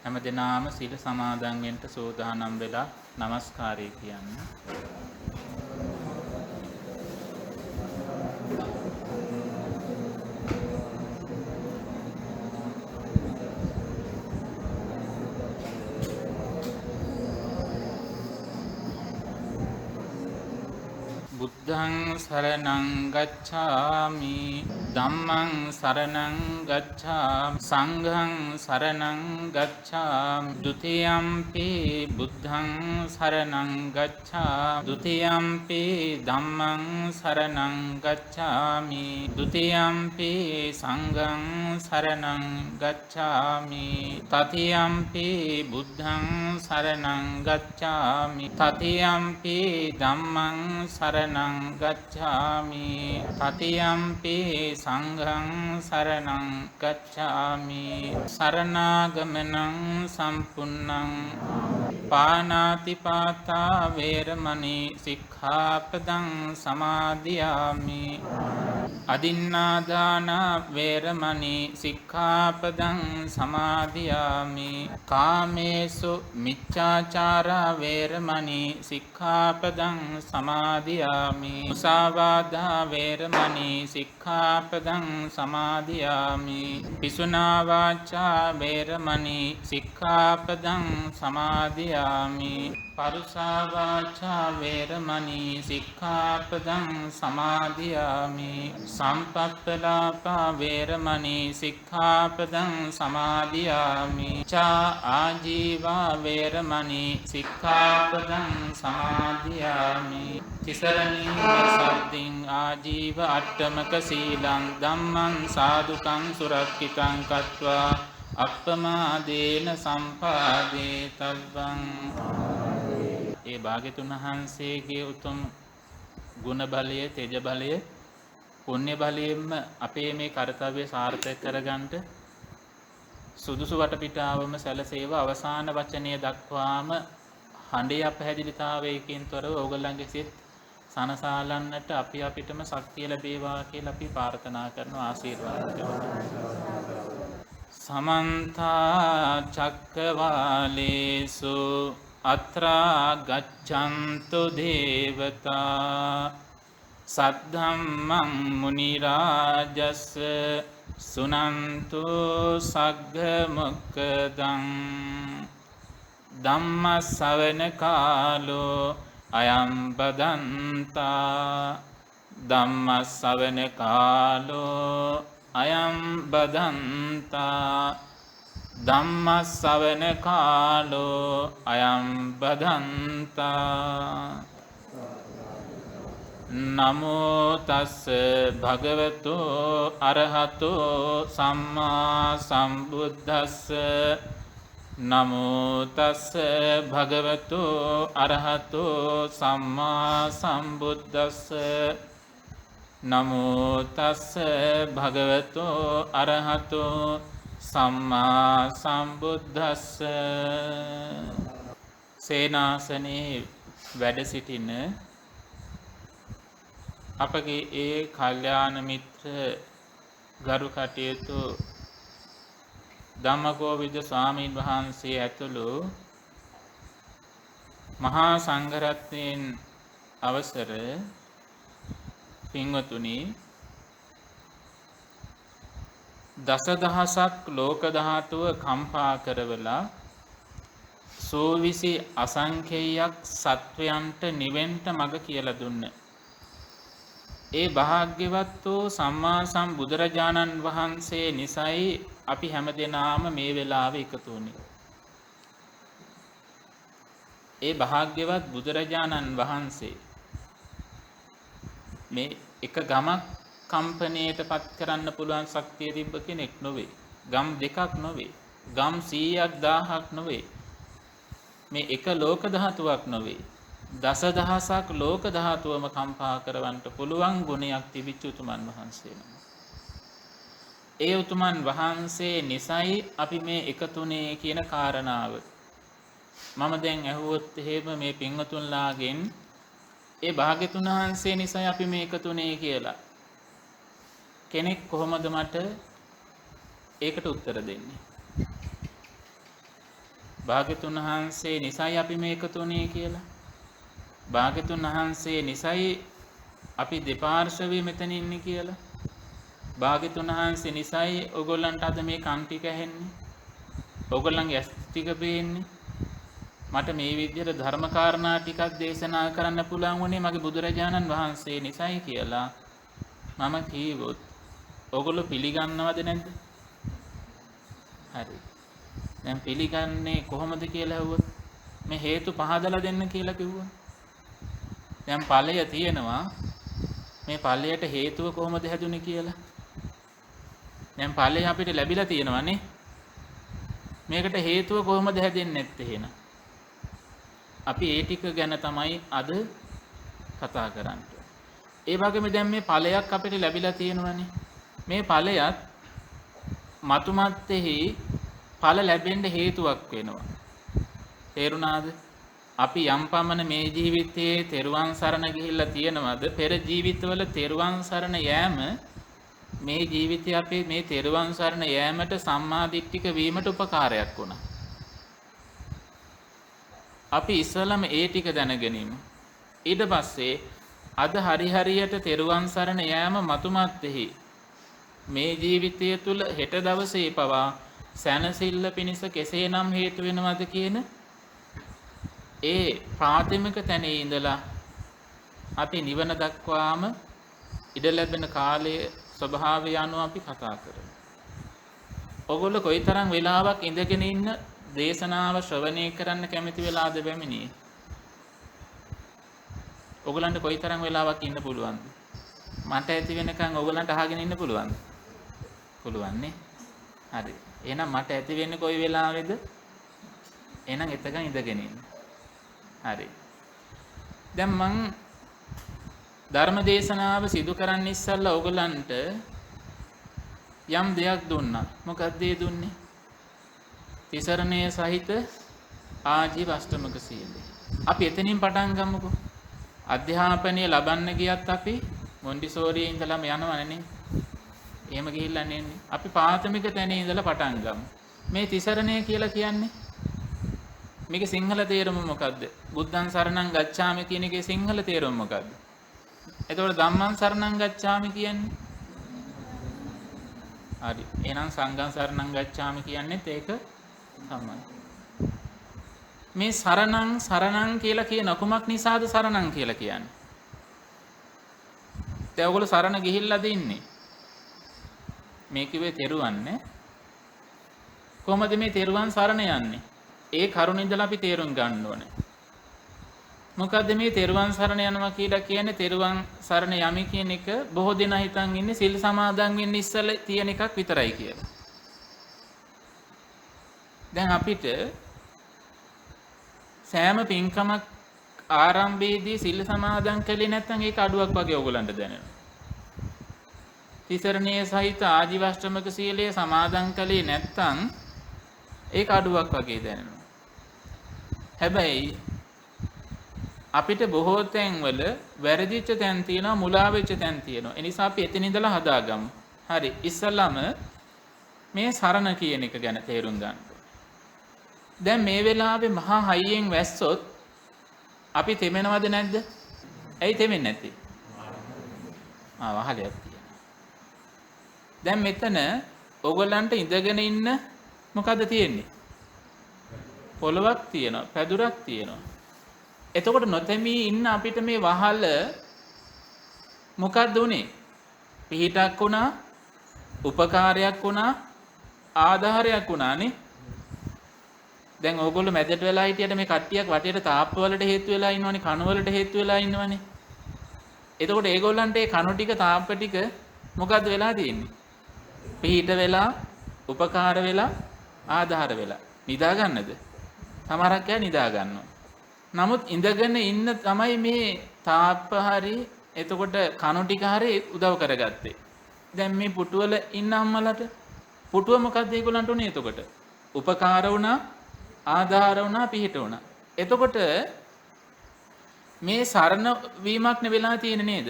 හැමදෙනාම සීල සමාදන් වෙන්න සූදානම් වෙලා নমස්කාරය කියන්න. බුද්ධං සරණං ගච්ඡාමි ධම්මං සරණං ගච්ඡාමි සංඝං සරණං ගච්ඡාමි ဒ ුතියම්පි බුද්ධං සරණං ගච්ඡාමි ဒ ුතියම්පි ධම්මං සරණං ගච්ඡාමි ဒ ුතියම්පි සංඝං සරණං ගච්ඡාමි තතියම්පි බුද්ධං සරණං ගච්ඡාමි තතියම්පි ධම්මං සරණං ගච්ඡාමි තතියම්පි සංඝං සරණං ගච්ඡාමි සරණාගමනං සම්පුන්නං පාණාතිපාතා වේරමණී සික්ඛාපදං සමාදියාමි අදින්නාදාන වේරමණී සික්ඛාපදං සමාදියාමි කාමේසු මිච්ඡාචාරා වේරමණී සික්ඛාපදං සමාදියාමි මුසාවාදා වේරමණී සික්ඛාපදං සමාදියාමි පිසුනා වාචා වේරමණී සික්ඛාපදං සමාදියාමි පරුසා වාචා වේරමණී සික්ඛාපදං සමාදියාමි සම්පප්පලාපා වේරමණී සික්ඛාපදං සමාදියාමි චා ආජීවා වේරමණී සික්ඛාපදං සමාදියාමි තිසරණී සද්ධින් ආජීව අට්ඨමක සීලං ධම්මං සාදුකං සුරක්ෂිතං කତ୍වා අප්පමාදේන සම්පාදේ තබ්බං. ඒ භාග්‍යතුන් වහන්සේගේ උතුම් ගුණ බලය, තේජ බලය, පුණ්‍ය බලයෙන්ම අපේ මේ කාර්යය සාර්ථක කරගන්නට සුදුසු වටපිටාවම සැලසේව අවසාන වචනය දක්වාම හඬේ අපහැදිලිතාවයකින් තොරව ඕගොල්ලන්ගේ සිත් සනසාලන්නට අපිටම ශක්තිය ලැබේවා කියලා අපි ප්‍රාර්ථනා කරනවා ආශිර්වාද කරනවා. සමන්ත චක්කවාලේසු අත්‍රා ගච්ඡන්තු දේවතා සද්ධම්මං මුනි රාජස් සුනන්තු සග්ග මොක්ඛදං ධම්ම ශ්‍රවණ කාලෝ අයං බදන්තා ධම්ම ශ්‍රවණ කාලෝ අයං බදන්තා ධම්ම ශ්‍රවණ කාලෝ අයං බදන්තා නමෝ තස්ස භගවතු අරහතෝ සම්මා සම්බුද්දස්ස නමෝ තස්ස භගවතු අරහතෝ සම්මා සම්බුද්දස්ස නමෝ තස්ස භගවතු අරහතෝ සම්මා සම්බුද්දස්ස. සේනාසනේ වැඩ සිටින අපගේ ඒ කල්යාණ මිත්‍ර ගරු කටයුතු ධම්මගෝවිද ස්වාමීන් වහන්සේ ඇතුළු මහා සංඝරත්නයන් අවසර පින්වතුනි, දසදහසක් ලෝක ධාතුව කම්පා කරවලා සෝවිසි අසංඛේයයක් සත්වයන්ට නිවෙන්න මඟ කියලා දුන්න ඒ භාග්‍යවත් වූ සම්මා සම්බුදුරජාණන් වහන්සේ නිසයි අපි හැමදෙනාම මේ වෙලාවේ එකතු වුණේ. ඒ භාග්‍යවත් බුදුරජාණන් වහන්සේ මේ එක ගමක් කම්පණයට පත් කරන්න පුළුවන් ශක්තිය තිබ්බ කෙනෙක් නොවේ. ගම් දෙකක් නොවේ. ගම් 100ක් 1000ක් නොවේ. මේ එක ලෝක ධාතුවක් නොවේ. දසදහසක් ලෝක ධාතුවම කම්පා කරවන්නට පුළුවන් ගුණයක් තිබිච්ච උතුමන් වහන්සේ නම. ඒ උතුමන් වහන්සේ නිසයි අපි මේ එකතුනේ කියන කාරණාව මම දැන් ඇහුවොත් එහෙම මේ පින්වතුන්ලාගෙන් ඒ භාග්‍යතුන් වහන්සේ නිසයි අපි මේ එකතුනේ කියලා කෙනෙක් කොහොමද මට ඒකට උත්තර දෙන්නේ? භාග්‍යතුන් වහන්සේ නිසයි අපි මේ එකතු වුණේ කියලා. භාග්‍යතුන් වහන්සේ නිසයි අපි දෙපාර්ශවයේ මෙතන ඉන්නේ කියලා. භාග්‍යතුන් වහන්සේ නිසයි ඔයගොල්ලන්ට අද මේ කන් ටික ඇහෙන්නේ. ඔයගොල්ලන්ගේ ඇස් ටික පේන්නේ. මට මේ විදිහට ධර්ම කාරණා ටිකක් දේශනා කරන්න පුළුවන් වුණේ මගේ බුදුරජාණන් වහන්සේ නිසයි කියලා මම කීවොත් ඔයගොල්ලෝ පිළිගන්නවද නැද්ද? හරි. දැන් පිළිගන්නේ කොහොමද කියලා ඇහුවොත් මේ හේතු පහදලා දෙන්න කියලා කිව්වා. දැන් ඵලය තියෙනවා. මේ ඵලයට හේතුව කොහොමද හැදුනේ කියලා. දැන් ඵලය අපිට ලැබිලා තියෙනවානේ. මේකට හේතුව කොහොමද හැදෙන්නේ නැත්තේ එහෙනම්? අපි ඒ ටික ගැන තමයි අද කතා කරන්නේ. ඒ වගේම දැන් මේ ඵලයක් අපිට ලැබිලා තියෙනවානේ. මේ ඵලයත් මතුමත්තේහි ඵල ලැබෙන්න හේතුවක් වෙනවා. තේරුණාද? අපි යම් පමණ මේ ජීවිතයේ තෙරුවන් සරණ ගිහිල්ලා තියෙනවද? පෙර ජීවිතවල තෙරුවන් සරණ යෑම මේ ජීවිතයේ අපේ මේ තෙරුවන් සරණ යෑමට සම්මාදිට්ඨික වීමට උපකාරයක් වුණා. අපි ඉස්සලම ඒ ටික දැනගනිමු. ඊට පස්සේ අද හරියට තෙරුවන් සරණ යෑම මතුමත්තේහි මේ ජීවිතය තුල හෙට දවසේ පවා සැනසෙල්ල පිණිස කෙසේනම් හේතු වෙනවද කියන ඒ ප්‍රාථමික තැනේ ඉඳලා අපි නිවන දක්වාම ඉඩ ලැබෙන කාලයේ ස්වභාවය අනුව අපි කතා කරමු. ඔයගොල්ලෝ කොයිතරම් වෙලාවක් ඉඳගෙන ඉන්න දේශනාව ශ්‍රවණය කරන්න කැමති වෙලාද බැමිණියේ? ඔයගලන්ට කොයිතරම් වෙලාවක් ඉන්න පුළුවන්ද? මට ඇති වෙනකන් ඔයගලන්ට අහගෙන ඉන්න පුළුවන්ද? පුළුවන් නේ. හරි. එහෙනම් මට ඇති වෙන්නේ කොයි වෙලාවේද? එහෙනම් එතකන් ඉඳගෙන ඉන්න. හරි. දැන් මං ධර්ම දේශනාව සිදු කරන්න ඉස්සෙල්ලා ඔයගලන්ට යම් දෙයක් දුන්නා. මොකක්ද ඒ දුන්නේ? තිසරණය සහිත ආජීව අෂ්ටමක සීලය. අපි එතනින් පටන් ගමුකෝ. අධ්‍යාපනය ලබන්න ගියත් අපි මොන්ටිසෝරියේ ඉඳලාම යනවනේ නේ. එහෙම ගිහිල්ලා නෙන්නේ. අපි ප්‍රාථමික තැනේ ඉඳලා පටන් ගමු. මේ තිසරණය කියලා කියන්නේ මේකේ සිංහල තේරුම මොකද්ද? බුද්ධං සරණං ගච්ඡාමි කියන එකේ සිංහල තේරුම මොකද්ද? එතකොට ධම්මං සරණං ගච්ඡාමි කියන්නේ? හරි. එහෙනම් සංඝං සරණං ගච්ඡාමි කියන්නේත් ඒක තමයි. මේ සරණං කියලා කියන කුමක් නිසාද සරණං කියලා කියන්නේ? දැන් ඔයගොල්ලෝ සරණ ගිහිල්ලාද ඉන්නේ? මේ කිව්වේ තෙරුවන් නේ. කොහොමද මේ තෙරුවන් සරණ යන්නේ? ඒ කරුණ ඉඳලා අපි තේරුම් ගන්න ඕනේ. මොකද්ද මේ තෙරුවන් සරණ යනවා කියලා කියන්නේ? තෙරුවන් සරණ යමි කියන එක බොහෝ දෙනා හිතන් ඉන්නේ සිල් සමාදන් වෙන්න ඉස්සෙල්ලා තියෙන එකක් විතරයි කියලා. දැන් අපිට සෑම පින්කමක් ආරම්භයේදී සිල් සමාදන් කළේ නැත්නම් ඒක අඩුවක් වගේ ඕගලන්ට දැනෙනවා. තිසරණයේ සහිත ආජීවශ්‍රමක සීලය සමාදන් කළේ නැත්නම් ඒක අඩුවක් වගේ දැනෙනවා. හැබැයි අපිට බොහෝ තැන්වල වැරදිච්ච තැන් තියෙනවා, මුලා වෙච්ච තැන් තියෙනවා. ඒ නිසා අපි එතන ඉඳලා හදාගමු. හරි. ඉස්සල්ලාම මේ සරණ කියන එක ගැන තේරුම් ගන්න. දැන් මේ වෙලාවේ මහා හයියෙන් වැස්සොත් අපි තෙමෙනවද නැද්ද? ඇයි තෙමෙන්නේ නැත්තේ? වහලයක් තියෙනවා. දැන් මෙතන ඕගොල්ලන්ට ඉඳගෙන ඉන්න මොකද්ද තියෙන්නේ? පොළවක් තියෙනවා, පැදුරක් තියෙනවා. එතකොට නොතෙමී ඉන්න අපිට මේ වහල මොකක්ද උනේ? පිහිටක් වුණා, උපකාරයක් වුණා, ආධාරයක් වුණානේ. දැන් ඕගොල්ලෝ මැදට වෙලා හිටියට මේ කට්ටියක් වටේට තාප්ප වලට හේතු වෙලා ඉන්නවනේ, කණු වලට හේතු වෙලා ඉන්නවනේ. එතකොට ඒගොල්ලන්ට ඒ කණු ටික තාප්ප ටික මොකද්ද වෙලා තියෙන්නේ? පිහිට වෙලා, උපකාර වෙලා, ආධාර වෙලා. නිදා ගන්නද? සමහරක් අය නිදා ගන්නවා. නමුත් ඉඳගෙන ඉන්න තමයි මේ තාප්ප හරි එතකොට කණු ටික හරි උදව් කරගත්තේ. දැන් මේ පුටුවල ඉන්න අම්මලට පුටුව මොකක්ද ඒගොල්ලන්ට උනේ එතකොට? උපකාර වුණා, ආධාර වුණා, පිහිට වුණා. එතකොට මේ සරණ වීමක් නෙවෙලා තියෙන්නේ නේද?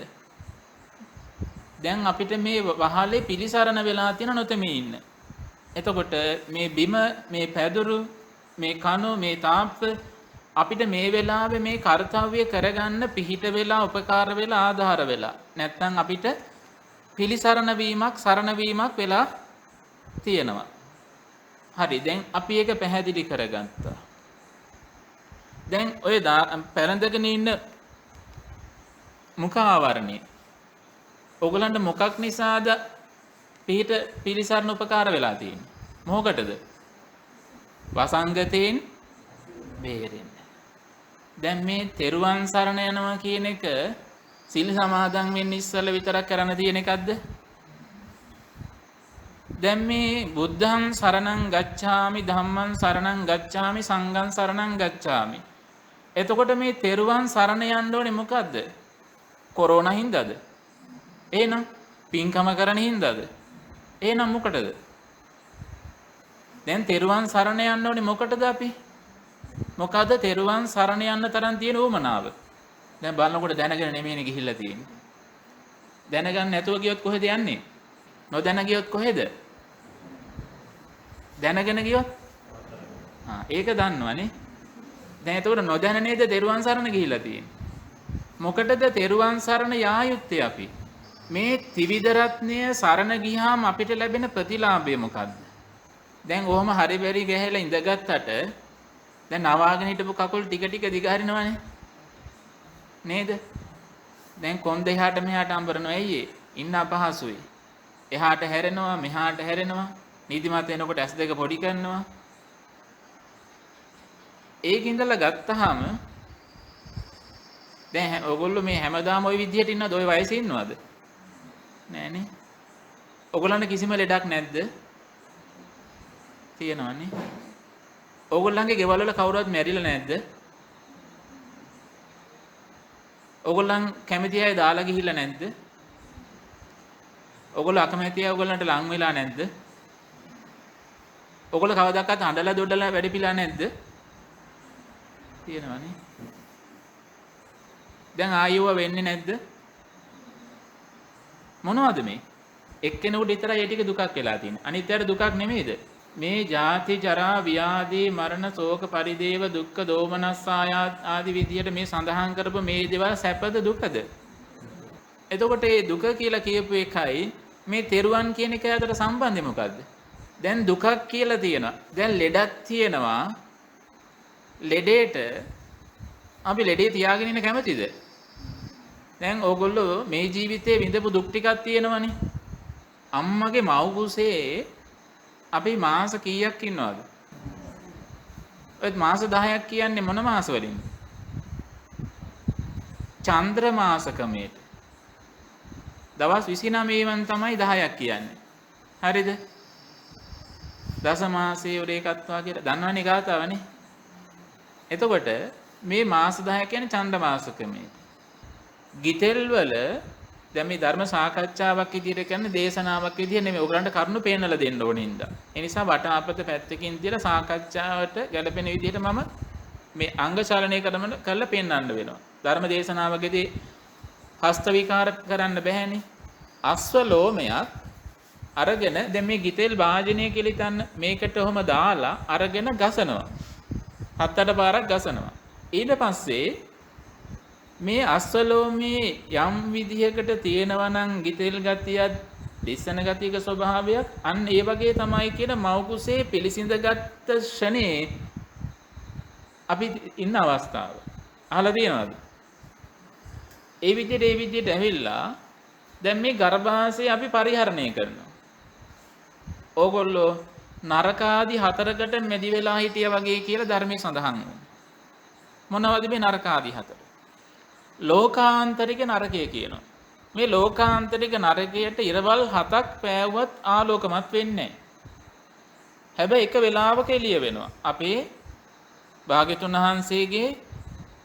දැන් අපිට මේ වහලේ පිළිසරණ වෙලා තියෙන නොතෙමේ ඉන්න. එතකොට මේ බිම, මේ පැදුරු, මේ කණු මේ තාප්ප අපිට මේ වෙලාවේ මේ කාර්යය කරගන්න පිහිට වෙලා උපකාර වෙලා ආධාර වෙලා නැත්නම් අපිට පිළිසරණ වීමක් සරණ වීමක් වෙලා තියෙනවා. හරි දැන් අපි ඒක පැහැදිලි කරගත්තා. දැන් ඔය පැරඳගෙන ඉන්න මුඛ ආවරණය ඔයගලන්ට මොකක් නිසාද පිහිට පිළිසරණ උපකාර වෙලා තියෙන්නේ? මොකටද? වසංගතයෙන් බේරෙන්න. දැන් මේ තෙරුවන් සරණ යනවා කියන එක සිල් සමාදන් වෙන්න ඉස්සෙල්ලා විතරක් කරන්න තියෙන එකක්ද? දැන් මේ බුද්ධං සරණං ගච්ඡාමි ධම්මං සරණං ගච්ඡාමි සංඝං සරණං ගච්ඡාමි. එතකොට මේ තෙරුවන් සරණ යන්න ඕනේ මොකද්ද? කොරෝනා හින්දාද? එහෙනම් පින්කම කරන හින්දාද? එහෙනම් මොකටද? දැන් තෙරුවන් සරණ යන්න ඕනේ මොකටද අපි? මොකද තෙරුවන් සරණ යන්න තරම් තියෙන උවමනාව. දැන් බලනකොට දැනගෙන නෙමෙයිනේ ගිහිල්ලා තියෙන්නේ. දැනගන්න නැතුව ගියොත් කොහෙද යන්නේ? නොදැන ගියොත් කොහෙද? දැනගෙන ගියොත්? ඒක දන්නවනේ. දැන් එතකොට නොදැන නේද තෙරුවන් සරණ ගිහිල්ලා තියෙන්නේ. මොකටද තෙරුවන් සරණ යා යුත්තේ අපි? මේ ත්‍රිවිධ රත්නය සරණ ගියාම අපිට ලැබෙන ප්‍රතිලාභය මොකද්ද? දැන් ඔහම හරි බැරි ගහලා ඉඳගත්තට දැන් නවාගෙන හිටපු කකුල් ටික ටික දිගහරිනවනේ. නේද? දැන් කොන්ද එහාට මෙහාට අඹරනවා ඇයි ඉන්න අපහසුයි. එහාට හැරෙනවා මෙහාට හැරෙනවා. නිදිමත එනකොට ඇස් දෙක පොඩි කරනවා. ඒකින්දලා ගත්තාම දැන් ඔයගොල්ලෝ මේ හැමදාම ওই විදිහට ඉන්නවද? ওই වයසේ ඉන්නවද? නෑනේ. ඔයගොල්ලන්ට කිසිම ලෙඩක් නැද්ද? තියෙනවනේ. ඔයගොල්ලන්ගේ ගෙවල් වල කවුරුවත් මැරිලා නැද්ද? ඔයගොල්ලන් කැමති අය දාලා ගිහිල්ලා නැද්ද? ඔයගොල්ලෝ අකමැති අය ඔයගොල්ලන්ට ලං වෙලා නැද්ද? ඔයගොල්ලෝ කවදාකවත් හඬලා දොඩලා වැඩිපිලා නැද්ද? තියෙනවනේ. දැන් ආයෙව වෙන්නේ නැද්ද? මොනවද මේ? එක්කෙනෙකුට විතරයි ඒ ටික දුකක් වෙලා තියෙන්නේ. අනිත්‍යයට දුකක් නෙමෙයිද? මේ ජාති ජරා ව්‍යාධි මරණ ශෝක පරිදේව දුක්ඛ දෝමනස්සාය ආදී විදියට මේ සඳහන් කරපු මේ දේවල් සැපද දුකද? එතකොට මේ දුක කියලා කියපු එකයි මේ තෙරුවන් කියන එක අතර සම්බන්ධය මොකද්ද? දැන් දුකක් කියලා තියෙනවා. දැන් ලෙඩක් තියෙනවා. ලෙඩේට අපි ලෙඩේ තියාගෙන ඉන්න කැමතිද? දැන් ඕගොල්ලෝ මේ ජීවිතේ විඳපු දුක් ටිකක් තියෙනවනේ. අම්මගේ මව් කුසේ අපි මාස කීයක් ඉන්නවද? ඔය මාස 10ක් කියන්නේ මොන මාස වලින්ද? චන්ද්‍ර මාස ක්‍රමයට. දවස් 29 වන් තමයි 10ක් කියන්නේ. හරිද? දස මාසයේ උරේකත්වා කියලා දන්නවනේ ගාතාවනේ. එතකොට මේ මාස 10 කියන්නේ ඡන්ද මාස ක්‍රමයට. ගිතෙල් වල දැන් මේ ධර්ම සාකච්ඡාවක් විදිහට කියන්නේ දේශනාවක් විදිහට නෙමෙයි. ඔයගලන්ට කරුණු පේන්නලා දෙන්න ඕනේ ඉඳා. ඒ නිසා වටාපත පැත්තකින් තියලා සාකච්ඡාවට ගැලපෙන විදිහට මම මේ අංග චලනය කරලා පෙන්වන්න වෙනවා. ධර්ම දේශනාවකදී හස්ත විකාර කරන්න බෑනේ. අස්ව ලෝමයක් අරගෙන දැන් මේ ගිතෙල් වාජනය කියලා හිතන්න මේකට ඔහම දාලා අරගෙන ගසනවා. 7-8 පාරක් ගසනවා. ඊට පස්සේ මේ අස්වලෝමේ යම් විදිහකට තියෙනවා නම් ගිතෙල් ගතියක් දිස්සන ගතියක ස්වභාවයක් අන්න ඒ වගේ තමයි කියන මව්කුසේ පිළිසිඳගත් ෂනේ අපි ඉන්න අවස්ථාව. අහලා තියෙනවද? ඒ විදිහට ඇවිල්ලා දැන් මේ ගර්භාෂය අපි පරිහරණය කරනවා. ඕගොල්ලෝ නරකාදී 4කට මැදි වෙලා හිටියා වගේ කියලා ධර්මයේ සඳහන් වෙනවා. මොනවද මේ නරකාදී 4? ලෝකාන්තරික නරකය කියනවා. මේ ලෝකාන්තරික නරකයට ඉරවල් 7ක් පෑවුවත් ආලෝකමත් වෙන්නේ නැහැ. හැබැයි එක වෙලාවක එළිය වෙනවා. අපේ භාග්‍යතුන් වහන්සේගේ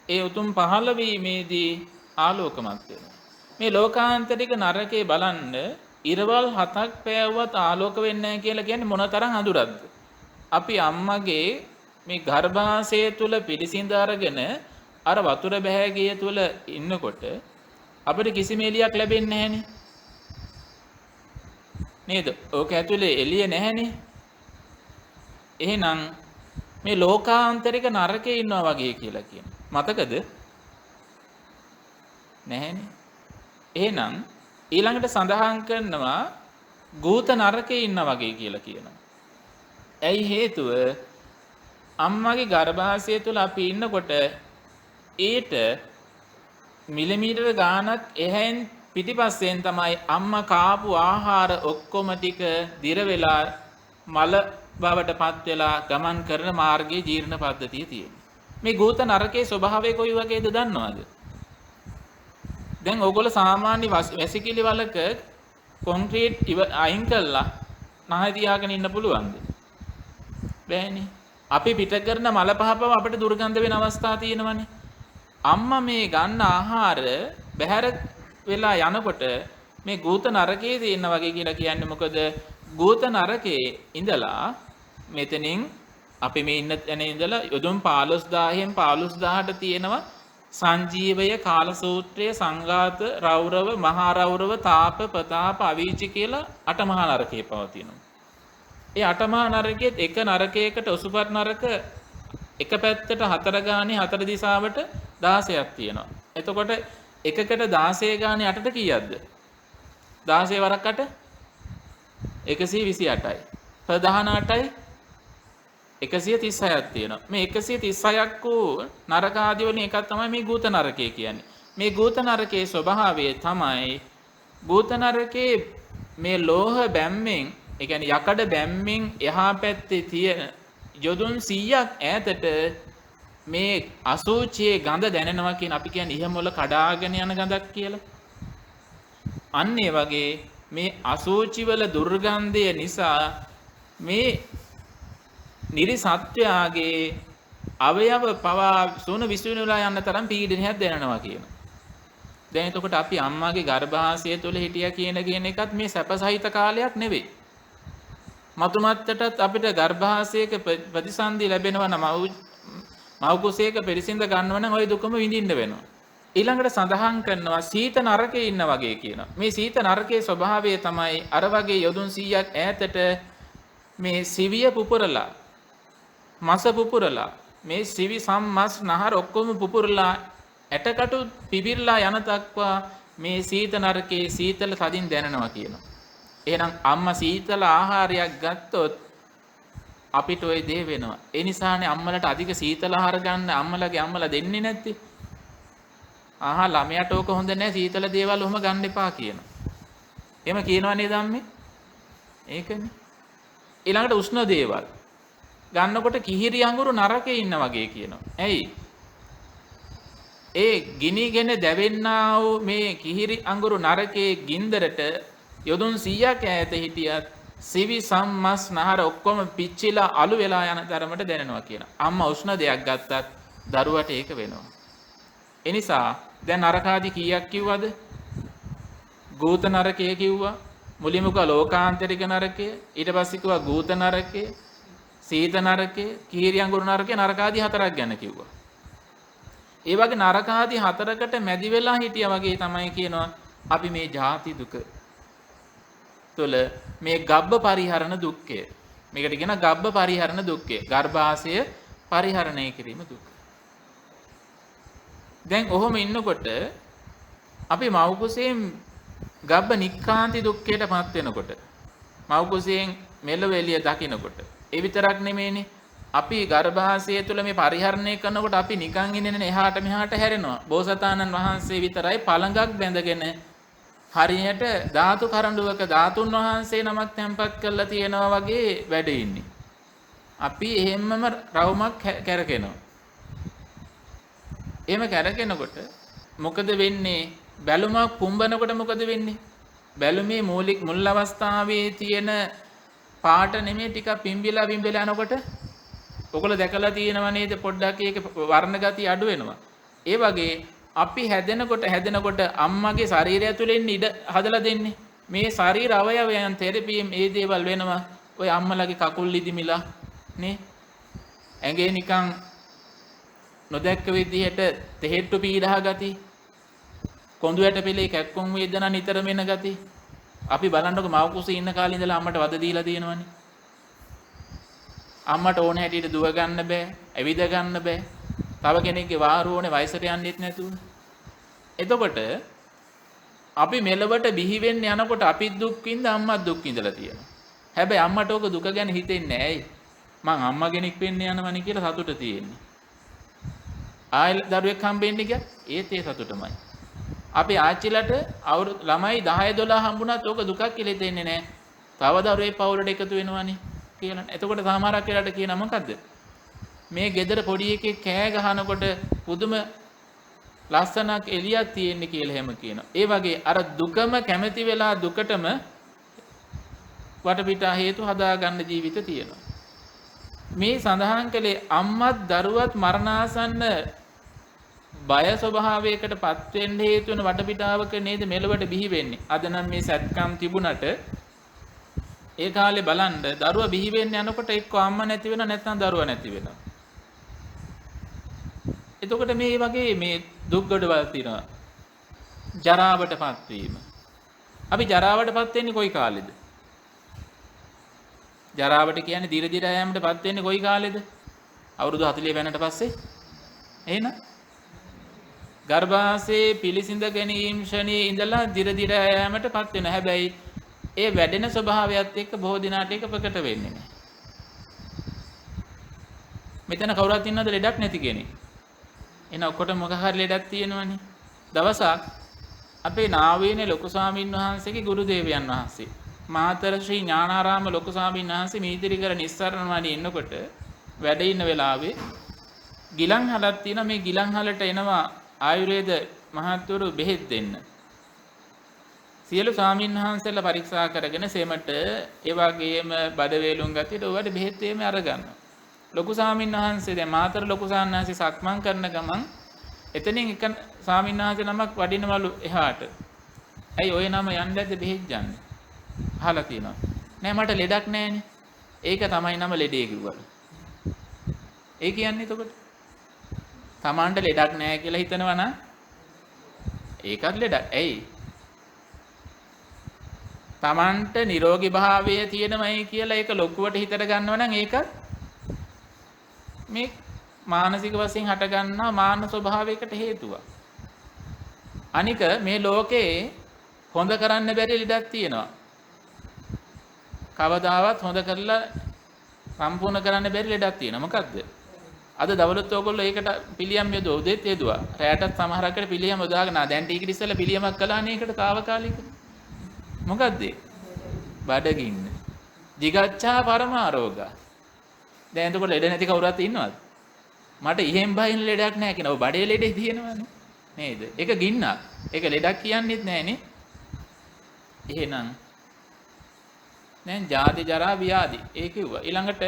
ඒ උතුම් පහළ වීමේදී ආලෝකමත් වෙනවා. මේ ලෝකාන්තරික නරකේ බලන්න ඉරවල් 7ක් පෑවුවත් ආලෝක වෙන්නේ නැහැ කියලා කියන්නේ මොනතරම් අඳුරක්ද? අපි අම්මගේ මේ ගර්භාෂය තුල පිළිසිඳ අරගෙන අර වතුර බෑගිය තුල ඉන්නකොට අපිට කිසිම එළියක් ලැබෙන්නේ නැහනේ. නේද? ඕක ඇතුලේ එළිය නැහනේ. එහෙනම් මේ ලෝකාන්තරික නරකේ ඉන්නවා වගේ කියලා කියනවා. මතකද? නැහැනේ. එහෙනම් ඊළඟට සඳහන් කරනවා ගූත නරකේ ඉන්නා වගේ කියලා කියනවා. ඇයි හේතුව? අම්මගේ ගර්භාෂය තුල අපි ඉන්නකොට ඊට මිලිමීටර ගාණක් එහෙන් පිටිපස්සෙන් තමයි අම්මා කාපු ආහාර ඔක්කොම ටික දිර වෙලා මල බවට පත් වෙලා ගමන් කරන මාර්ගයේ ජීර්ණ පද්ධතිය තියෙනවා. මේ ගූත නරකේ ස්වභාවය කොයි වගේද දන්නවද? දැන් ඕගොල්ලෝ සාමාන්‍ය වැසිකිලි වලක කොන්ක්‍රීට් අයින් කළා නැහැ තියාගෙන ඉන්න පුළුවන්ද? බෑනේ. අපි පිට කරන මල පහපම අපිට දුර්ගන්ධ වෙන අවස්ථා තියෙනවනේ. අම්මා මේ ගන්න ආහාර බැහැර වෙලා යනකොට මේ ගූත නරකයේ තියෙන වගේ කියලා කියන්නේ මොකද? ගූත නරකේ ඉඳලා මෙතනින් අපි මේ ඉන්න තැන ඉඳලා යොදුන් 15000න් 15000ට තියෙනවා සංජීවය, කාලසූත්‍රය, සංඝාත, රෞරව, මහා රෞරව, තාප, ප්‍රතාප, අවීචි කියලා අටමහා නරකේ පවතිනවා. ඒ අටමහා නරකයේත් එක නරකයකට ඔසුපත් නරක එක පැත්තට හතර ගානේ හතර දිශාවට 16ක් තියෙනවා. එතකොට එකකට 16 ගානේ 8ට කීයක්ද? 16 වරක් 8 128යි. ප්‍රධාන 8යි 136ක් තියෙනවා. මේ 136ක් වූ නරක ආදී වලින් එකක් තමයි මේ ගූත නරකය කියන්නේ. මේ ගූත නරකයේ ස්වභාවය තමයි ගූත නරකයේ මේ ලෝහ බැම්මෙන්, ඒ කියන්නේ යකඩ බැම්මෙන් එහා පැත්තේ තියෙන යොදුන් 100ක් ඈතට මේ අසුචියේ ගඳ දැනෙනවා කියන අපි කියන්නේ ඉහමුල කඩාගෙන යන ගඳක් කියලා. අන්න ඒ වගේ මේ අසුචි වල දුර්ගන්ධය නිසා මේ නිරිසත්වයාගේ අවයව පවා සුවන විසුණුලා යන්න තරම් පීඩනයක් දැනෙනවා කියනවා. දැන් එතකොට අපි අම්මාගේ ගර්භාෂය තුල හිටියා කියන එකත් මේ සැපසහිත කාලයක් නෙවෙයි. මතුමත්තටත් අපිට ගර්භාෂයක ප්‍රතිසන්දි ලැබෙනවා නම් මව් කුසයක පිරිසිඳ ගන්නව නම් ওই දුකම විඳින්න වෙනවා. ඊළඟට සඳහන් කරනවා සීත නරකේ ඉන්න වගේ කියනවා. මේ සීත නරකේ ස්වභාවය තමයි අර වගේ යොදුන් 100ක් ඈතට මේ සිවිය පුපුරලා මස පුපුරලා මේ සිවි සම්මස් නහර ඔක්කොම පුපුරලා ඇටකටු පිපිරලා යන තක්වා මේ සීත නරකේ සීතල තදින් දැනෙනවා කියනවා. එහෙනම් අම්මා සීතල ආහාරයක් ගත්තොත් අපිට ওই දේ වෙනවා. ඒ නිසානේ අම්මලට අධික සීතල ආහාර ගන්න අම්මලා දෙන්නේ නැත්තේ. ආහා ළමයාට ඕක හොඳ නැහැ සීතල දේවල් ඔහම ගන්න එපා කියනවා. එහෙම කියනවා නේද අම්මේ? ඒකනේ. ඊළඟට උෂ්ණ දේවල් ගන්නකොට කිහිරි අඟුරු නරකේ ඉන්න වගේ කියනවා. ඇයි? ඒ ගිනිගෙන දැවෙන්නා වූ මේ කිහිරි අඟුරු නරකේ ගින්දරට යොදුන් 100ක් ඈත හිටියත් සිවි සම්මස් නහර ඔක්කොම පිච්චිලා අලු වෙලා යන තරමට දැනෙනවා කියනවා. අම්මා උෂ්ණ දෙයක් ගත්තත් දරුවට ඒක වෙනවා. ඒ නිසා දැන් නරකාදී කීයක් කිව්වද? ගූත නරකය කිව්වා. මුලින්ම කිව්වා ලෝකාන්තරික නරකය, ඊට පස්සේ කිව්වා ගූත නරකය, සීත නරකය, කිහිරි අඟුරු නරකය, නරකාදී 4ක් ගැන කිව්වා. ඒ වගේ නරකාදී 4කට මැදි වෙලා හිටියා වගේ තමයි කියනවා අපි මේ ජාති දුක තුළ මේ ගබ්බ පරිහරණ දුක්ඛය. මේකට කියන ගබ්බ පරිහරණ දුක්ඛය. ගර්භාෂය පරිහරණය කිරීම දුක. දැන් ඔහොම ඉන්නකොට අපි මව් කුසයෙන් ගබ්බ නික්කාන්ති දුක්ඛයටපත් වෙනකොට මව් කුසයෙන් මෙලොව එළිය දකින්නකොට ඒ විතරක් නෙමෙයිනේ අපි ගර්භාෂය තුළ මේ පරිහරණය කරනකොට අපි නිකන් ඉන්නේ එහාට මෙහාට හැරෙනවා. බෝසතාණන් වහන්සේ විතරයි පළඟක් බැඳගෙන හරියට ධාතු කරඬුවක ධාතුන් වහන්සේ නමක් තැන්පත් කරලා තියෙනවා වගේ වැඩ ඉන්නේ. අපි එහෙම්මම රවුමක් කැරකෙනවා. එහෙම කැරකෙනකොට මොකද වෙන්නේ? බැලුමක් පුම්බනකොට මොකද වෙන්නේ? බැලුමේ මුල් අවස්ථාවේ තියෙන පාට නෙමෙයි ටිකක් පිම්බිලා යනකොට ඔයගොල්ලෝ දැකලා තියෙනව නේද? පොඩ්ඩක් ඒක වර්ණ ගතිය අඩු වෙනවා. ඒ වගේ අපි හැදෙනකොට අම්මගේ ශරීරය තුළින් ඉඩ හදලා දෙන්නේ. මේ ශරීර අවයවයන් තෙරපියෙන් මේ දේවල් වෙනවා. ඔය අම්මලාගේ කකුල් ඉදිමිලා නේ. ඇඟේ නිකන් නොදැක්ක විදිහට තෙහෙට්ටු පීඩා ගති. කොඳු ඇට පෙලේ කැක්කුම් වේදනා නිතර වෙන ගති. අපි බලන්නකො මව කුසේ ඉන්න කාලේ ඉඳලා අම්මට වද දීලා තියෙනවනේ. අම්මට ඕන හැටියට දුව ගන්න බෑ, ඇවිද ගන්න බෑ. තව කෙනෙක්ගේ වාරු ඕනේ වයසට යන්නෙත් නැතුව. එතකොට අපි මෙලවට බිහි වෙන්න යනකොට අපිත් දුක් විඳ අම්මත් දුක් විඳලා තියෙනවා. හැබැයි අම්මට ඕක දුක ගැන හිතෙන්නේ නැහැ. මං අම්මා කෙනෙක් වෙන්න යනවනේ කියලා සතුට තියෙන්නේ. ආයෙ දරුවෙක් හම්බෙන්න ගියා ඒත් ඒ සතුටමයි. අපි ආච්චිලට අවුරුදු ළමයි 10 12 හම්බුණත් ඕක දුකක් කියලා හිතෙන්නේ නැහැ. තව දරුවෙක් පවුලට එකතු වෙනවනේ කියලා. එතකොට සමහරක් වෙලාවට කියනවා මොකද්ද? මේ ගෙදර පොඩි එකෙක් කෑ ගහනකොට පුදුම ලස්සනක් එළියක් තියෙන්නේ කියලා හැම කියනවා. ඒ වගේ අර දුකම කැමැති වෙලා දුකටම වටපිටා හේතු හදාගන්න ජීවිත තියෙනවා. මේ සඳහන් කළේ අම්මත් දරුවත් මරණාසන්න බය ස්වභාවයකට පත් වෙන්න හේතු වෙන වටපිටාවක නේද මෙලොවට බිහි වෙන්නේ. අද නම් මේ සත්කම් තිබුණට ඒ කාලේ බලන්න දරුවා බිහි වෙන්න යනකොට එක්ක අම්මා නැති වෙනවා නැත්නම් දරුවා නැති වෙනවා. එතකොට මේ වගේ මේ දුක් ගොඩවල් තියෙනවා. ජරාවටපත් වීම. අපි ජරාවටපත් වෙන්නේ කොයි කාලෙද? ජරාවට කියන්නේ දිර දිර යෑමටපත් වෙන්නේ කොයි කාලෙද? අවුරුදු 40 වෙනට පස්සේ. එහෙනම් ගර්භාෂයේ පිළිසිඳ ගැනීම ෂණී ඉඳලා දිර දිර යෑමටපත් වෙනවා. හැබැයි ඒ වැඩෙන ස්වභාවයත් එක්ක බොහෝ දිනාට ඒක ප්‍රකට වෙන්නේ නැහැ. මෙතන කවුරුත් ඉන්නවද ලෙඩක් නැති කෙනෙක්? එන ඔක්කොට මොකක් හරි ලෙඩක් තියෙනවනේ. දවසක් අපේ නාවේනේ ලොකු ස්වාමීන් වහන්සේගේ ගුරු දේවයන් වහන්සේ මාතර ශ්‍රී ඥානාරාම ලොකු ස්වාමීන් වහන්සේ මීතිරිකර නිස්සරණ වණේ ඉන්නකොට වැඩ ඉන්න වෙලාවේ ගිලන් හලක් තියෙනවා. මේ ගිලන් හලට එනවා ආයුර්වේද මහත්වරු බෙහෙත් දෙන්න. සියලු ස්වාමීන් වහන්සේලා පරීක්ෂා කරගෙන සෙමට ඒ වගේම බඩ වේලුම් ගතියට ඔයාලට බෙහෙත් එමෙ අරගන්නවා. ලොකු ස්වාමීන් වහන්සේ දැන් මාතර ලොකු ස්වාමීන් වහන්සේ සක්මන් කරන ගමන් එතනින් එක ස්වාමීන් වහන්සේ නමක් වඩිනවලු එහාට. ඇයි ඔය නම යන්නේ නැද්ද බෙහෙත් යන්නේ? අහලා තියෙනවා. නෑ මට ලෙඩක් නෑනේ. ඒක තමයි නම ලෙඩේ කිව්වලු. ඒ කියන්නේ එතකොට තමන්ට ලෙඩක් නෑ කියලා හිතනවා නම් ඒකත් ලෙඩක්. ඇයි? තමන්ට නිරෝගී භාවය තියෙනමයි කියලා ඒක ලොකුවට හිතට ගන්නවා නම් ඒකත් මේ මානසික වශයෙන් හට ගන්නා මාන ස්වභාවයකට හේතුවක්. අනික මේ ලෝකේ හොඳ කරන්න බැරි ලෙඩක් තියෙනවා. කවදාවත් හොඳ කරලා සම්පූර්ණ කරන්න බැරි ලෙඩක් තියෙනවා. මොකද්ද? අද දවල්ත් ඔයගොල්ලෝ ඒකට පිළියම් යදුවා. උදේත් යදුවා. රැයටත් සමහරකට පිළියම් යොදාගෙන දැන් ටිකට ඉස්සෙල්ලා පිළියමක් කළානේ ඒකට తాවකාලික. මොකද්ද? බඩගින්න. jigaccha paramaroga. දැන් එතකොට ලෙඩ නැති කවුරුත් ඉන්නවද? මට ඉහෙන් බහින් ලෙඩක් නැහැ කියනවා. ඔය බඩේ ලෙඩේ තියෙනවනේ. නේද? ඒක ගින්නක්. ඒක ලෙඩක් කියන්නේත් නැහනේ. එහෙනම් දැන් ජාති ජරා ව්‍යාධි ඒ කිව්වා. ඊළඟට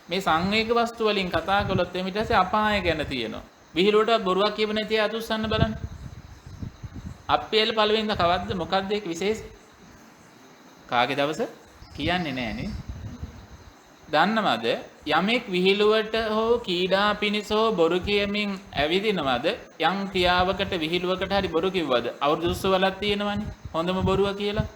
මේ සංවේග වස්තු වලින් කතා කළොත් එමෙ ඊට පස්සේ අපාය ගැන තියෙනවා. විහිළුවට බොරුවක් කියව නැති අතුස්සන්න බලන්න. අප්පේල පළවෙනිද කවද්ද මොකද්ද ඒක විශේෂ? කාගේ දවස කියන්නේ නැහනේ. දන්නවද යමෙක් විහිළුවට හෝ කීඩා පිණිස හෝ බොරු කියමින් ඇවිදිනවද යම් ක්‍රියාවකට විහිළුවකට හරි බොරු කිව්වද අවුරුදු 20 වලක් තියෙනවනේ හොඳම බොරුව කියලා.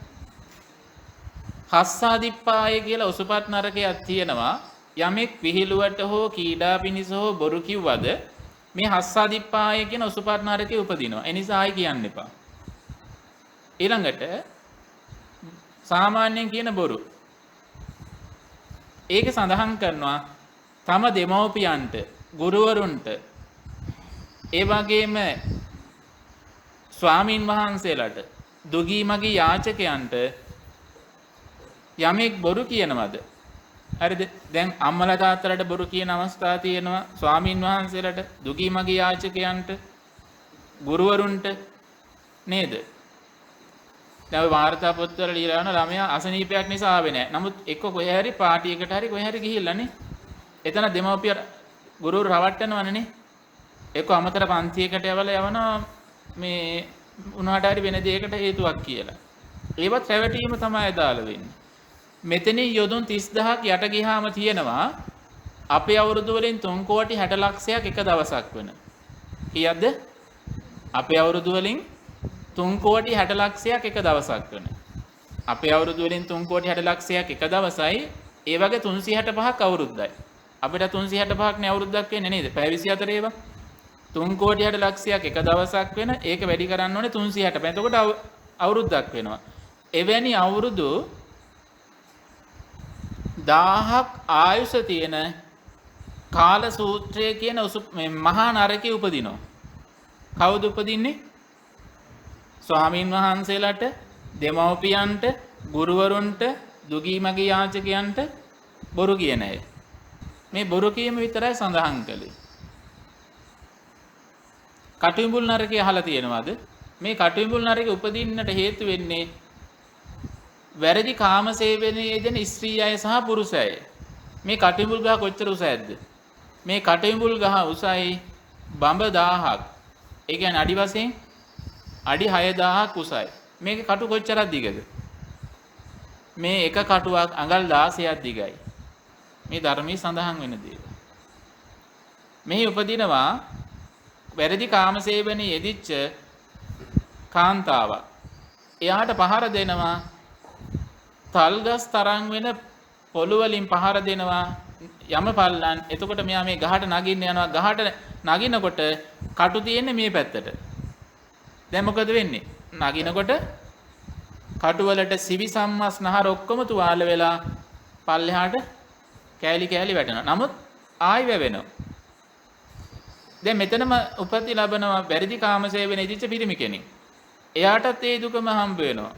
හස්සාදිප්පාය කියලා උසුපත් නරකයක් තියෙනවා. යමෙක් විහිළුවට හෝ කීඩා පිණිස හෝ බොරු කිව්වද මේ හස්සාදිප්පාය කියන උසුපත් නරකේ උපදිනවා. ඒ නිසා ආයි කියන්න එපා. ඊළඟට සාමාන්‍යයෙන් කියන බොරු ඒක සඳහන් කරනවා තම දෙමව්පියන්ට ගුරුවරුන්ට ඒ වගේම ස්වාමින් වහන්සේලාට දුගී මගී යාචකයන්ට යමෙක් බොරු කියනවද? හරිද? දැන් අම්මලා තාත්තලාට බොරු කියන අවස්ථා තියෙනවා. ස්වාමින් වහන්සේලාට දුගී මගී යාචකයන්ට ගුරුවරුන්ට නේද? දැන් වාර්තා පොත්වල ලියලා යන ළමයා අසනීපයක් නිසා ආවේ නැහැ. නමුත් එක්ක කොහේ හරි පාටි එකට හරි කොහේ හරි ගිහිල්ලානේ. එතන දෙමව්පිය ගුරුවරු රවට්ටනවනේ. එක්ක අමතර පන්තියකට යවනවා මේ උනාට හරි වෙන දෙයකට හේතුවක් කියලා. ඒවත් රැවටීම තමයි දාලා වෙන්නේ. මෙතනින් යොදුන් 30000ක් යට ගියාම තියෙනවා අපේ අවුරුදු වලින් 3 කෝටි 60 ලක්ෂයක් එක දවසක් වෙන. කීයක්ද? අපේ අවුරුදු වලින් 3 කෝටි 60 ලක්ෂයක් එක දවසක් වෙන. අපේ අවුරුදු වලින් 3 කෝටි 60 ලක්ෂයක් එක දවසයි ඒ වගේ 365ක් අවුරුද්දයි. අපිට 365ක් නේ අවුරුද්දක් වෙන්නේ නේද? පැය 24 ඒවා. 3 කෝටි 60 ලක්ෂයක් එක දවසක් වෙන. ඒක වැඩි කරන්න ඕනේ 365. එතකොට අවුරුද්දක් වෙනවා. එවැනි අවුරුදු 1000ක් ආයුෂ තියෙන කාල සූත්‍රය කියන මේ මහා නරකේ උපදිනවා. කවුද උපදින්නේ? ස්වාමීන් වහන්සේලාට, දෙමව්පියන්ට, ගුරුවරුන්ට, දුගී මගී යාචකයන්ට බොරු කියන අය. මේ බොරු කීම විතරයි සඳහන් කළේ. කටුඹුල් නරකය අහලා තියෙනවද? මේ කටුඹුල් නරකේ උපදින්නට හේතු වෙන්නේ වැරදි කාමසේවනයේ යෙදෙන ස්ත්‍රී අය සහ පුරුෂ අය. මේ කටුඹුල් ගහ කොච්චර උසයිද? මේ කටුඹුල් ගහ උසයි බඹ 1000ක්. ඒ කියන්නේ අඩි වශයෙන් අඩි 6000ක් උසයි. මේකේ කටු කොච්චරක් දිගද? මේ එක කටුවක් අඟල් 16ක් දිගයි. මේ ධර්මයේ සඳහන් වෙන දේ. මෙහි උපදිනවා වැරදි කාමසේවනයේ යෙදිච්ච කාන්තාවක්. එයාට පහර දෙනවා තල්ගස් තරම් වෙන පොළු වලින් පහර දෙනවා යමපල්ලන්. එතකොට මෙයා මේ ගහට නගින්න යනවා. ගහට නගිනකොට කටු තියෙන්නේ මේ පැත්තට. දැන් මොකද වෙන්නේ? නගිනකොට කටු වලට සිවි සම්මස් නහර ඔක්කොම තුවාල වෙලා පල්ලෙහාට කෑලි කෑලි වැටෙනවා. නමුත් ආයි වැවෙනවා. දැන් මෙතනම උපති ලැබනවා වැරදි කාමසේවන ඉදිච්ච පිරිමි කෙනෙක්. එයාටත් ඒ දුකම හම්බ වෙනවා.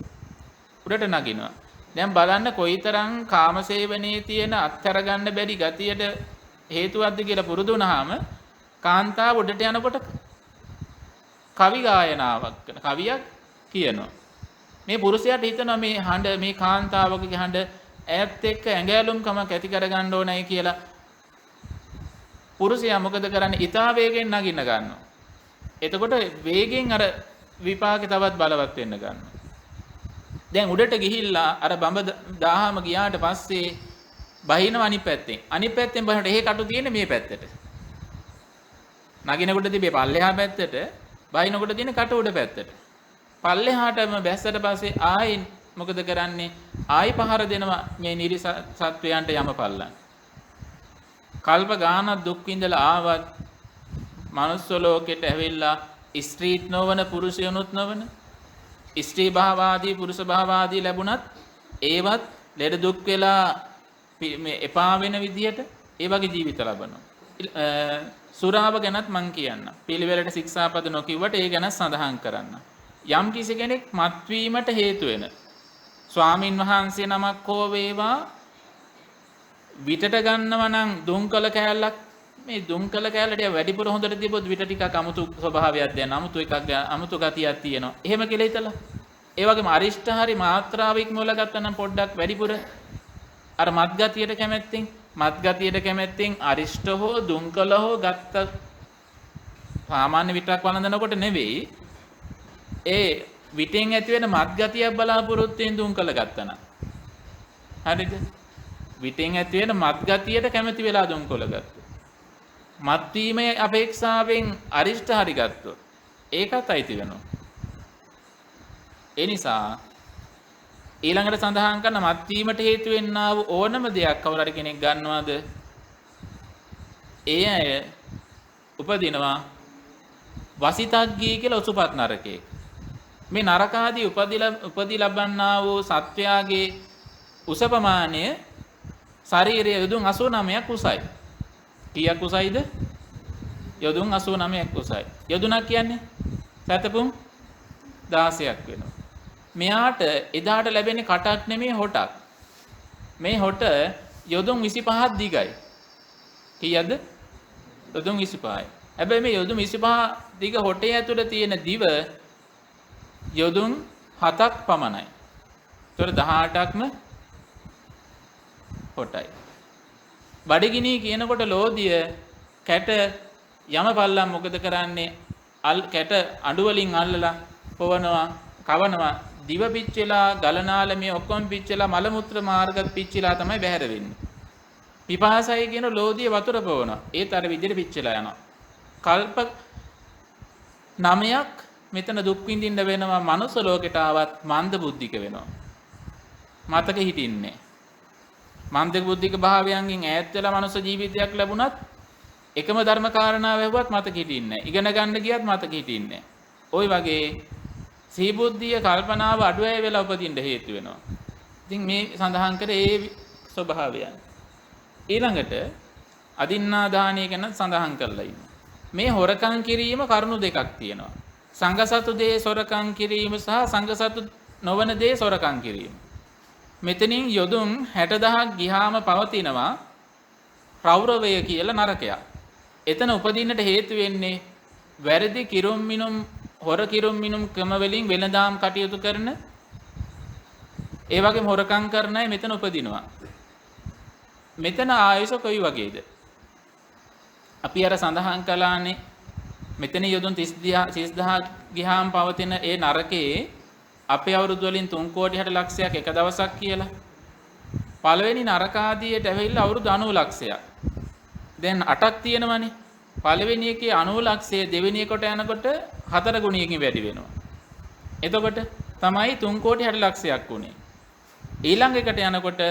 උඩට නගිනවා. දැන් බලන්න කොයිතරම් කාමසේවනයේ තියෙන අත්හැර ගන්න බැරි ගතියට හේතුවක්ද කියලා පුරුදු වුණාම කාන්තාව උඩට යනකොට කවි ගායනාවක් කරන කවියක් කියනවා. මේ පුරුෂයාට හිතනවා මේ හඬ මේ කාන්තාවකගේ හඬ ඈත් එක්ක ඇඟැලුම්කමක් ඇති කරගන්න ඕනයි කියලා. පුරුෂයා මොකද කරන්නේ? ඊතා වේගෙන් නගින්න ගන්නවා. එතකොට වේගෙන් අර විපාකේ තවත් බලවත් වෙන්න ගන්නවා. දැන් උඩට ගිහිල්ලා අර බඹ 1000ම ගියාට පස්සේ බහිනව අනිත් පැත්තෙන්. අනිත් පැත්තෙන් බහිනට එහෙ කටු තියෙන්නේ මේ පැත්තට. නගිනකොට තිබේ පල්ලෙහා පැත්තට, බහිනකොට තියෙන කට උඩ පැත්තට. පල්ලෙහාටම බැස්සට පස්සේ ආයි මොකද කරන්නේ? ආයි පහර දෙනවා මේ නිරි සත්වයන්ට යමපල්ලන්. කල්ප ගානක් දුක් විඳලා ආවත් මනුස්ස ලෝකෙට ඇවිල්ලා ස්ත්‍රීත් නොවන පුරුෂයනුත් නොවන ස්ත්‍රී භාවාදී පුරුෂ භාවාදී ලැබුණත් ඒවත් ලෙඩ දුක් වෙලා මේ එපා වෙන විදියට ඒ වගේ ජීවිත ලබනවා. සුරාව ගැනත් මං කියන්න. පිළිවෙලට ශික්ෂාපද නොකියුවට ඒ ගැන සඳහන් කරන්න. යම් කිසි කෙනෙක් මත්වීමට හේතු වෙන ස්වාමින් වහන්සේ නමක් හෝ වේවා විතට ගන්නව නම් දුම්කල කෑල්ලක් මේ දුම්කල කෑල්ලට වැඩිපුර හොඳට තිබොත් විත ටිකක් අමුතු ස්වභාවයක් දැන අමුතු එකක් අමුතු ගතියක් තියෙනවා. එහෙම කියලා හිතලා ඒ වගේම අරිෂ්ඨ හරි මාත්‍රාව ඉක්මවලා ගත්තා නම් පොඩ්ඩක් වැඩිපුර අර මත් ගතියට කැමැත්තෙන් අරිෂ්ඨ හෝ දුම්කල හෝ ගත්ත සාමාන්‍ය විතරක් වළඳනකොට නෙවෙයි ඒ විතෙන් ඇති වෙන මත් ගතියක් බලාපොරොත්තු වෙන දුම්කල ගත්තා නම් හරිද? විතෙන් ඇති වෙන මත් ගතියට කැමති වෙලා දුම්කල ගත්තා. මත් වීමේ අපේක්ෂාවෙන් අරිෂ්ඨ හරි ගත්තොත් ඒකත් අයිති වෙනවා. ඒ නිසා ඊළඟට සඳහන් කරන මත් වීමට හේතු වෙන්නා වූ ඕනම දෙයක් කවුරු හරි කෙනෙක් ගන්නවද? ඒ අය උපදිනවා වසිතග්ගී කියලා උසුපත් නරකේ. මේ නරක ආදී උපදී ලබන්නා වූ සත්වයාගේ උස ප්‍රමාණය ශරීරයේ යොදුන් 89ක් උසයි. කීයක් උසයිද? යොදුන් 89ක් උසයි. යොදුනක් කියන්නේ සතපුම් 16ක් වෙනවා. මෙයාට එදාට ලැබෙන්නේ කටක් නෙමෙයි හොටක්. මේ හොට යොදුන් 25ක් දිගයි. කීයද? යොදුන් 25යි. හැබැයි මේ යොදුන් 25 දිග හොටේ ඇතුළේ තියෙන දිව යොදුන් 7ක් පමණයි. ඒතර 18ක්ම හොටයි. බඩගිනි කියනකොට ලෝදිය කැට යමපල්ලම් මොකද කරන්නේ? කැට අඬු වලින් අල්ලලා පොවනවා, කවනවා. දිව පිච්චෙලා, ගලනාල මේ ඔක්කොම පිච්චෙලා, මල මුත්‍ර මාර්ගත් පිච්චිලා තමයි බැහැර වෙන්නේ. පිපාසයි කියන ලෝදිය වතුර පොවනවා. ඒත් අර විදිහට පිච්චෙලා යනවා. කල්ප 9ක් මෙතන දුක් විඳින්න වෙනවා. මනුස්ස ලෝකෙට ආවත් මන්ද බුද්ධික වෙනවා. මතක හිටින්නේ. මන්දික බුද්ධික භාවයන්ගෙන් ඈත් වෙලා මනුෂ්‍ය ජීවිතයක් ලැබුණත් එකම ධර්ම කාරණාව ඇහුවත් මතක හිටින්නේ නැහැ. ඉගෙන ගන්න ගියත් මතක හිටින්නේ නැහැ. ওই වගේ සිහි බුද්ධිය කල්පනාව අඩු අය වෙලා උපදින්න හේතු වෙනවා. ඉතින් මේ සඳහන් කරේ ඒ ස්වභාවයන්. ඊළඟට අදින්නා දානය ගැන සඳහන් කරලා ඉන්නවා. මේ හොරකම් කිරීම කරුණු දෙකක් තියෙනවා. සංඝසතු දේ සොරකම් කිරීම සහ සංඝසතු නොවන දේ සොරකම් කිරීම. මෙතනින් යොදුන් 60000ක් ගිහාම පවතිනවා රෞරවය කියලා නරකයක්. එතන උපදින්නට හේතු වෙන්නේ වැරදි කිරුම් මිනුම් හොර කිරුම් මිනුම් ක්‍රම වලින් වෙනදාම් කටයුතු කරන ඒ වගේම හොරකම් කරන අය මෙතන උපදිනවා. මෙතන ආයුෂ කොයි වගේද? අපි අර සඳහන් කළානේ මෙතන යොදුන් 30000 ගිහාම පවතින ඒ නරකයේ අපේ අවුරුදු වලින් 3 කෝටි 60 ලක්ෂයක් එක දවසක් කියලා. පළවෙනි නරකාදියට ඇවිල්ලා අවුරුදු 90 ලක්ෂයක්. දැන් 8ක් තියෙනවනේ. පළවෙනි එකේ 90 ලක්ෂය දෙවෙනි එකට යනකොට 4 ගුණයකින් වැඩි වෙනවා. එතකොට තමයි 3 කෝටි 60 ලක්ෂයක් උනේ. ඊළඟ එකට යනකොට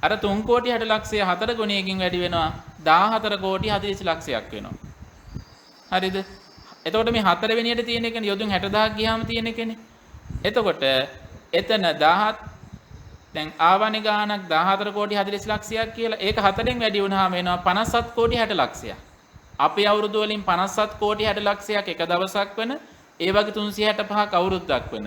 අර 3 කෝටි 60 ලක්ෂය 4 ගුණයකින් වැඩි වෙනවා 14 කෝටි 40 ලක්ෂයක් වෙනවා. හරිද? එතකොට මේ 4 වෙනියට තියෙන එකනේ යොදුන් 60000ක් ගියාම තියෙන එකනේ. එතකොට එතන 17 දැන් ආවනේ ගානක් 14 කෝටි 40 ලක්ෂයක් කියලා. ඒක 4ෙන් වැඩි වුණාම එනවා 57 කෝටි 60 ලක්ෂයක්. අපේ අවුරුදු වලින් 57 කෝටි 60 ලක්ෂයක් එක දවසක් වෙන ඒ වගේ 365ක් අවුරුද්දක් වෙන.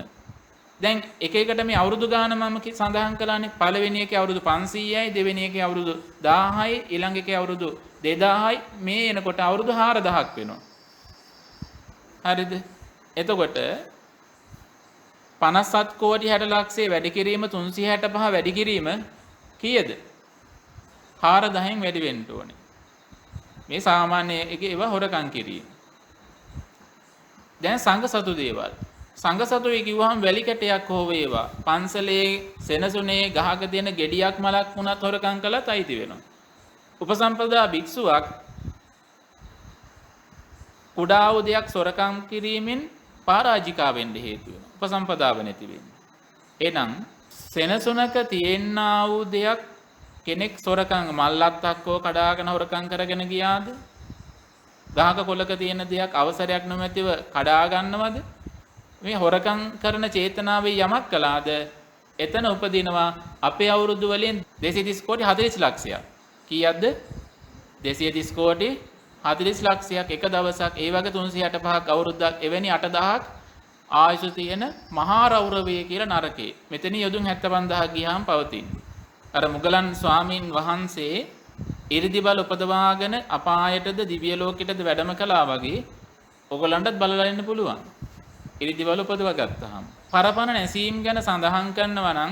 දැන් එක එකට මේ අවුරුදු ගාන මම සඳහන් කළානේ. පළවෙනි එකේ අවුරුදු 500යි, දෙවෙනි එකේ අවුරුදු 1000යි, ඊළඟ එකේ අවුරුදු 2000යි, මේ එනකොට අවුරුදු 4000ක් වෙනවා. හරිද? එතකොට 57 කෝටි 60 ලක්ෂයේ වැඩි කිරීම 365 වැඩි කිරීම කීයද? 4000න් වැඩි වෙන්න ඕනේ. මේ සාමාන්‍ය එකේ ඒවා හොරකම් කිරීම. දැන් සංඝසතු දේවල්. සංඝසතුයි කිව්වහම වැලි කැටයක් හෝ වේවා පන්සලේ සෙනසුනේ ගහක තියෙන ගෙඩියක් මලක් වුණත් හොරකම් කළත් අයිති වෙනවා. උපසම්පදා භික්ෂුවක් කුඩා වූ දෙයක් සොරකම් කිරීමෙන් පරාජිකා වෙන්න හේතු වෙනවා. උපසම්පදාව නැති වෙන්නේ. එහෙනම් සෙනසුනක තියෙනා වූ දෙයක් කෙනෙක් සොරකම් මල්ලත්තක් හෝ කඩාගෙන හොරකම් කරගෙන ගියාද? ගහක කොළක තියෙන දෙයක් අවසරයක් නොමැතිව කඩා ගන්නවද? මේ හොරකම් කරන චේතනාවේ යමක් කළාද? එතන උපදිනවා අපේ අවුරුදු වලින් 230 කෝටි 40 ලක්ෂයක්. කීයක්ද? 230 කෝටි 40 ලක්ෂයක් එක දවසක්. ඒ වගේ 365ක් අවුරුද්දක්. එවැනි 8000ක් ආයුෂ තියෙන මහා රෞරවය කියලා නරකේ. මෙතන යොදුන් 75000 ගියාම පවතින. අර මුගලන් ස්වාමීන් වහන්සේ ඉරිදි බල උපදවාගෙන අපායටද දිව්‍ය ලෝකෙටද වැඩම කළා වගේ ඔයගලන්ටත් බලලා ඉන්න පුළුවන්. ඉරිදි බල උපදවා ගත්තාම පරපණ නැසීම් ගැන සඳහන් කරනවා නම්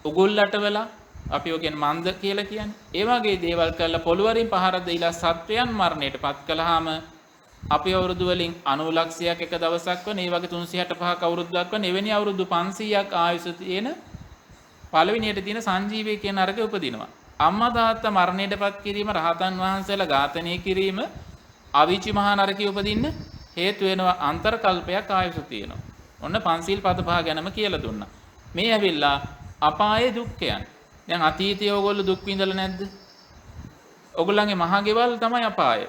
උගුල්ලට වෙලා අපි ඔය කියන්නේ මන්ද කියලා කියන්නේ. ඒ වගේ දේවල් කරලා පොළවරින් පහර දීලා සත්වයන් මරණයට පත් කළාම අපි අවුරුදු වලින් 90 ලක්ෂයක් එක දවසක් වන ඒ වගේ 365ක අවුරුද්දක් වන එවැනි අවුරුදු 500ක් ආයුෂ තියෙන පළවෙනියට තියෙන සංජීවය කියන අරක උපදිනවා. අම්මා තාත්තා මරණයට පත් කිරීම රහතන් වහන්සේලා ඝාතනය කිරීම අවීචි මහා නරකයේ උපදින්න හේතු වෙනවා. අන්තර කල්පයක් ආයුෂ තියෙනවා. ඔන්න පන්සිල් පද පහ ගැනම කියලා දුන්නා. මේ ඇවිල්ලා අපායේ දුක්ඛයන්. දැන් අතීතයේ ඕගොල්ලෝ දුක් විඳලා නැද්ද? ඕගොල්ලන්ගේ මහා ගෙවල් තමයි අපාය.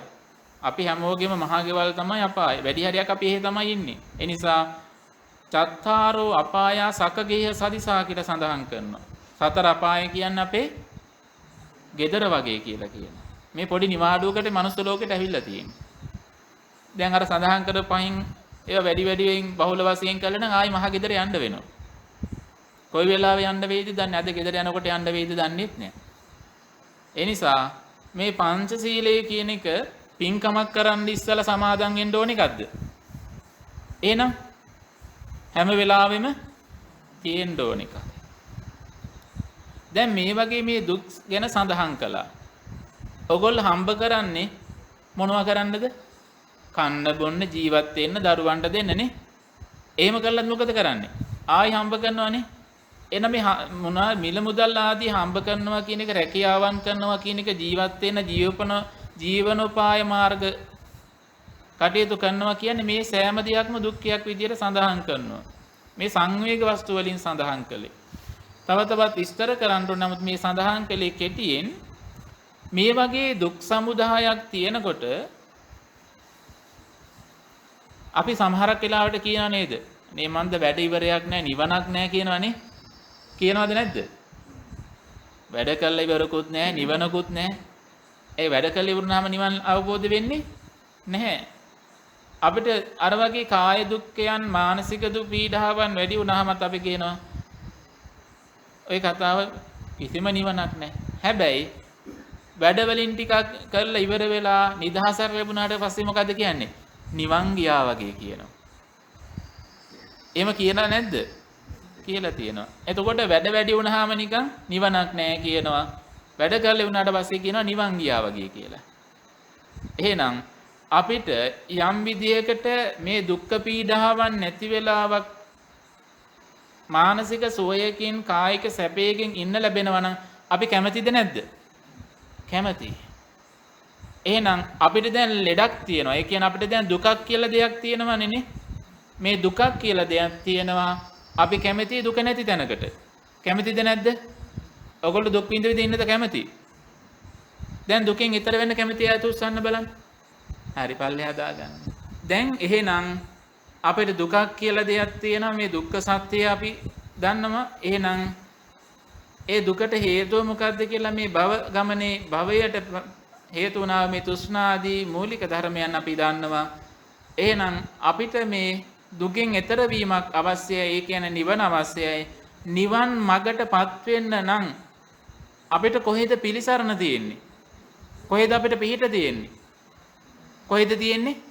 අපි හැමෝගෙම මහා ගෙවල් තමයි අපාය. වැඩි හරියක් අපි එහෙ තමයි ඉන්නේ. ඒ නිසා චත්තාරෝ අපායා සකගේහ සදිසා කියලා සඳහන් කරනවා. සතර අපාය කියන්නේ අපේ ගෙදර වගේ කියලා කියනවා. මේ පොඩි නිවාඩුවකට මනුස්ස ලෝකෙට ඇවිල්ලා තියෙනවා. දැන් අර සඳහන් කර පහින් ඒවා වැඩි වැඩියෙන් බහුල වශයෙන් කළා නම් ආයි මහා ගෙදර යන්න වෙනවා. කොයි වෙලාවෙ යන්න වෙයිද දන්නේ නැද? ගෙදර යනකොට යන්න වෙයිද දන්නේත් නැහැ. ඒ නිසා මේ පංචශීලයේ කියන එක පින්කමක් කරන්න ඉස්සලා සමාදන් වෙන්න ඕන එකක්ද? එහෙනම් හැම වෙලාවෙම තියෙන්න ඕන එකක්. දැන් මේ වගේ මේ දුක් ගැන සඳහන් කළා. ඔයගොල්ලෝ හම්බ කරන්නේ මොනවා කරන්නද? කන්න බොන්න ජීවත් වෙන්න දරුවන්ට දෙන්නනේ. එහෙම කළත් මොකද කරන්නේ? ආයි හම්බ කරනවනේ. එන මේ මොනවා මිල මුදල් ආදී හම්බ කරනවා කියන එක රැකියාවන් කරනවා කියන එක ජීවත් වෙන්න ජීවනෝපාය මාර්ග කටයුතු කරනවා කියන්නේ මේ සෑම දෙයක්ම දුක්ඛයක් විදියට සඳහන් කරනවා. මේ සංවේග වස්තු වලින් සඳහන් කළේ. තව තවත් විස්තර කරන්න ඕන. නමුත් මේ සඳහන් කළේ කෙටියෙන් මේ වගේ දුක් සමුදායක් තියෙනකොට අපි සමහරක් වෙලාවට කියනවා නේද? මේ මන්ද වැඩ ඉවරයක් නැහැ, නිවනක් නැහැ කියනවනේ. කියනවද නැද්ද? වැඩ කළා ඉවරකුත් නැහැ, නිවනකුත් නැහැ. ඒ වැඩ කළා ඉවරනහම නිවන් අවබෝධ වෙන්නේ නැහැ. අපිට අර වගේ කාය දුක්ඛයන්, මානසික දුක් පීඩාවන් වැඩි වුණාමත් අපි කියනවා ওই කතාව කිසිම නිවනක් නැහැ. හැබැයි වැඩ වලින් ටිකක් කරලා ඉවර වෙලා නිදහසක් ලැබුණාට පස්සේ මොකද කියන්නේ? නිවන් ගියා වගේ කියනවා. එහෙම කියනා නැද්ද? කියලා තියෙනවා. එතකොට වැඩ වැඩි වුණාම නිකන් නිවනක් නැහැ කියනවා. වැඩ කරලා වුණාට පස්සේ කියනවා නිවන් ගියා වගේ කියලා. එහෙනම් අපිට යම් විදියකට මේ දුක්ඛ පීඩාවන් නැති වෙලාවක් මානසික සුවයකින් කායික සැපයකින් ඉන්න ලැබෙනවා නම් අපි කැමතිද නැද්ද? කැමතියි. එහෙනම් අපිට දැන් ලෙඩක් තියෙනවා. ඒ කියන්නේ අපිට දැන් දුකක් කියලා දෙයක් තියෙනවනේ නේ. මේ දුකක් කියලා දෙයක් තියෙනවා. අපි කැමතියි දුක නැති තැනකට. කැමතිද නැද්ද? ඔයගොල්ලෝ දුක් විඳ විඳ ඉන්නද කැමති? දැන් දුකෙන් ඈතර වෙන්න කැමති අය උස්සන්න බලන්න. හරි පල්ලෙහා දාගන්න. දැන් එහෙනම් අපිට දුකක් කියලා දෙයක් තියෙනවා. මේ දුක්ඛ සත්‍යය අපි දන්නවා. එහෙනම් ඒ දුකට හේතුව මොකක්ද කියලා මේ භව ගමනේ භවයට හේතු වුණා මේ තෘෂ්ණා ආදී මූලික ධර්මයන් අපි දන්නවා. එහෙනම් අපිට මේ දුකින් ඈතර වීමක් අවශ්‍යයි. ඒ කියන්නේ නිවන අවශ්‍යයි. නිවන් මගටපත් වෙන්න නම් අපිට කොහෙද පිළිසරණ තියෙන්නේ? කොහෙද අපිට පිහිට තියෙන්නේ? කොහෙද තියෙන්නේ?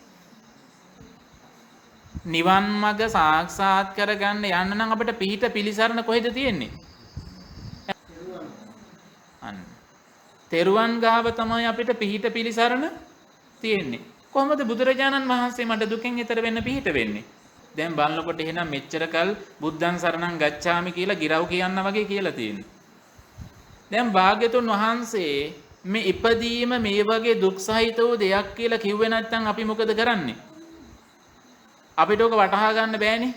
නිවන් මඟ සාක්ෂාත් කරගන්න යන්න නම් අපිට පිහිට පිළිසරණ කොහෙද තියෙන්නේ? අන්න තෙරුවන් ගාව තමයි අපිට පිහිට පිළිසරණ තියෙන්නේ. කොහොමද බුදුරජාණන් වහන්සේ මට දුකෙන් ඈතර වෙන්න පිහිට වෙන්නේ? දැන් බලනකොට එහෙනම් මෙච්චර කල් බුද්ධං සරණං ගච්ඡාමි කියලා ගිරව් කියන්න වගේ කියලා තියෙනවා. දැන් භාග්‍යතුන් වහන්සේ මේ ඉපදීම මේ වගේ දුක් සහිත වූ දෙයක් කියලා කිව්වේ නැත්නම් අපි මොකද කරන්නේ? අපිට ඕක වටහා ගන්න බෑනේ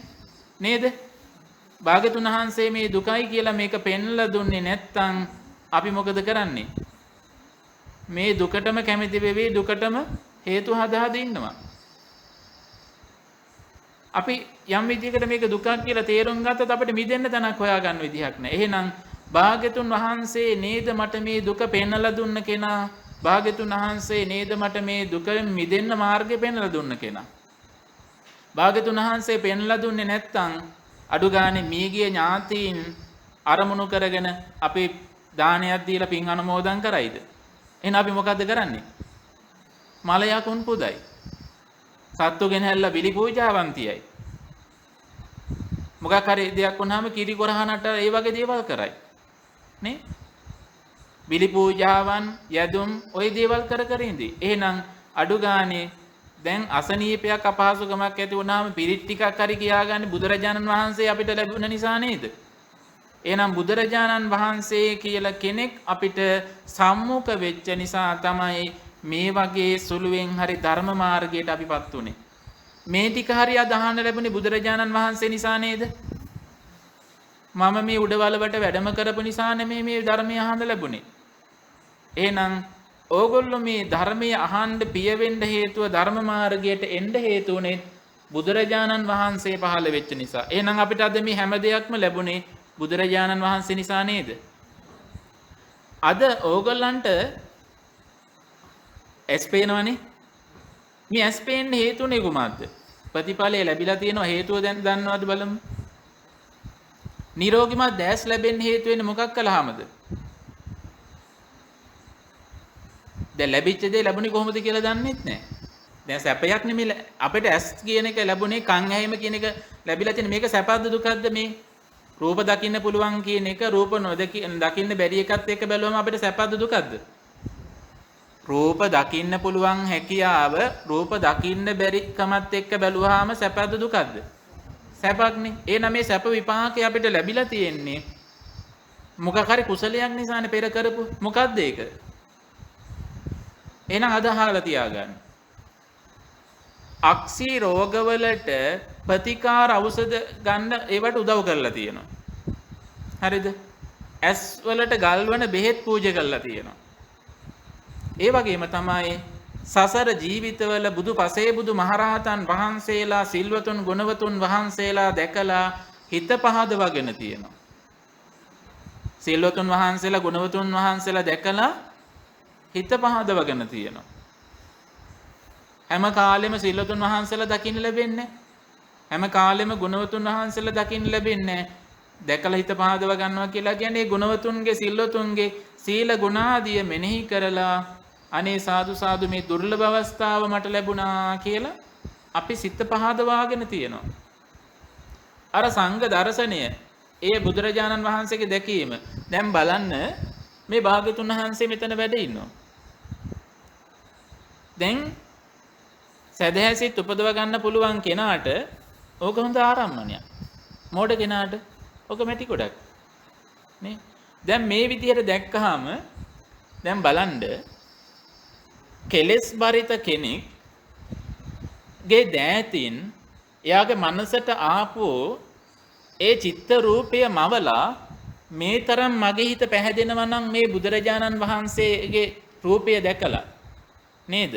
නේද? භාග්‍යතුන් වහන්සේ මේ දුකයි කියලා මේක පෙන්ලා දුන්නේ නැත්නම් අපි මොකද කරන්නේ? මේ දුකටම කැමති වෙවි දුකටම හේතු හදා ඉන්නවා. අපි යම් විදිහකට මේක දුකක් කියලා තේරුම් ගත්තොත් අපිට මිදෙන්න තැනක් හොයාගන්න විදිහක් නැහැ. එහෙනම් භාග්‍යතුන් වහන්සේ නේද මට මේ දුක පෙන්වලා දුන්න කෙනා? භාග්‍යතුන් වහන්සේ නේද මට මේ දුකෙන් මිදෙන්න මාර්ගය පෙන්වලා දුන්න කෙනා? භාග්‍යතුන් වහන්සේ පෙන්වලා දුන්නේ නැත්නම් අඩු ගානේ මීගිය ඥාතීන් අරමුණු කරගෙන අපි දානයක් දීලා පින් අනුමෝදන් කරයිද? එහෙනම් අපි මොකද්ද කරන්නේ? මලයකුන් පුදයි. සත්තු ගෙනහැල්ලා බිලි පූජාවන් තියයි. මොකක් හරි දෙයක් වුණාම කිරි කොරහනට ඒ වගේ දේවල් කරයි. නේ? බිලි පූජාවන් යදුම් ওই දේවල් කර කර ඉඳී. එහෙනම් අඩු ගානේ දැන් අසනීපයක් අපහසුකමක් ඇති වුණාම පිරිත් ටිකක් හරි කියාගන්න බුදුරජාණන් වහන්සේ අපිට ලැබුණ නිසා නේද? එහෙනම් බුදුරජාණන් වහන්සේ කියලා කෙනෙක් අපිට සම්මුඛ වෙච්ච නිසා තමයි මේ වගේ සුළුවෙන් හරි ධර්ම මාර්ගයට අපිපත් උනේ. මේ ටික හරි අදහන්න ලැබුණේ බුදුරජාණන් වහන්සේ නිසා නේද? මම මේ උඩවලවට වැඩම කරපු නිසා නෙමෙයි මේ ධර්මය අහන්න ලැබුණේ. එහෙනම් ඕගොල්ලෝ මේ ධර්මය අහන්න පිය වෙන්න හේතුව ධර්ම මාර්ගයට එන්න හේතු උනේ බුදුරජාණන් වහන්සේ පහළ වෙච්ච නිසා. එහෙනම් අපිට අද මේ හැම දෙයක්ම ලැබුණේ බුදුරජාණන් වහන්සේ නිසා නේද? අද ඕගොල්ලන්ට ඇස් පේනවනේ. මේ ඇස් පේන්න හේතුනේ කුමක්ද? ප්‍රතිඵලය ලැබිලා තියෙනවා. හේතුව දැන් දන්නවද බලමු. නිරෝගිමත් දැස් ලැබෙන්න හේතු වෙන්නේ මොකක් කළාමද? දැන් ලැබිච්ච දේ ලැබුණේ කොහොමද කියලා දන්නෙත් නැහැ. දැන් සැපයක් නෙමෙයි අපිට ඇස් කියන එක ලැබුණේ කන් ඇහිම කියන එක ලැබිලා තියෙන මේක සැපද දුකද මේ? රූප දකින්න පුළුවන් කියන එක රූප දකින්න බැරි එකත් එක්ක බැලුවම අපිට සැපද දුකද? රූප දකින්න පුළුවන් හැකියාව රූප දකින්න බැරි කමත් එක්ක බැලුවාම සැපද දුකද? සැපක්නේ. එහෙනම් මේ සැප විපාකේ අපිට ලැබිලා තියෙන්නේ මොකක් හරි කුසලයක් නිසානේ පෙර කරපු. මොකද්ද ඒක? එහෙනම් අද අහලා තියාගන්න. අක්සි රෝගවලට ප්‍රතිකාර ඖෂධ ගන්න ඒවට උදව් කරලා තියෙනවා. හරිද? ඇස් වලට ගල්වන බෙහෙත් පූජා කරලා තියෙනවා. ඒ වගේම තමයි සසර ජීවිතවල බුදු පසේ බුදු මහරහතන් වහන්සේලා සිල්වතුන් ගුණවතුන් වහන්සේලා දැකලා හිත පහදවගෙන තියෙනවා. සිල්වතුන් වහන්සේලා ගුණවතුන් වහන්සේලා දැකලා හිත පහදවගෙන තියෙනවා. හැම කාලෙම සිල්වතුන් වහන්සේලා දකින්න ලැබෙන්නේ. හැම කාලෙම ගුණවතුන් වහන්සේලා දකින්න ලැබෙන්නේ. දැකලා හිත පහදව ගන්නවා කියලා කියන්නේ ගුණවතුන්ගේ සිල්වතුන්ගේ සීල ගුණාදිය මෙනෙහි කරලා අනේ සාදු සාදු මේ දුර්ලභ අවස්ථාව මට ලැබුණා කියලා අපි සිත පහදවාගෙන තියෙනවා. අර සංඝ දර්ශනය ඒ බුදුරජාණන් වහන්සේගේ දැකීම දැන් බලන්න මේ භාග්‍යතුන් වහන්සේ මෙතන වැඩ ඉන්නවා. දැන් සදහැසිත උපදව ගන්න පුළුවන් කෙනාට ඕක හොඳ ආරම්මණයක්. මෝඩ කෙනාට ඕක මැටි ගොඩක්. නේ? දැන් මේ විදිහට දැක්කහම දැන් බලන්න කෙලෙස් බරිත කෙනෙක්ගේ දෑතින් එයාගේ මනසට ආපෝ ඒ චිත්ත රූපය මවලා මේ තරම් මගේ හිත පැහැදෙනවා නම් මේ බුදුරජාණන් වහන්සේගේ රූපය දැකලා නේද?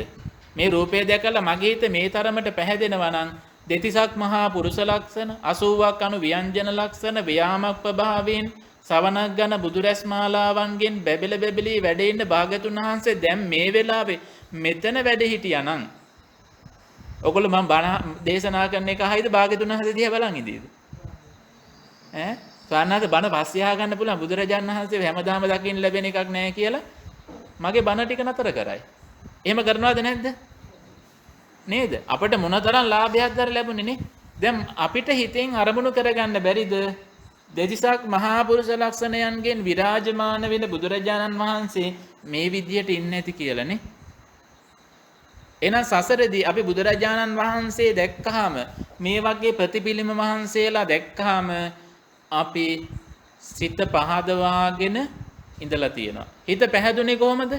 මේ රූපය දැකලා මගේ හිත මේ තරමට පැහැදෙනවා නම් දෙතිසක් මහා පුරුෂ ලක්ෂණ 80ක් අනු ව්‍යංජන ලක්ෂණ ව්‍යාමක් ප්‍රභාවයෙන් සවනක් ගන බුදුරැස් මාලාවන්ගෙන් බැබල බැබලී වැඩ ඉන්න භාග්‍යතුන් වහන්සේ දැන් මේ වෙලාවේ මෙතන වැඩ හිටියානම් ඔගොල්ලෝ මම බණ දේශනා කරන එක අහයිද භාග්‍යතුන් වහන්සේ දිහා බලන් ඉඳීද? සාරණාත බණ පස්සේ අහගන්න පුළුවන් බුදුරජාණන් වහන්සේ හැමදාම දකින්න ලැබෙන එකක් නැහැ කියලා මගේ බණ ටික නතර කරයි. එහෙම කරනවද නැද්ද? නේද? අපිට මොනතරම් ලාභයක්ද ලැබුණේ නේ? දැන් අපිට හිතෙන් අරමුණු කරගන්න බැරිද? දෙතිසක් මහා පුරුෂ ලක්ෂණයන්ගෙන් විරාජමාන වෙන බුදුරජාණන් වහන්සේ මේ විදියට ඉන්නේ නැති කියලා නේ? එහෙනම් සසරදී අපි බුදුරජාණන් වහන්සේ දැක්කහම මේ වගේ ප්‍රතිපිලිම වහන්සේලා දැක්කහම අපි සිත පහදවාගෙන ඉඳලා තියෙනවා. හිත පැහැදුනේ කොහොමද?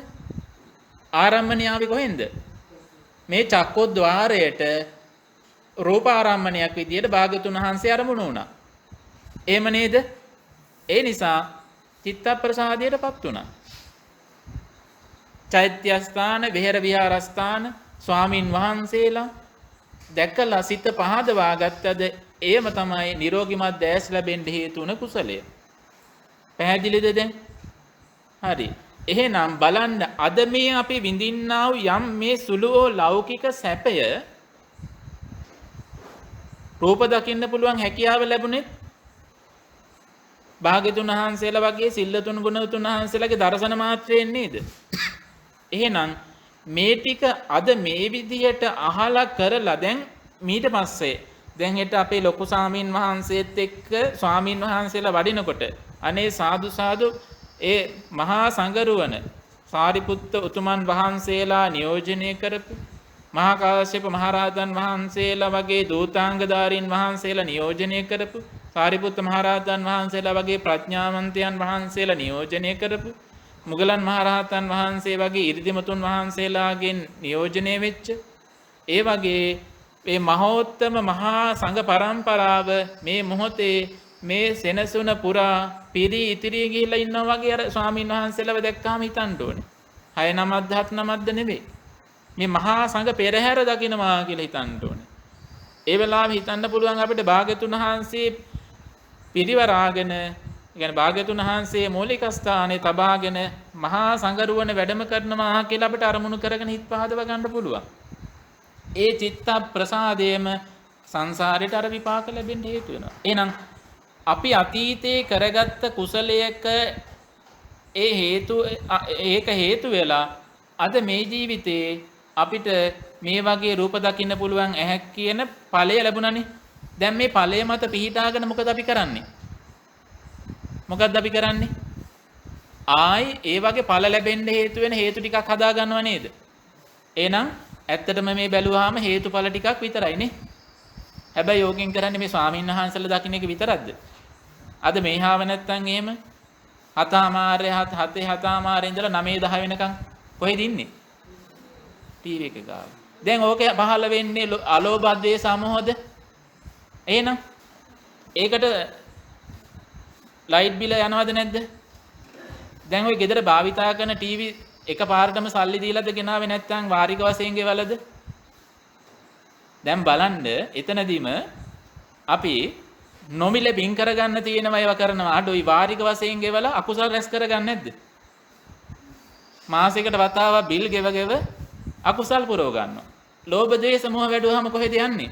ආරම්මණය ආවේ කොහෙන්ද? මේ චක්කොද්්වාරයට රූපාරම්මණයක් විදියට භාග්‍යතුන් වහන්සේ අරමුණු වුණා. එහෙම නේද? ඒ නිසා චිත්ත ප්‍රසාදයටපත් වුණා. චෛත්‍යස්ථාන, විහෙර විහාරස්ථාන ස්වාමින් වහන්සේලා දැකලා සිත පහදවා ගත්තද එයම තමයි නිරෝගිමත් දැස් ලැබෙන්න හේතු වුණ කුසලය. පැහැදිලිද දැන්? හරි. එහෙනම් බලන්න අද මේ අපි විඳින්නා වූ යම් මේ සුළුෝ ලෞකික සැපය රූප දකින්න පුළුවන් හැකියාව ලැබුණේ භාග්‍යතුන් වහන්සේලා වගේ සිල්ලතුන් ගුණතුන් වහන්සේලාගේ දර්ශන මාත්‍රයෙන් නේද? එහෙනම් මේ ටික අද මේ විදිහට අහලා කරලා දැන් ඊට පස්සේ දැන් හෙට අපේ ලොකු ස්වාමීන් වහන්සේත් එක්ක ස්වාමීන් වහන්සේලා වඩිනකොට අනේ සාදු සාදු ඒ මහා සංගරුවන සාරිපුත්ත උතුමන් වහන්සේලා නියෝජනය කරපු මහා කාශ්‍යප මහරහතන් වහන්සේලා වගේ දූතාංගධාරීන් වහන්සේලා නියෝජනය කරපු සාරිපුත්ත මහරහතන් වහන්සේලා වගේ ප්‍රඥාවන්තයන් වහන්සේලා නියෝජනය කරපු මුගලන් මහරහතන් වහන්සේ වගේ ඉරිදිමතුන් වහන්සේලාගෙන් නියෝජනය වෙච්ච ඒ වගේ මේ මහෝත්තම මහා සංඝ පරම්පරාව මේ මොහොතේ මේ සෙනසුන පුරා පිරි ඉතිරි ගිහිල්ලා ඉන්නවා වගේ අර ස්වාමීන් වහන්සේලාව දැක්කාම හිතන්න ඕනේ. 6 නමක්ද 7 නමක්ද නෙවෙයි. මේ මහා සංඝ පෙරහැර දකින්නවා කියලා හිතන්න ඕනේ. ඒ වෙලාවේ හිතන්න පුළුවන් අපිට භාග්‍යතුන් වහන්සේ පිරිවරාගෙන කියන්නේ භාග්‍යතුන් වහන්සේ මූලික ස්ථානයේ තබාගෙන මහා සංගරුවන වැඩම කරනවා කියලා අපිට අරමුණු කරගෙන හිත පහදව ගන්න පුළුවන්. ඒ චිත්ත ප්‍රසාදයේම සංසාරයට අර විපාක ලැබෙන්න හේතු වෙනවා. එහෙනම් අපි අතීතේ කරගත්ත කුසලයක ඒක හේතු වෙලා අද මේ ජීවිතේ අපිට මේ වගේ රූප දකින්න පුළුවන් ඇහැක් කියන ඵලය ලැබුණානේ. දැන් මේ ඵලය මත පිහිටාගෙන මොකද අපි කරන්නේ? මොකද්ද අපි කරන්නේ? ආයි ඒ වගේ ඵල ලැබෙන්න හේතු වෙන හේතු ටිකක් හදා ගන්නව නේද? එහෙනම් ඇත්තටම මේ බැලුවාම හේතුඵල ටිකක් විතරයි නේ. හැබැයි යෝගින් කරන්නේ මේ ස්වාමීන් වහන්සේලා දකින්න එක විතරක්ද? අද මේහාව නැත්තම් එහෙම 7:00 ඉඳලා 9:10 වෙනකන් කොහෙද ඉන්නේ? ටීවී එක ගාව. දැන් ඕකේ පහළ වෙන්නේ අලෝභ ද්වේෂ සමෝහද? එහෙනම් ඒකට ලයිට් බිල යනවද නැද්ද? දැන් ওই ගෙදර භාවිතා කරන ටීවී එකපාරටම සල්ලි දීලාද ගෙනාවේ නැත්නම් වාරික වශයෙන් ගෙවලද? දැන් බලන්න එතනදීම අපි නොමිලේ බින් කරගන්න තියෙනවා ඒවා කරනවා අඩුයි වාරික වශයෙන් ගෙවලා අකුසල රැස් කරගන්නේ නැද්ද? මාසයකට වතාවක් බිල් ගෙව අකුසල් පුරව ගන්නවා. ලෝභ ද්වේෂ මොහ වැඩුවාම කොහෙද යන්නේ?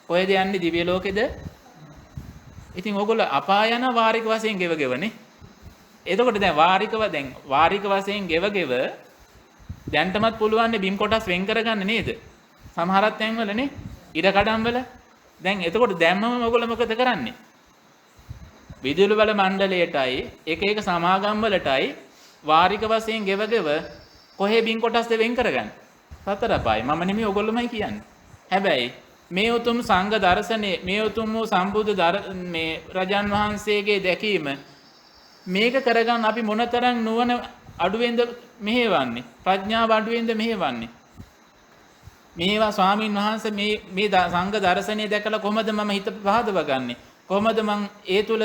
කොහෙද යන්නේ? දිව්‍ය ලෝකෙද? ඉතින් ඕගොල්ලෝ අපාය යන වාරික වශයෙන් ගෙවනේ. එතකොට දැන් වාරික වශයෙන් ගෙව දැන්ටමත් පුළුවන් බිම් කොටස් වෙන් කරගන්න නේද? සමහරත් තැන්වලනේ ඉර කඩම් වල. දැන් එතකොට දැම්මම ඔයගොල්ලෝ මොකද කරන්නේ? විදුලි බල මණ්ඩලයටයි එක සමාගම් වලටයි වාරික වශයෙන් ගෙව කොහේ බිම් කොටස්ද වෙන් කරගන්නේ? සතර අපායි. මම නෙමෙයි ඔයගොල්ලෝමයි කියන්නේ. හැබැයි මේ උතුම් සංඝ දර්ශනේ මේ උතුම් වූ සම්බුද්ධ මේ රජන් වහන්සේගේ දැකීම මේක කරගන්න අපි මොනතරම් නුවණ අඩුවෙන්ද මෙහෙවන්නේ? ප්‍රඥාව අඩුවෙන්ද මෙහෙවන්නේ? මේවා ස්වාමින් වහන්සේ මේ සංඝ දර්ශනය දැකලා කොහොමද මම හිත පහදව ගන්නෙ? කොහොමද මං ඒ තුල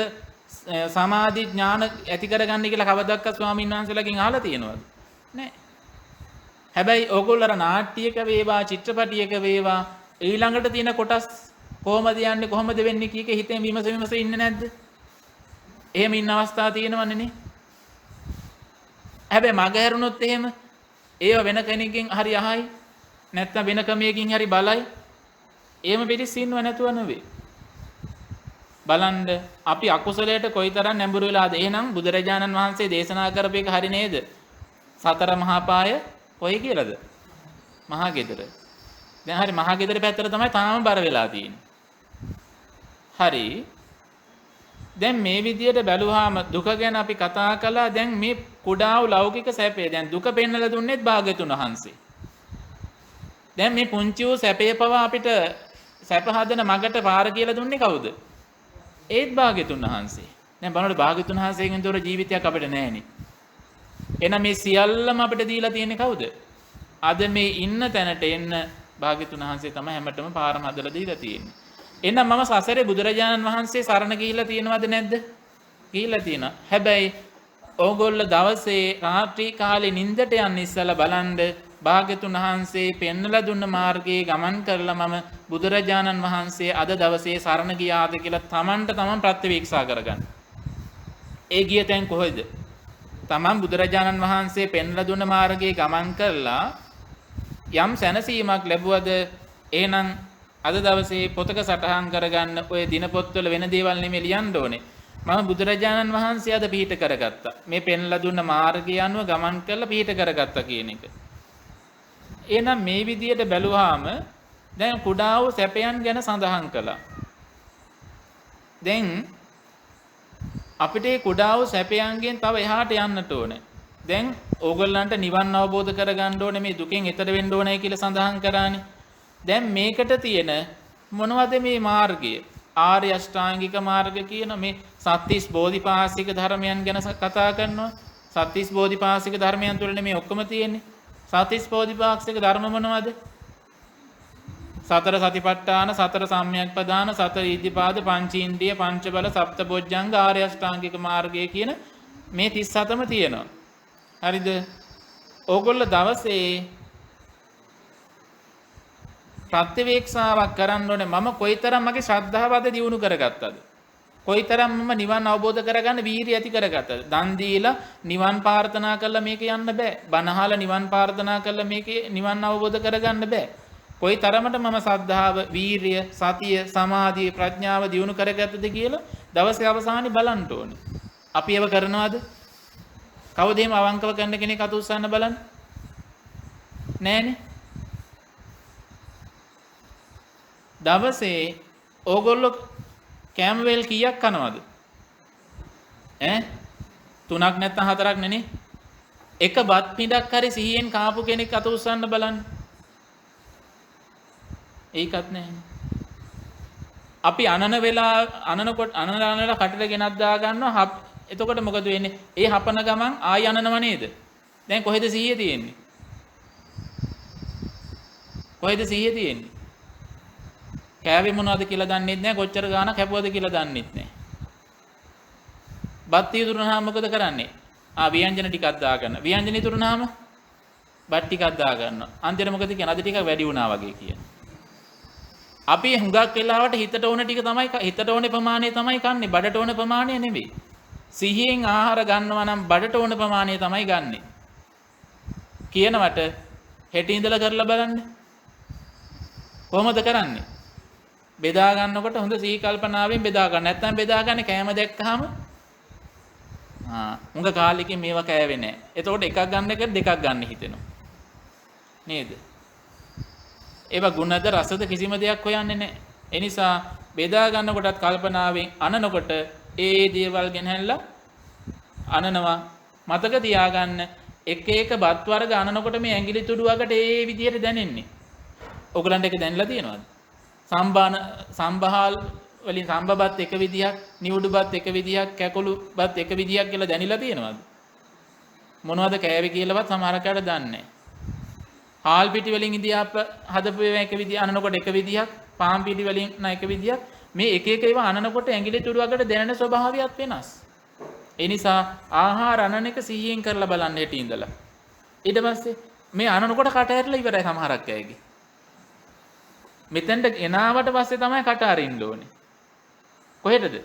සමාධි ඥාන ඇති කරගන්නේ කියලා කවදාවත් ස්වාමින් වහන්සේලාගෙන් අහලා තියෙනවද? නැහැ. හැබැයි ඕගොල්ලෝ අර නාට්‍යයක වේවා චිත්‍රපටියක වේවා ඊළඟට තියෙන කොටස් කොහොමද යන්නේ කොහොමද වෙන්නේ කීක හිතෙන් විමස ඉන්නේ නැද්ද? එහෙම ඉන්න අවස්ථා තියෙනවන්නේ නේ. හැබැයි මග හැරුණොත් එහෙම ඒව වෙන කෙනෙක්ගෙන් හරි අහයි නැත්නම් වෙන ක්‍රමයකින් හරි බලයි. එහෙම පිටිස් ඉන්නව නැතුව නෙවෙයි. බලන්න අපි අකුසලයට කොයිතරම් නැඹුරු වෙලාද? එහෙනම් බුදුරජාණන් වහන්සේ දේශනා කරපු එක හරි නේද? සතර මහා පාය කොයි කියලාද? මහා ගෙදර. දැන් හරි මහා ගෙදර පැත්තට තමයි තාම බර වෙලා තියෙන්නේ. හරි. දැන් මේ විදියට බැලුවාම දුක ගැන අපි කතා කළා. දැන් මේ කුඩා වූ ලෞකික සැපේ දැන් දුක පෙන්නලා දුන්නේත් භාග්‍යතුන් වහන්සේ. දැන් මේ පුංචි වූ සැපේ පවා අපිට සැප හදන මගට පාර කියලා දුන්නේ කවුද? ඒත් භාග්‍යතුන් වහන්සේ. දැන් බලන්න භාග්‍යතුන් වහන්සේගෙන් තොර ජීවිතයක් අපිට නැහැනේ. එහෙනම් මේ සියල්ලම අපිට දීලා තියෙන්නේ කවුද? අද මේ ඉන්න තැනට එන්න භාග්‍යතුන් වහන්සේ තමයි හැමතෙම පාරම හදලා දීලා තියෙන්නේ. එහෙනම් මම සසරේ බුදුරජාණන් වහන්සේ සරණ ගිහිල්ලා තියෙනවද නැද්ද? ගිහිල්ලා තියෙනවා. හැබැයි ඕගොල්ලෝ දවසේ රාත්‍රී කාලේ නිින්දට යන්න ඉස්සලා බලන්න භාග්‍යතුන් වහන්සේ පෙන්වලා දුන්න මාර්ගයේ ගමන් කරලා මම බුදුරජාණන් වහන්සේ අද දවසේ සරණ ගියාද කියලා තමන්ට තමන් ප්‍රත්‍යවේක්ෂා කරගන්න. ඒ ගිය තැන් කොහෙද? තමන් බුදුරජාණන් වහන්සේ පෙන්වලා දුන්න මාර්ගයේ ගමන් කරලා යම් සැනසීමක් ලැබුවද එහෙනම් අද දවසේ පොතක සටහන් කරගන්න ඔය දිනපොත්වල වෙන දේවල් නෙමෙයි ලියන්න ඕනේ. මම බුදුරජාණන් වහන්සේ අද පිහිට කරගත්තා. මේ පෙන්ලා දුන්න මාර්ගය අනුව ගමන් කරලා පිහිට කරගත්තා කියන එක. එහෙනම් මේ විදියට බැලුවාම දැන් කුඩා වූ සැපයන් ගැන සඳහන් කළා. දැන් අපිට මේ කුඩා වූ සැපයන්ගෙන් තව එහාට යන්නට ඕනේ. දැන් ඕගොල්ලන්ට නිවන් අවබෝධ කරගන්න ඕනේ මේ දුකෙන් එතර වෙන්න ඕනේ කියලා සඳහන් කරානේ. දැන් මේකට තියෙන මොනවද මේ මාර්ගය? ආර්ය අෂ්ටාංගික මාර්ගය කියන මේ සත්‍තිස් බෝධිපාශික ධර්මයන් ගැන කතා කරනවා. සත්‍තිස් බෝධිපාශික ධර්මයන් තුළනේ මේ ඔක්කොම තියෙන්නේ. සත්‍තිස් බෝධිපාශික ධර්ම මොනවද? සතර සතිපට්ඨාන, සතර සම්‍යක් ප්‍රදාන, සතර ඉද්ධිපාද, පංචීන්ද්‍රිය, පංචබල, සප්තබොජ්ජංග, ආර්ය අෂ්ටාංගික මාර්ගය කියන මේ 37ම තියෙනවා. හරිද? ඕගොල්ලෝ දවසේ ප්‍රත්‍යවේක්ෂාවක් කරන්න ඕනේ මම කොයිතරම් මගේ ශ්‍රද්ධාව අද දියුණු කරගත්තද? කොයිතරම් මම නිවන් අවබෝධ කරගන්න වීරිය ඇති කරගත්තද? දන් දීලා නිවන් ප්‍රාර්ථනා කළා මේක යන්න බෑ. බණ අහලා නිවන් ප්‍රාර්ථනා කළා මේකේ නිවන් අවබෝධ කරගන්න බෑ. කොයිතරමට මම ශ්‍රද්ධාව, වීරිය, සතිය, සමාධිය, ප්‍රඥාව දියුණු කරගත්තද කියලා දවසේ අවසානයේ බලන්න ඕනේ. අපි ඒව කරනවද? කවුද එහෙම අවංකව කරන කෙනෙක් අත උස්සන්න බලන්න? නෑනේ. දවසේ ඕගොල්ලෝ කෑම වේල් කීයක් කනවද? තුනක් නැත්නම් හතරක් නෙනේ. එක බත් පිඬක් හරි සිහියෙන් කාපු කෙනෙක් අත උස්සන්න බලන්න. ඒකත් නැහැ. අපි අනන වෙලා අනනකොට අනනලා කටට ගෙනත් දා ගන්නවා. එතකොට මොකද වෙන්නේ? ඒ හපන ගමන් ආය අනනව නේද? දැන් කොහෙද සිහිය තියෙන්නේ? කොහෙද සිහිය තියෙන්නේ? කෑවේ මොනවද කියලා දන්නෙත් නැහැ. කොච්චර ගාණක් කැපුවද කියලා දන්නෙත් නැහැ. බත් ඉතුරුනහම මොකද කරන්නේ? ව්‍යංජන ටිකක් දාගන්න. ව්‍යංජන ඉතුරුනහම බත් ටිකක් දාගන්නවා. අන්තිමට මොකද කියන්නේ? අද ටිකක් වැඩි වුණා වගේ කියන. අපි හුඟක් වෙලාවට හිතට ඕන ටික තමයි හිතට ඕනේ ප්‍රමාණය තමයි කන්නේ. බඩට ඕන ප්‍රමාණය නෙවෙයි. සිහියෙන් ආහාර ගන්නවා නම් බඩට ඕන ප්‍රමාණය තමයි ගන්නෙ. කියනවට හෙට ඉඳලා කරලා බලන්න. කොහොමද කරන්නේ? බෙදා ගන්නකොට හොඳ සිහි කල්පනාවෙන් බෙදා ගන්න. නැත්නම් බෙදා ගන්න කෑම දැක්කහම උඟ කාලෙකින් මේවා කෑවේ නැහැ. එතකොට එකක් ගන්න එක දෙකක් ගන්න හිතෙනවා. නේද? ඒවා ගුණද රසද කිසිම දෙයක් හොයන්නේ නැහැ. ඒ නිසා බෙදා ගන්නකොටත් කල්පනාවෙන් අනනකොට ඒ දේවල් ගෙනහැල්ලා අනනවා. මතක තියාගන්න එක එක බත් වර්ග අනනකොට මේ ඇඟිලි තුඩු වකට ඒ විදිහට දැනෙන්නේ. ඔයගලන්ට ඒක දැනලා තියෙනවද? සම්බහාල් වලින් සම්බබත් එක විදිහක්, නිවුඩු බත් එක විදිහක්, කැකුළු බත් එක විදිහක් කියලා දැනিলা තියෙනවද? මොනවද කෑවේ කියලාවත් සමහර කාට දන්නේ නැහැ. හාල් පිටි වලින් ඉදියාප හදපු ඒවා එක විදිහ අනනකොට එක විදිහක්, පාන් පිටි වලින් එක විදිහක්. මේ එක එක ඒවා අනනකොට ඇඟිලි තුඩු වකට දැනෙන ස්වභාවයත් වෙනස්. ඒ නිසා ආහාර අනන එක සිහියෙන් කරලා බලන්න හෙට ඉඳලා. ඊට පස්සේ මේ අනනකොට කට ඇරලා ඉවරයි සමහරක් අයගේ. මෙතෙන්ට එනාවට පස්සේ තමයි කට අරින්න ඕනේ. කොහෙටද?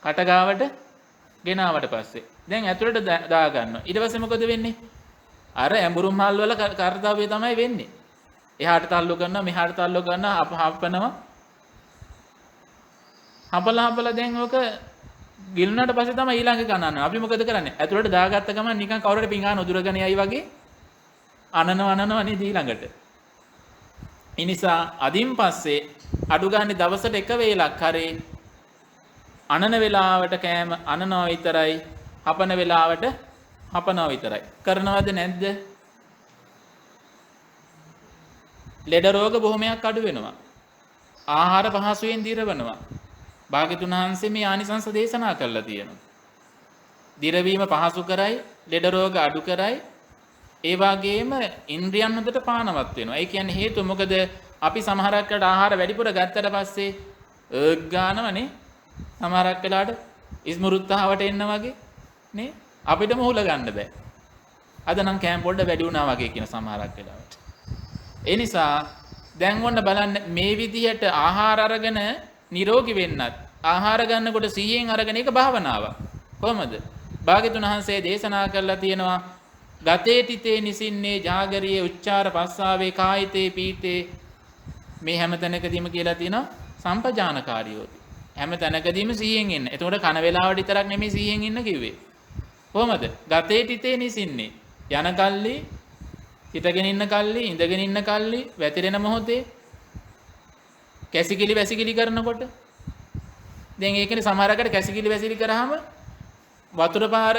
කට ගාවට ගෙනාවට පස්සේ. දැන් ඇතුළට දා ගන්නවා. ඊට පස්සේ මොකද වෙන්නේ? අර ඇඹුරුම් මල් වල කාර්යය තමයි වෙන්නේ. එහාට තල්ලු කරනවා, මෙහාට තල්ලු කරනවා, හපනවා. හපලා දැන් ඔක ගිලුණාට පස්සේ තමයි ඊළඟ කනන්නේ. අපි මොකද කරන්නේ? ඇතුළට දාගත්ත ගමන් නිකන් කවුරුහරි පිඟාන උදුරගෙන යයි වගේ අනනවා නේද ඊළඟට. ඒ නිසා අදින් පස්සේ අඩු ගන්න දවසට එක වේලක් හරි අනන වෙලාවට කෑම අනනවා විතරයි, හපන වෙලාවට හපනවා විතරයි. කරනවද නැද්ද? ලෙඩ රෝග බොහොමයක් අඩු වෙනවා. ආහාර පහසුවෙන් දිරවනවා. භාග්‍යතුන් වහන්සේ මේ ආනිසංස දේශනා කළා තියෙනවා. දිරවීම පහසු කරයි, ලෙඩ රෝග අඩු කරයි. ඒ වගේම ඉන්ද්‍රියන් හොඳට පානවත් වෙනවා. ඒ කියන්නේ හේතුව මොකද? අපි සමහරක් වෙලාවට ආහාර වැඩිපුර ගත්තට පස්සේ ගානවනේ. සමහරක් වෙලාවට ඉස්මෘත්තාවට එන්න වගේ නේ. අපිටම හුල ගන්න බෑ. අද නම් කෑම පොඩ්ඩ වැඩි වුණා වගේ කියන සමහරක් වෙලාවට. ඒ නිසා දැන් ඔන්න බලන්න මේ විදිහට ආහාර අරගෙන නිරෝගී වෙන්නත් ආහාර ගන්නකොට සිහියෙන් අරගෙන ඒක භාවනාවක්. කොහොමද? භාග්‍යතුන් වහන්සේ දේශනා කළා තියෙනවා ගතේ තිතේ නිසින්නේ ජාගරියේ උච්චාර පස්සාවේ කායිතේ පීතේ මේ හැම තැනකදීම කියලා තියෙනවා සම්පජානකාරියෝති. හැම තැනකදීම සිහියෙන් ඉන්න. එතකොට කන වේලාවට විතරක් නෙමෙයි සිහියෙන් ඉන්න කිව්වේ. කොහොමද? ගතේ තිතේ නිසින්නේ. යන කල්ලි, හිටගෙන ඉන්න කල්ලි, ඉඳගෙන ඉන්න කල්ලි, වැතිරෙන මොහොතේ කැසිකිලි වැසිකිලි කරනකොට දැන් ඒකනේ සමහරකට කැසිකිලි වැසිකිලි කරාම වතුර පාර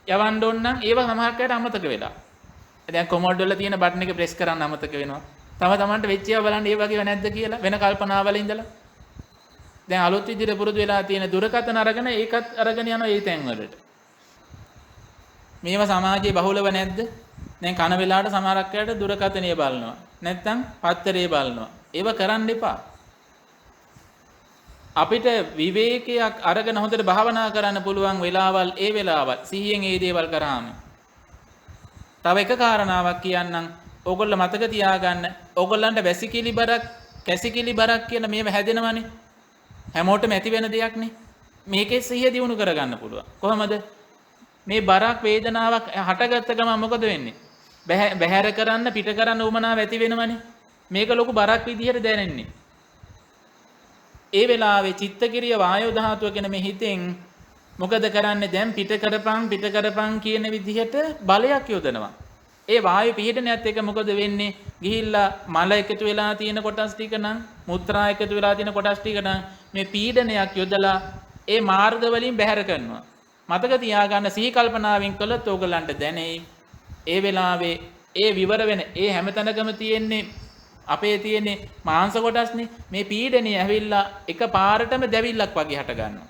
යවන්න ඕන නම් ඒව සමහරකට අමතක වෙලා. දැන් කොමෝඩ් වල තියෙන බටන් එක ප්‍රෙස් කරන්න අමතක වෙනවා. තම තමන්ට වෙච්ච ඒවා බලන්න ඒ වගේව නැද්ද කියලා වෙන කල්පනාවල ඉඳලා. දැන් අලුත් විදිහට පුරුදු වෙලා තියෙන දුරකථන අරගෙන ඒකත් අරගෙන යනවා ඒ තැන් වලට. මේවා සමාජයේ බහුලව නැද්ද? දැන් කන වෙලාවට සමහරක් අයට දුරකථනය බලනවා. නැත්තම් පත්තරේ බලනවා. ඒව කරන්න එපා. අපිට විවේකයක් අරගෙන හොඳට භාවනා කරන්න පුළුවන් වෙලාවල් ඒ වෙලාවල් සිහියෙන් ඒ දේවල් කරාම. තව එක කාරණාවක් කියන්නම්. ඕගොල්ලෝ මතක තියාගන්න. ඕගොල්ලන්ට වැසිකිලි බරක්, කැසිකිලි බරක් කියන මේව හැදෙනවනේ. හැමෝටම ඇති වෙන දෙයක් නේ. මේකේ සිහිය දියුණු කරගන්න පුළුවන්. කොහොමද? මේ බරක් වේදනාවක් හටගත්ත ගමන් මොකද වෙන්නේ? බැහැර කරන්න, පිට කරන්න උවමනාව ඇති වෙනවනේ. මේක ලොකු බරක් විදිහට දැනෙන්නේ. ඒ වෙලාවේ චිත්තකිරිය වායෝ ධාතුව කියන මේ හිතෙන් මොකද කරන්නේ? දැන් පිට කරපන් කියන විදිහට බලයක් යොදනවා. ඒ වායු පිහිටනයත් එක මොකද වෙන්නේ? ගිහිල්ලා මල එකතු වෙලා තියෙන කොටස් ටික නම්, මුත්‍රා එකතු වෙලා තියෙන කොටස් ටික නම් මේ පීඩනයක් යොදලා ඒ මාර්ග වලින් බැහැර කරනවා. මතක තියාගන්න සිහි කල්පනාවෙන් කළොත් ඕගලන්ට දැනෙයි. ඒ වෙලාවේ ඒ විවර වෙන ඒ හැමතැනකම තියෙන්නේ අපේ තියෙන්නේ මාංශ කොටස්නේ. මේ පීඩනේ ඇවිල්ලා එක පාරටම දැවිල්ලක් වගේ හට ගන්නවා.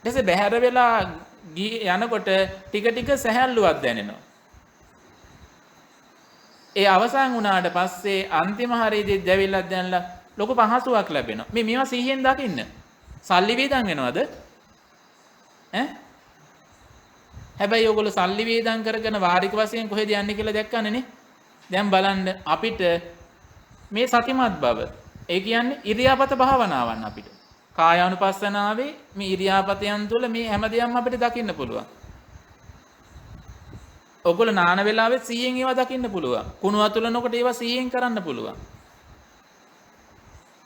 ඊටසේ බැහැර වෙලා යනකොට ටික ටික සැහැල්ලුවක් දැනෙනවා. ඒ අවසන් වුණාට පස්සේ අන්තිම හරියදී දැවිල්ලක් දැනලා ලොකු පහසුවක් ලැබෙනවා. මේවා සිහියෙන් දකින්න. සල්ලි වේදන් වෙනවද? ඈ හැබැයි ඔයගොල්ලෝ සල්ලි වේදම් කරගෙන වාරික වශයෙන් කොහෙද යන්නේ කියලා දැක්කනේ නේ. දැන් බලන්න අපිට මේ සතිමත් බව. ඒ කියන්නේ ඉරියාපත භාවනාවන් අපිට. කායානුපස්සනාවේ මේ ඉරියාපතයන් තුළ මේ හැම දෙයක්ම අපිට දකින්න පුළුවන්. ඔයගොල්ලෝ නාන වෙලාවෙත් 100න් ඒවා දකින්න පුළුවන්. කුණු අතුලනකොට ඒවා 100න් කරන්න පුළුවන්.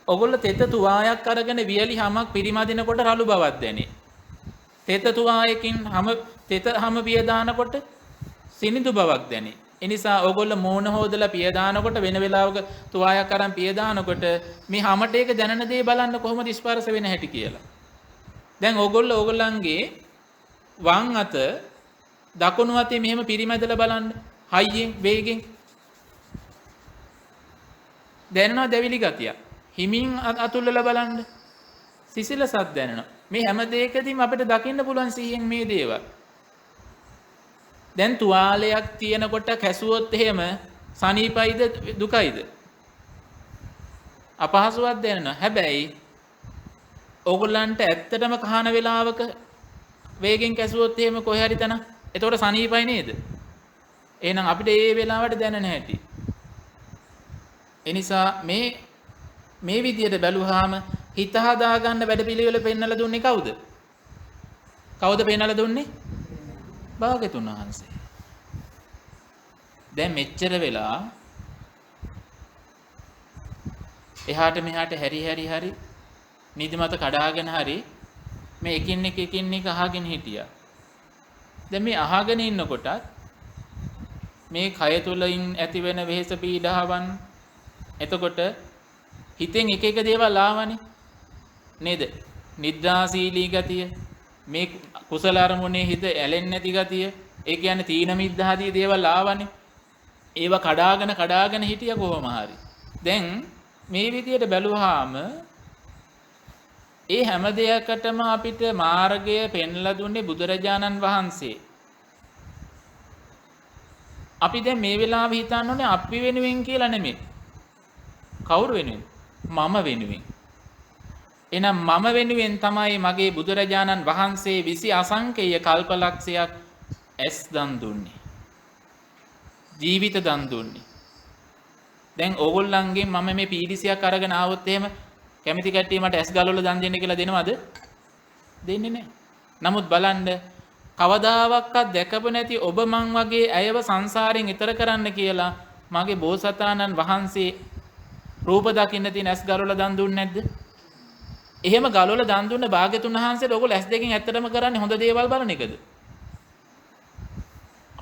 ඔයගොල්ලෝ තෙත තුවායක් අරගෙන වියලි හැමක් පිරිමදිනකොට රළු බවක් දැනේ. තෙත තුවායකින් තෙත හැම පිය දානකොට සිනිඳු බවක් දැනේ. ඒ නිසා ඔයගොල්ලෝ මෝන හොදලා පිය දානකොට වෙන වෙලාවක තුවායක් අරන් පිය දානකොට මේ හැමට ඒක දැනන දේ බලන්න කොහොමද ස්පර්ශ වෙන හැටි කියලා. දැන් ඔයගොල්ලන්ගේ වම් අත දකුණු අතේ මෙහෙම පිරිමැදලා බලන්න. හයියෙන් වේගෙන් දැනෙනවා දැවිලි ගතිය. හිමින් අතුල්ලලා බලන්න. සිසිලසක් දැනෙනවා. මේ හැම දෙයකදීම අපිට දකින්න පුළුවන් සිහියෙන් මේ දේවල්. දැන් තුවාලයක් තියෙනකොට කැසුවොත් එහෙම සනීපයිද දුකයිද? අපහසුවක් දැනෙනවා. හැබැයි ඕගොල්ලන්ට ඇත්තටම කහන වෙලාවක වේගෙන් කැසුවොත් එහෙම කොහේ හරි තැන එතකොට සනීපයි නේද? එහෙනම් අපිට ඒ වෙලාවට දැනෙන හැටි. ඒ නිසා මේ විදියට බැලුවාම හිත හදාගන්න වැඩපිළිවෙල පෙන්නලා දුන්නේ කවුද? කවුද පෙන්නලා දුන්නේ? භාග්‍යතුන් වහන්සේ. දැන් මෙච්චර වෙලා එහාට මෙහාට හැරි නිදිමත කඩාගෙන හරි මේ එකින් එක අහගෙන හිටියා. දැන් මේ අහගෙන ඉන්නකොටත් මේ කය තුලින් ඇතිවෙන වෙහෙස පීඩාවන් එතකොට හිතෙන් එක දේවල් ආවනේ නේද? නිද්‍රාශීලී ගතිය, මේ කුසල අරමුණේ හිත ඇලෙන්නේ නැති ගතිය, ඒ කියන්නේ තීන මිද්ධාදී දේවල් ආවනේ. ඒව කඩාගෙන හිටිය කොහොම හරි. දැන් මේ විදියට බැලුවාම ඒ හැම දෙයකටම අපිට මාර්ගය පෙන්ලා දුන්නේ බුදුරජාණන් වහන්සේ. අපි දැන් මේ වෙලාවේ හිතන්න ඕනේ අපි වෙනුවෙන් කියලා නෙමෙයි. කවුරු වෙනුවෙන්? මම වෙනුවෙන්. එහෙනම් මම වෙනුවෙන් තමයි මගේ බුදුරජාණන් වහන්සේ 20 අසංකේය කල්පලක්ෂයක් ඇස් දන් දුන්නේ. ජීවිත දන් දුන්නේ. දැන් ඕගොල්ලන්ගෙන් මම මේ පීඩිසියක් අරගෙන ආවොත් එහෙම කැමති කට්ටිය මට ඇස් ගලවලා දන් දෙන්න කියලා දෙනවද? දෙන්නේ නැහැ. නමුත් බලන්න කවදාවත් දැකපු නැති ඔබ මං වගේ අයව සංසාරයෙන් ඈතර කරන්න කියලා මගේ බෝසතාණන් වහන්සේ රූප දකින්න තියෙන ඇස් ගලවලා දන් දුන්නේ නැද්ද? එහෙම ගලවලා දන් දුන්න භාග්‍යතුන් වහන්සේට ඔයගොල්ලෝ ඇස් දෙකෙන් ඇත්තටම කරන්නේ හොඳ දේවල් බලන එකද?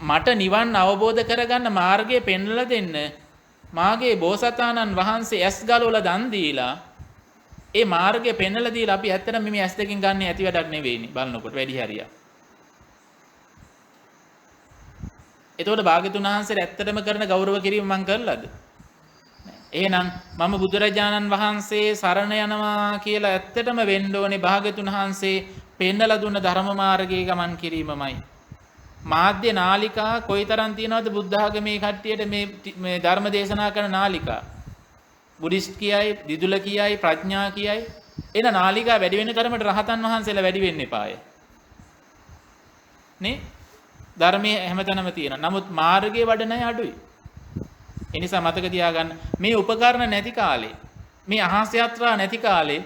මට නිවන් අවබෝධ කරගන්න මාර්ගය පෙන්වලා දෙන්න මාගේ බෝසතාණන් වහන්සේ ඇස් ගලවලා දන් දීලා ඒ මාර්ගය පෙන්වලා දීලා අපි ඇත්තටම මේ ඇස් දෙකෙන් ගන්න ඇති වැඩක් නෙවෙයිනේ බලනකොට වැඩි හරියක්. එතකොට භාග්‍යතුන් වහන්සේට ඇත්තටම කරන ගෞරව කිරීම මං කරලාද? එහෙනම් මම බුදුරජාණන් වහන්සේ සරණ යනවා කියලා ඇත්තටම වෙන්න ඕනේ භාග්‍යතුන් වහන්සේ පෙන්වලා දුන්න ධර්ම මාර්ගයේ ගමන් කිරීමමයි. මාධ්‍ය නාලිකා කොයිතරම් තියනවද බුද්ධ ආගමේ කට්ටියට මේ ධර්ම දේශනා කරන නාලිකා? බුද්දිස්ට් කියයි, දිදුල කියයි, ප්‍රඥා කියයි. එන නාලිකා වැඩි වෙන තරමට රහතන් වහන්සේලා වැඩි වෙන්න එපාය. නේ? ධර්මයේ හැමතැනම තියෙනවා. නමුත් මාර්ගයේ වඩන අය අඩුයි. ඒ නිසා මතක තියාගන්න මේ උපකරණ නැති කාලේ, මේ අහස් යාත්‍රා නැති කාලේ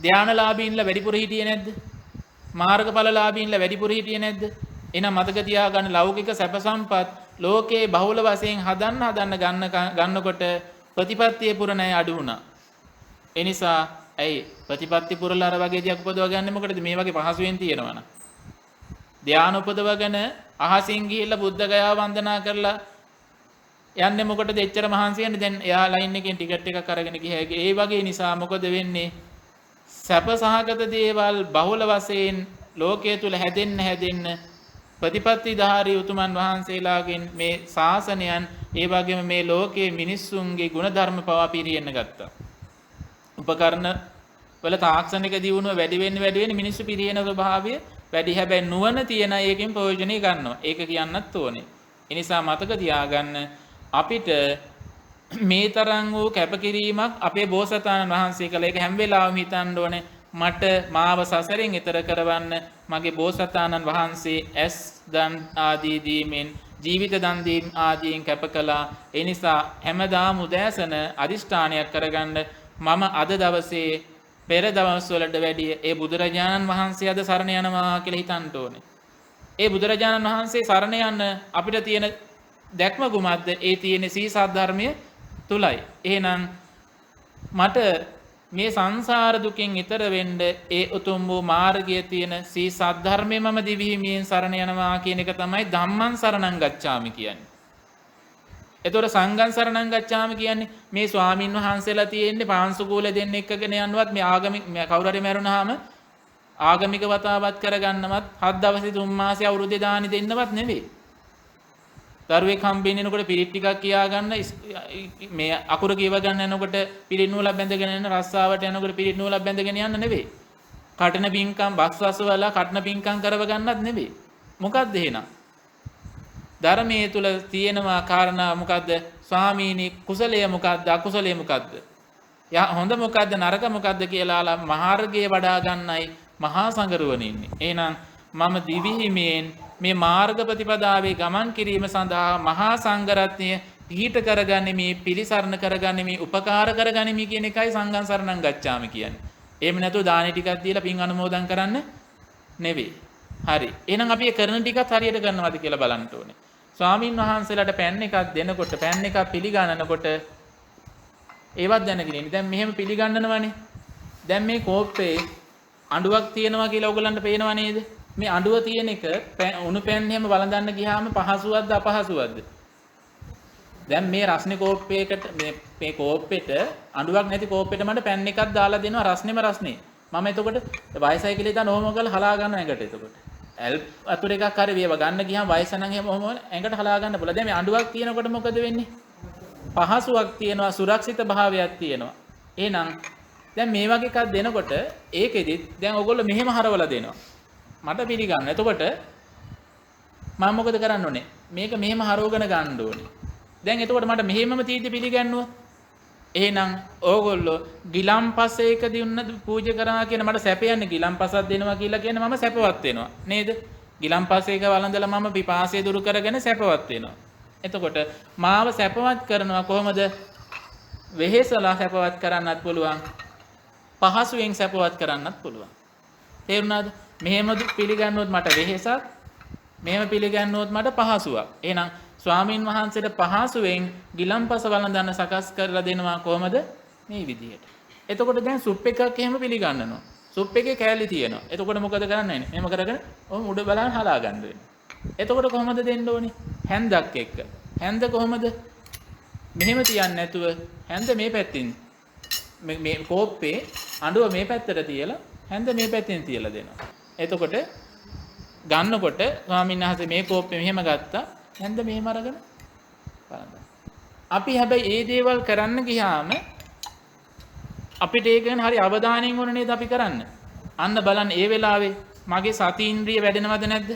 ධානලාභීන්ලා වැඩිපුර හිටියේ නැද්ද? මාර්ගඵලලාභීන්ලා වැඩිපුර හිටියේ නැද්ද? එහෙනම් මතක තියාගන්න ලෞකික සැප සම්පත් ලෝකේ බහුල වශයෙන් හදන්න ගන්නකොට ප්‍රතිපත්තිය පුරණ අය අඩු වුණා. ඒ නිසා ඇයි ප්‍රතිපත්ති පුරලා අර වගේ දෙයක් උපදව ගන්න මොකටද මේ වගේ පහසුවෙන් තියෙනවනම්? ධාන උපදවගෙන අහසින් ගිහිල්ලා බුද්ධ ගයාව වන්දනා කරලා යන්නේ මොකටද එච්චර මහන්සි වෙන්නේ? දැන් එයා ලයින් එකෙන් ටිකට් එකක් අරගෙන ගියා. ඒ වගේ නිසා මොකද වෙන්නේ? සැප සහගත දේවල් බහුල වශයෙන් ලෝකයේ තුල හැදෙන්න ප්‍රතිපත්තිධාරී උතුමන් වහන්සේලාගෙන් මේ ශාසනයන් ඒ වගේම මේ ලෝකයේ මිනිස්සුන්ගේ ගුණධර්ම පවා පිරියෙන්න ගත්තා. උපකරණ වල තාක්ෂණික දියුණුව වැඩි වෙන්න මිනිස්සු පිරියෙන ස්වභාවය වැඩි. හැබැයි නුවණ තියන එකෙන් ප්‍රයෝජනෙ ගන්නවා. ඒක කියන්නත් ඕනේ. ඒ නිසා මතක තියාගන්න අපිට මේ තරම් වූ කැපකිරීමක් අපේ බෝසතාණන් වහන්සේ කළ. ඒක හැම වෙලාවෙම හිතන්න ඕනේ මට මාව සසරෙන් එතර කරවන්න මගේ බෝසතාණන් වහන්සේ ඇස් දන් ආදී දීමෙන් ජීවිත දන් දීම ආදීන් කැප කළා. ඒ නිසා හැමදාම උදෑසන අදිෂ්ඨානයක් කරගන්න මම අද දවසේ පෙර දවස්වලට වැඩිය ඒ බුදුරජාණන් වහන්සේ අද සරණ යනවා කියලා හිතන්න ඕනේ. ඒ බුදුරජාණන් වහන්සේ සරණ යන්න අපිට තියෙන දැක්ම කුමක්ද? ඒ තියෙන සීසත් ධර්මය තුලයි. එහෙනම් මට මේ සංසාර දුකින් ඈතර වෙන්න ඒ උතුම් වූ මාර්ගයේ තියෙන සීසත් ධර්මයේ මම දිවිහිමියෙන් සරණ යනවා කියන එක තමයි ධම්මං සරණං ගච්ඡාමි කියන්නේ. එතකොට සංඝං සරණං ගච්ඡාමි කියන්නේ මේ ස්වාමින් වහන්සේලා තියෙන්නේ පාංශුකූල දෙන්න එක්කගෙන යනවත් මේ ආගමික කවුරු හරි මැරුණාම ආගමික වතාවත් කරගන්නවත් 7 දවසේ 3 මාසේ අවුරුද්දේ දානි දෙන්නවත් නෙවෙයි. දරුවෙක් හම්බෙන්නකොට පිරිත් ටිකක් කියා ගන්න මේ අකුර කියව ගන්න යනකොට පිරිත් නූලක් බැඳගෙන යන රස්සාවට යනකොට පිරිත් නූලක් බැඳගෙන යන්න නෙවෙයි. කටන පිංකම් බස්වස් වල කටන පිංකම් කරව ගන්නත් නෙවෙයි. මොකක්ද එහෙනම්? ධර්මයේ තුල තියෙනවා කාරණා මොකද්ද? ස්වාමීනි කුසලය මොකද්ද? අකුසලය මොකද්ද? හොඳ මොකද්ද? නරක මොකද්ද කියලා මාර්ගයේ වඩා ගන්නයි මහා සංගරුවනේ ඉන්නේ. එහෙනම් මම දිවිහිමියෙන් මේ මාර්ග ප්‍රතිපදාවේ ගමන් කිරීම සඳහා මහා සංඝරත්නය පිහිට කරගනිමි, පිළිසරණ කරගනිමි, උපකාර කරගනිමි කියන එකයි සංඝං සරණං ගච්ඡාමි කියන්නේ. එහෙම නැතුව දානි ටිකක් දීලා පින් අනුමෝදන් කරන්න නෙවෙයි. හරි. එහෙනම් අපි ඒ කරන ටිකත් හරියට කරනවද කියලා බලන්න ඕනේ. ස්වාමින් වහන්සේලාට පෑන් එකක් දෙනකොට, පෑන් එකක් පිළිගන්නනකොට ඒවත් දැනගෙන ඉන්නේ. දැන් මෙහෙම පිළිගන්නනවනේ. දැන් මේ කෝප්පේ අඬුවක් තියෙනවා කියලා ඔයගලන්ට පේනව නේද? මේ අඬුව තියෙන එක උණු පෑන් එහෙම වළඳන්න ගියාම පහසුවක්ද අපහසුවක්ද? දැන් මේ රස්නේ කෝප්පයකට මේ කෝප්පෙට අඬුවක් නැති කෝප්පෙට මට පෑන් එකක් දාලා දෙනවා රස්නේම රස්නේ. මම එතකොට වයසයි කියලා ඉතින් ඔහොම කරලා හලා ගන්න ඇඟට එතකොට. ඇල් අතුර එකක් හරි වේව ගන්න ගියාම වයස නම් එහෙම ඔහොම ඇඟට හලා ගන්න පුළුවන්. දැන් මේ අඬුවක් තියෙනකොට මොකද වෙන්නේ? පහසුවක් තියෙනවා, සුරක්ෂිත භාවයක් තියෙනවා. එහෙනම් දැන් මේ වගේ එකක් දෙනකොට ඒකෙදිත් දැන් ඔයගොල්ලෝ මෙහෙම හරවලා දෙනවා. මට පිළිගන්න. එතකොට මම මොකද කරන්න ඕනේ? මේක මෙහෙම හරවගෙන ගන්න ඕනේ. දැන් එතකොට මට මෙහෙමම තීති පිළිගන්නවා. එහෙනම් ඕගොල්ලෝ ගිලම්පසේක දුන්න පූජා කරනවා කියන මට සැපයන්නේ ගිලම්පසක් දෙනවා කියලා කියන්නේ මම සැපවත් වෙනවා නේද? ගිලම්පසේක වළඳලා මම පිපාසය දුරු කරගෙන සැපවත් වෙනවා. එතකොට මාව සැපවත් කරනවා කොහොමද? වෙහෙසලා සැපවත් කරන්නත් පුළුවන්. පහසුවෙන් සැපවත් කරන්නත් පුළුවන්. තේරුණාද? මෙහෙම පිළිගන්නොත් මට වෙහෙසක්, මෙහෙම පිළිගන්නොත් මට පහසුවක්. එහෙනම් ස්වාමින් වහන්සේට පහසුවෙන් ගිලම්පස වළඳන්න සකස් කරලා දෙනවා කොහමද? මේ විදිහට. එතකොට දැන් සුප් එකක් එහෙම පිළිගන්නනවා. සුප් එකේ කෑලි තියෙනවා. එතකොට මොකද කරන්නේ? මෙහෙම කරගෙන ඔහොම උඩ බලන් හලා ගන්න වෙනවා. එතකොට කොහොමද දෙන්න ඕනේ? හැන්දක් එක්ක. හැන්ද කොහොමද? මෙහෙම තියන්නේ නැතුව හැන්ද මේ පැත්තෙන් මේ කෝප්පේ අඬුව මේ පැත්තට තියලා හැන්ද මේ පැත්තෙන් තියලා දෙනවා. එතකොට ගන්නකොට ස්වාමීන් වහන්සේ මේ කෝප්පේ මෙහෙම ගත්තා. හැන්ද මෙහෙම අරගෙන බලන්න. අපි හැබැයි මේ දේවල් කරන්න ගියාම අපිට ඒක ගැන හරි අවධානයෙන් ඕන නේද අපි කරන්න. අන්න බලන්න ඒ වෙලාවේ මගේ සති ඉන්ද්‍රිය වැඩෙනවද නැද්ද?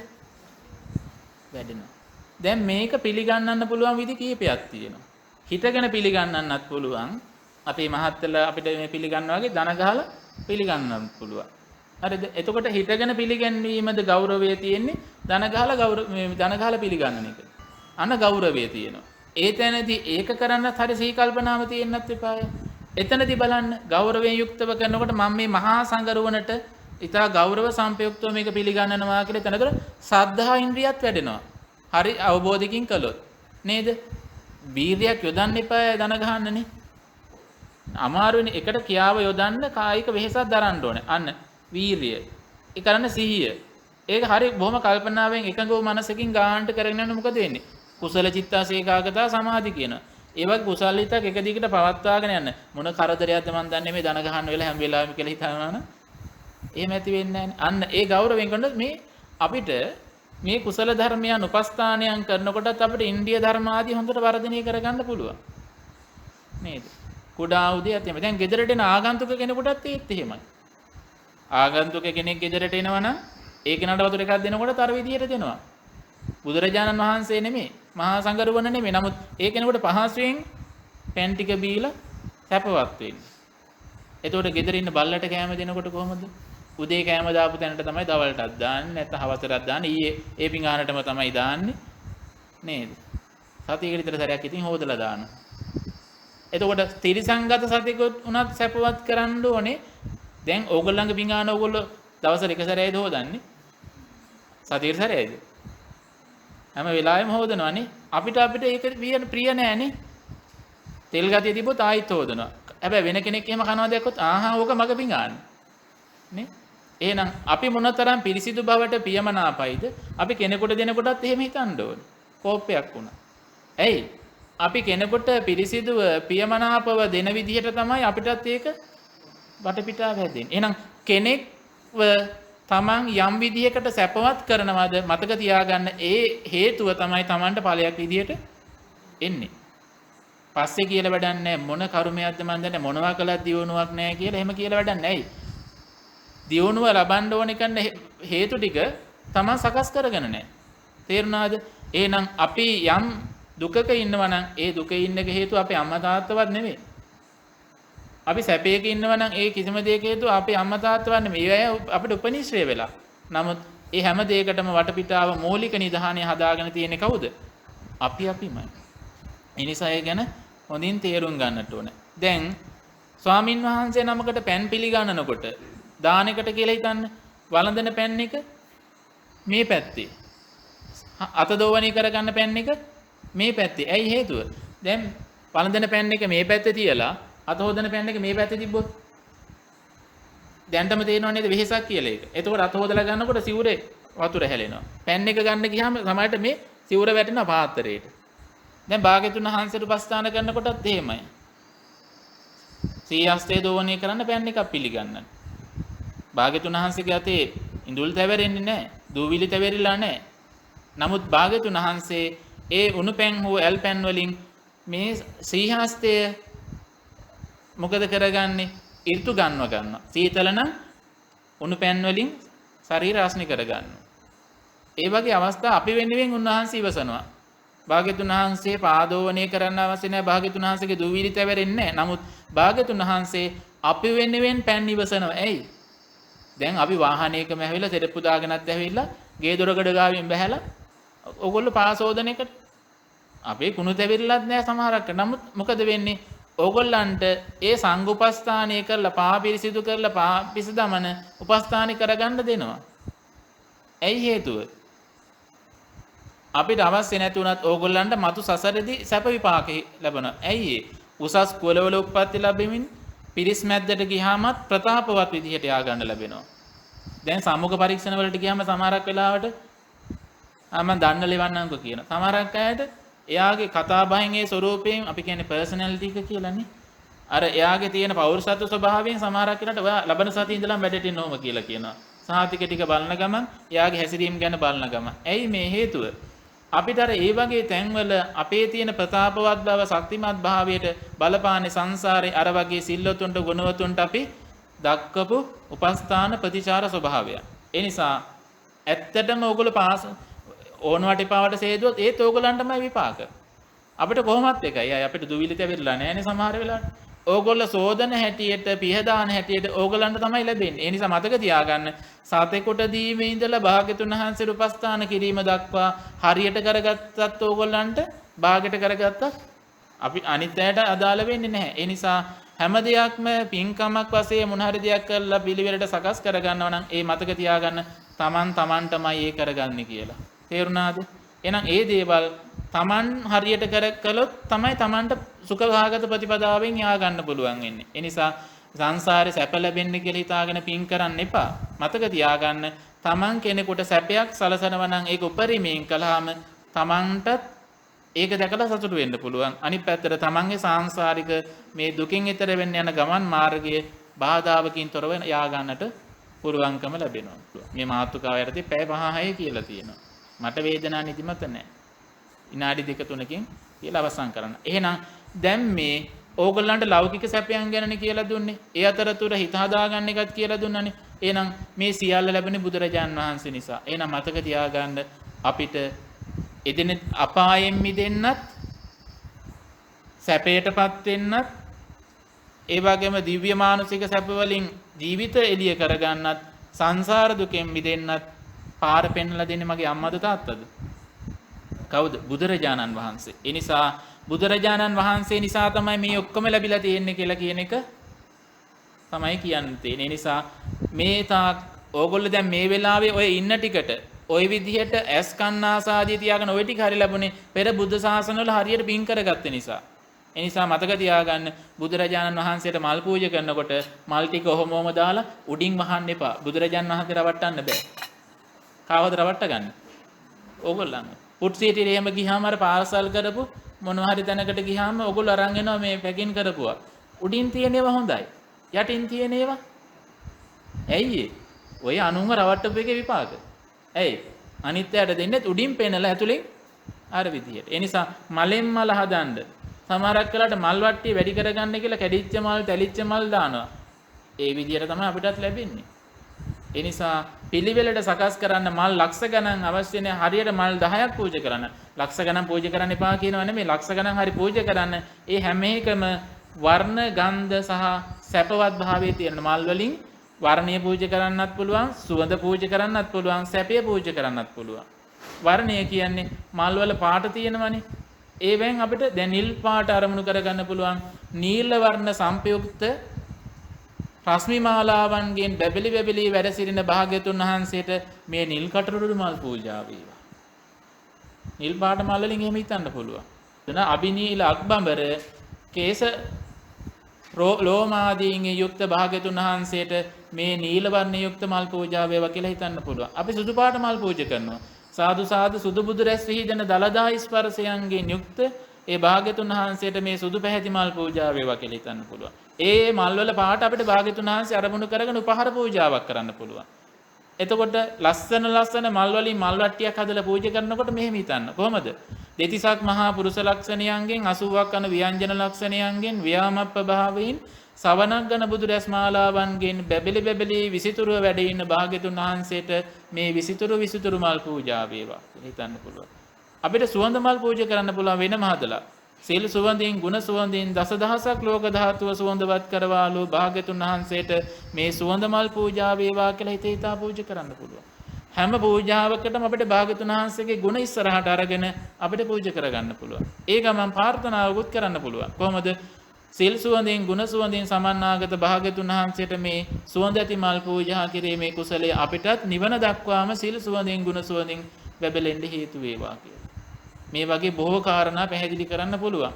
වැඩෙනවා. දැන් මේක පිළිගන්නන්න පුළුවන් විදි කීපයක් තියෙනවා. හිතගෙන පිළිගන්නන්නත් පුළුවන්. අපේ මහත්තයලා අපිට මේ පිළිගන්නවා වගේ දන ගහලා පිළිගන්නත් පුළුවන්. හරිද? එතකොට හිතගෙන පිළිගැන්වීමද ගෞරවය තියෙන්නේ දන ගහලා පිළිගන්නන එක. අන්න ගෞරවය තියෙනවා. ඒ තැනදී ඒක කරන්නත් හරි සිහි කල්පනාව තියෙන්නත් එපාය. එතනදී බලන්න ගෞරවයෙන් යුක්තව කරනකොට මම මේ මහා සංගරුවනට ඉතා ගෞරව සම්පයුක්තව මේක පිළිගන්නනවා කියලා එතනතර සද්ධා ඉන්ද්‍රියත් වැඩෙනවා. හරි අවබෝධකින් කළොත් නේද? වීර්යයක් යොදන්න එපාය දන ගහන්නනේ. අමාරුවෙනි එකට කියාව යොදන්න කායික වෙහෙසක් දරන්න ඕනේ. අන්න වීර්යය. ඒ කරන්න සිහිය. ඒක හරි බොහොම කල්පනාවෙන් එකඟව මනසකින් ගාහන්ට කරගෙන යන මොකද වෙන්නේ? කුසල චිත්තාස ඒකාග්‍රතාව සමාධි කියන. ඒ වගේ කුසල හිතක් එක දිගට පවත්වාගෙන යන්න. මොන කරදරයක්ද මන් දන්නේ මේ දන ගහන්න වෙලා හැම වෙලාවෙම කියලා හිතනවනම් එහෙම ඇති වෙන්නේ නැහැ. අන්න ඒ ගෞරවයෙන් කරනොත් මේ අපිට මේ කුසල ධර්මයන් උපස්ථානයන් කරනකොටත් අපිට ඉන්ද්‍රිය ධර්ම ආදී හොඳට වර්ධනය කරගන්න පුළුවන්. නේද? කුඩා උදේත් එහෙම. දැන් ගෙදරට එන ආගන්තුක කෙනෙකුටත් ඒත් එහෙමයි. ආගන්තුක කෙනෙක් ගෙදරට එනවනම් ඒ කෙනාට වතුර එකක් දෙනකොටත් අර විදියට දෙනවා. බුදුරජාණන් වහන්සේ නෙමෙයි, මහා සංඝරුවන නෙමෙයි. නමුත් ඒ කෙනෙකුට පහසුවෙන් පෑන් ටික බීලා සැපවත් වෙන්නේ. එතකොට ගෙදර ඉන්න බල්ලට කෑම දෙනකොට කොහොමද? උදේ කෑම දාපු තැනට තමයි දවල්ටත් දාන්නේ, නැත්නම් හවසටත් දාන්නේ, ඊයේ ඒ පිඟානටම තමයි දාන්නේ නේද? සතියකට විතර සැරයක් ඉතින් හොදලා දානවා. එතකොට තිරිසංගත සතෙකුත් උනත් සැපවත් කරන්න ඕනේ. දැන් ඕගොල්ලන්ගේ පිඟාන ඕගොල්ලෝ දවසට එක සැරේද හොදන්නේ? සතියේ සැරේද? හැම වෙලාවෙම හොදනවානේ. අපිට ඒක ප්‍රිය නෑනේ. තෙල් ගතිය තිබ්බොත් ආයෙත් හොදනවා. හැබැයි වෙන කෙනෙක් එහෙම කනවා දැක්කොත් ආහා ඕක මගේ පිඟාන. නේ? එහෙනම් අපි මොනතරම් පිරිසිදු බවට පියමනාපයිද? අපි කෙනෙකුට දෙනකොටත් එහෙම හිතන්න ඕනේ. කෝපයක් වුණා. ඇයි? අපි කෙනෙකුට පිරිසිදුව පියමනාපව දෙන විදිහට තමයි අපිටත් ඒක වටපිටාව හැදෙන්නේ. එහෙනම් කෙනෙක්ව තමන් යම් විදිහකට සැපවත් කරනවද මතක තියාගන්න ඒ හේතුව තමයි තමන්ට ඵලයක් විදිහට එන්නේ. පස්සේ කියලා වැඩක් නැහැ මොන කර්මයක්ද මන් දන්නේ මොනවා කළත් දියුණුවක් නැහැ කියලා එහෙම කියලා වැඩක් නැහැ. දියුණුව ලබන්න ඕනේ කන්න හේතු ටික තමන් සකස් කරගෙන නැහැ. තේරුණාද? එහෙනම් අපි යම් දුකක ඉන්නවා නම් ඒ දුකේ ඉන්න හේතුව අපේ අම්මා තාත්තවත් නෙමෙයි. අපි සැපයක ඉන්නවා නම් ඒ කිසිම දෙයක හේතුව අපේ අම්මා තාත්තවත් නෙමෙයි. ඒ අය අපිට උපනිශ්‍රේ වෙලා. නමුත් ඒ හැම දෙයකටම වටපිටාව මූලික නිධානය හදාගෙන තියෙන්නේ කවුද? අපිමයි. ඒ නිසා ඒ ගැන හොඳින් තේරුම් ගන්නට ඕනේ. දැන් ස්වාමින් වහන්සේ නමකට පෑන් පිළිගන්නනකොට දානයකට කියලා හිතන්න වළඳන පෑන් එක මේ පැත්තේ. අත දෝවණී කරගන්න පෑන් එක මේ පැත්තේ. ඇයි හේතුව? දැන් වළඳන පෑන් එක මේ පැත්තේ තියලා අත හොදන පෑන් එක මේ පැත්තේ තිබ්බොත් දැන්ටම තේරෙනව නේද වෙහෙසක් කියලා ඒක. එතකොට අත හොදලා ගන්නකොට සිවුරේ වතුර හැලෙනවා. පෑන් එක ගන්න ගියාම සමහරට මේ සිවුර වැටෙනවා පාත්‍රයට. දැන් භාග්‍යතුන් වහන්සේට උපස්ථාන කරනකොටත් එහෙමයි. සීහස්තේ දෝවණය කරන්න පෑන් එකක් පිළිගන්න. භාග්‍යතුන් වහන්සේගේ අතේ ඉඳුල් තැවරෙන්නේ නැහැ. දූවිලි තැවරිලා නැහැ. නමුත් භාග්‍යතුන් වහන්සේ ඒ උණු පැන් හෝ ඇල් පැන් වලින් මේ සීහස්තය මොකද කරගන්නේ? ඍතු ගන්නවා. සීතල නම් උණු පැන් වලින් ශරීර රස්නි කරගන්නවා. ඒ වගේ අවස්ථා අපි වෙනුවෙන් උන්වහන්සේ ඉවසනවා. භාග්‍යතුන් වහන්සේ පාදෝවණය කරන්න අවශ්‍ය නැහැ. භාග්‍යතුන් වහන්සේගේ දූවිලි තැවරෙන්නේ නැහැ. නමුත් භාග්‍යතුන් වහන්සේ අපි වෙනුවෙන් පැන් ඉවසනවා. ඇයි? දැන් අපි වාහනයකම ඇවිල්ලා සෙරප්පු දාගෙනත් ඇවිල්ලා ගේ දොරකඩ ගාවින් බහැලා ඕගොල්ලෝ පාසෝදන එකට අපේ කුණු තැවිල්ලත් නෑ සමහරක්. නමුත් මොකද වෙන්නේ? ඕගොල්ලන්ට ඒ සංඝ උපස්ථානය කරලා පා පිරිසිදු කරලා පා පිස දමන උපස්ථානය කරගන්න දෙනවා. ඇයි හේතුව? අපිට අවශ්‍ය නැති වුණත් ඕගොල්ලන්ට මතු සසරේදී සැප විපාක ලැබෙනවා. ඇයි ඒ? උසස් කුලවල උප්පත්ති ලැබෙමින් පිරිස් මැද්දට ගියාමත් ප්‍රතාපවත් විදිහට යා ගන්න ලැබෙනවා. දැන් සමුග පරීක්ෂණ වලට ගියාම සමහරක් වෙලාවට මම දන්න ලෙවන්නම්කෝ කියන. සමහරක් අයට එයාගේ කතා බහෙන් ඒ ස්වරූපයෙන් අපි කියන්නේ පර්සනැලිටි එක කියලානේ. අර එයාගේ තියෙන පෞරුෂත්ව ස්වභාවයෙන් සමහරක් වෙලාවට ඔයා ලබන සතියේ ඉඳලා වැඩට එන්න ඕම කියලා කියනවා. සාහිතික ටික බලන ගමන් එයාගේ හැසිරීම ගැන බලන ගමන්. ඇයි මේ හේතුව? අපිට අර ඒ වගේ තැන්වල අපේ තියෙන ප්‍රතාපවත් බව ශක්තිමත් භාවයට බලපාන්නේ සංසාරේ අර වගේ සිල්වතුන්ට ගුණවතුන්ට අපි දක්වපු උපස්ථාන ප්‍රතිචාර ස්වභාවය. ඒ නිසා ඇත්තටම ඕගොල්ලෝ පාස ඕනවට එපාවට සේදුවොත් ඒත් ඕගොල්ලන්ටමයි විපාක. අපිට කොහොමත් එකයි. අය අපිට දුවිලි තැවිරලා නැහැනේ සමහර වෙලාවට. ඕගොල්ලෝ සෝදන හැටියට පිහදාන හැටියට ඕගොල්ලන්ට තමයි ලැබෙන්නේ. ඒ නිසා මතක තියාගන්න සතෙකුට දීමේ ඉඳලා භාග්‍යතුන් වහන්සේ උපස්ථාන කිරීම දක්වා හරියට කරගත්තත් ඕගොල්ලන්ට භාගයට කරගත්තත් අපි අනිත් අයට අදාළ වෙන්නේ නැහැ. ඒ නිසා හැම දෙයක්ම පින්කමක් වශයෙන් මොන හරි දෙයක් කරලා පිළිවෙලට සකස් කරගන්නවා නම් ඒ මතක තියාගන්න තමන්ටමයි ඒ කරගන්නේ කියලා. තේරුණාද? එහෙනම් ඒ දේවල් තමන් හරියට කළොත් තමයි තමන්ට සුඛභාගත ප්‍රතිපදාවෙන් යා ගන්න පුළුවන් වෙන්නේ. ඒ නිසා සංසාරේ සැප ලැබෙන්න කියලා හිතාගෙන පින් කරන්න එපා. මතක තියාගන්න තමන් කෙනෙකුට සැපයක් සලසනවා නම් ඒක උපරිමයෙන් කළාම තමන්ටත් ඒක දැකලා සතුටු වෙන්න පුළුවන්. අනිත් පැත්තට තමන්ගේ සාංශාරික මේ දුකින් ඈතර වෙන්න යන ගමන් මාර්ගයේ බාධාවකින් තොරව යා ගන්නට පුළුවන්කම ලැබෙනවා. මේ මාතෘකාව යටතේ පැය 5-6 කියලා තියෙනවා. මට වේදනා නිදිමත නැහැ. විනාඩි 2-3කින් කියලා අවසන් කරන්න. එහෙනම් දැන් මේ ඕගොල්ලන්ට ලෞකික සැපයන් ගැනනේ කියලා දුන්නේ. ඒ අතරතුර හිත හදාගන්න එකත් කියලා දුන්නානේ. එහෙනම් මේ සියල්ල ලැබෙන්නේ බුදුරජාන් වහන්සේ නිසා. එහෙනම් මතක තියාගන්න අපිට එදින අපායෙන් මිදෙන්නත් සැපයටපත් වෙන්නත් ඒ වගේම දිව්‍ය මානසික සැප වලින් ජීවිත එළිය කරගන්නත් සංසාර දුකෙන් මිදෙන්නත් පාර පෙන්වලා දෙන්නේ මගේ අම්මද තාත්තද? කවුද? බුදුරජාණන් වහන්සේ. ඒ නිසා බුදුරජාණන් වහන්සේ නිසා තමයි මේ ඔක්කොම ලැබිලා තියෙන්නේ කියලා කියන එක තමයි කියන්න තියෙන්නේ. ඒ නිසා මේ තාක් ඕගොල්ලෝ දැන් මේ වෙලාවේ ඔය ඉන්න ටිකට ওই විදිහට ඇස් කන් ආසාදී තියාගෙන ওই ටික හරි ලැබුණේ පෙර බුද්ධ ශාසනවල හරියට පින් කරගත්ත නිසා. ඒ නිසා මතක තියාගන්න බුදුරජාණන් වහන්සේට මල් පූජා කරනකොට මල් ටික ඔහොමම දාලා උඩින් වහන්න එපා. බුදුරජාණන් වහන්සේ රවට්ටන්න බෑ. කාවද රවට්ට ගන්න? ඕගොල්ලන්. පුට්සියට එහෙම ගියාම අර පාර්සල් කරපු මොනවා හරි තැනකට ගියාම ඕගොල්ලෝ අරන් එනවා මේ පැකින් කරපුවා. උඩින් තියෙන ඒවා හොඳයි. යටින් තියෙන ඒවා ඇයි ඔය අනුන්ව රවට්ටපු එකේ විපාක. ඇයි? අනිත්‍යයට දෙන්නේ උඩින් පෙන්නලා ඇතුලෙන් අර විදියට. ඒ නිසා මලෙන් මල හදන්න සමහරක් වෙලාවට මල් වට්ටිය වැඩි කරගන්න කියලා කැඩිච්ච මල්, තැලිච්ච මල් දානවා. ඒ විදියට තමයි අපිටත් ලැබෙන්නේ. ඒ නිසා පිළිවෙලට සකස් කරන්න මල් ලක්ෂ ගණන් අවශ්‍ය නැහැ. හරියට මල් 10ක් පූජා කරන්න. ලක්ෂ ගණන් පූජා කරන්න එපා කියනවා නෙමෙයි. ලක්ෂ ගණන් හරි පූජා කරන්න. ඒ හැම එකම වර්ණ, ගන්ධ සහ සැපවත් භාවයේ තියෙන මල් වලින් වර්ණය පූජා කරන්නත් පුළුවන්, සුවඳ පූජා කරන්නත් පුළුවන්, සැපය පූජා කරන්නත් පුළුවන්. වර්ණය කියන්නේ මල් වල පාට තියෙනවනේ. ඒවෙන් අපිට දැන් නිල් පාට අරමුණු කරගන්න පුළුවන්. නීල වර්ණ සංපයුක්ත රශ්මි මාලාවන්ගෙන් බැබලි බැබලි වැඩ සිටින භාග්‍යතුන් වහන්සේට මේ නිල් කටුරුරු මල් පූජා වේවා. නිල් පාට මල් වලින් එහෙම හිතන්න පුළුවන්. එතන අබිනීල අක්බඹර කේස ලෝමාදීන් යුක්ත භාග්‍යතුන් වහන්සේට මේ නීල වර්ණ යුක්ත මල් පූජා වේවා කියලා හිතන්න පුළුවන්. අපි සුදු පාට මල් පූජා කරනවා. සාදු සාදු සුදු බුදු රැස් විහිදෙන දලදා ස්පර්ශයන්ගෙන් යුක්ත ඒ භාග්‍යතුන් වහන්සේට මේ සුදු පැහැති මල් පූජා වේවා කියලා හිතන්න පුළුවන්. ඒ මල් වල පාට අපිට භාග්‍යතුන් වහන්සේ අරමුණු කරගෙන උපහාර පූජාවක් කරන්න පුළුවන්. එතකොට ලස්සන මල් වලින් මල් වට්ටියක් හදලා පූජා කරනකොට මෙහෙම හිතන්න. කොහමද? දෙතිසක් මහා පුරුෂ ලක්ෂණයන්ගෙන් 80ක් අන ව්‍යංජන ලක්ෂණයන්ගෙන් ව්‍යාමප්ප භාවයෙන් සවනක් ගන බුදු රැස් මාලාවන්ගෙන් බැබලි විසිතුරුව වැඩ ඉන්න භාග්‍යතුන් වහන්සේට මේ විසිතුරු මල් පූජා වේවා කියලා හිතන්න පුළුවන්. අපිට සුවඳ මල් පූජා කරන්න පුළුවන් වෙනම හදලා. සීල සුවඳින් ගුණ සුවඳින් දසදහසක් ලෝක ධාතුව සුවඳවත් කරවාලු භාග්‍යතුන් වහන්සේට මේ සුවඳ මල් පූජා වේවා කියලා හිතා පූජා කරන්න පුළුවන්. හැම පූජාවකටම අපිට භාග්‍යතුන් වහන්සේගේ ගුණ ඉස්සරහට අරගෙන අපිට පූජා කරගන්න පුළුවන්. ඒ ගමන් ප්‍රාර්ථනාවකුත් කරන්න පුළුවන්. කොහොමද? සිල් සුවඳින් ගුණ සුවඳින් සමන්නාගත භාග්‍යතුන් වහන්සේට මේ සුවඳ ඇති මල් පූජා කිරීමේ කුසලය අපිටත් නිවන දක්වාම සිල් සුවඳින් ගුණ සුවඳින් බැබලෙන්න හේතු වේවා කියලා. මේ වගේ බොහෝ කාරණා පැහැදිලි කරන්න පුළුවන්.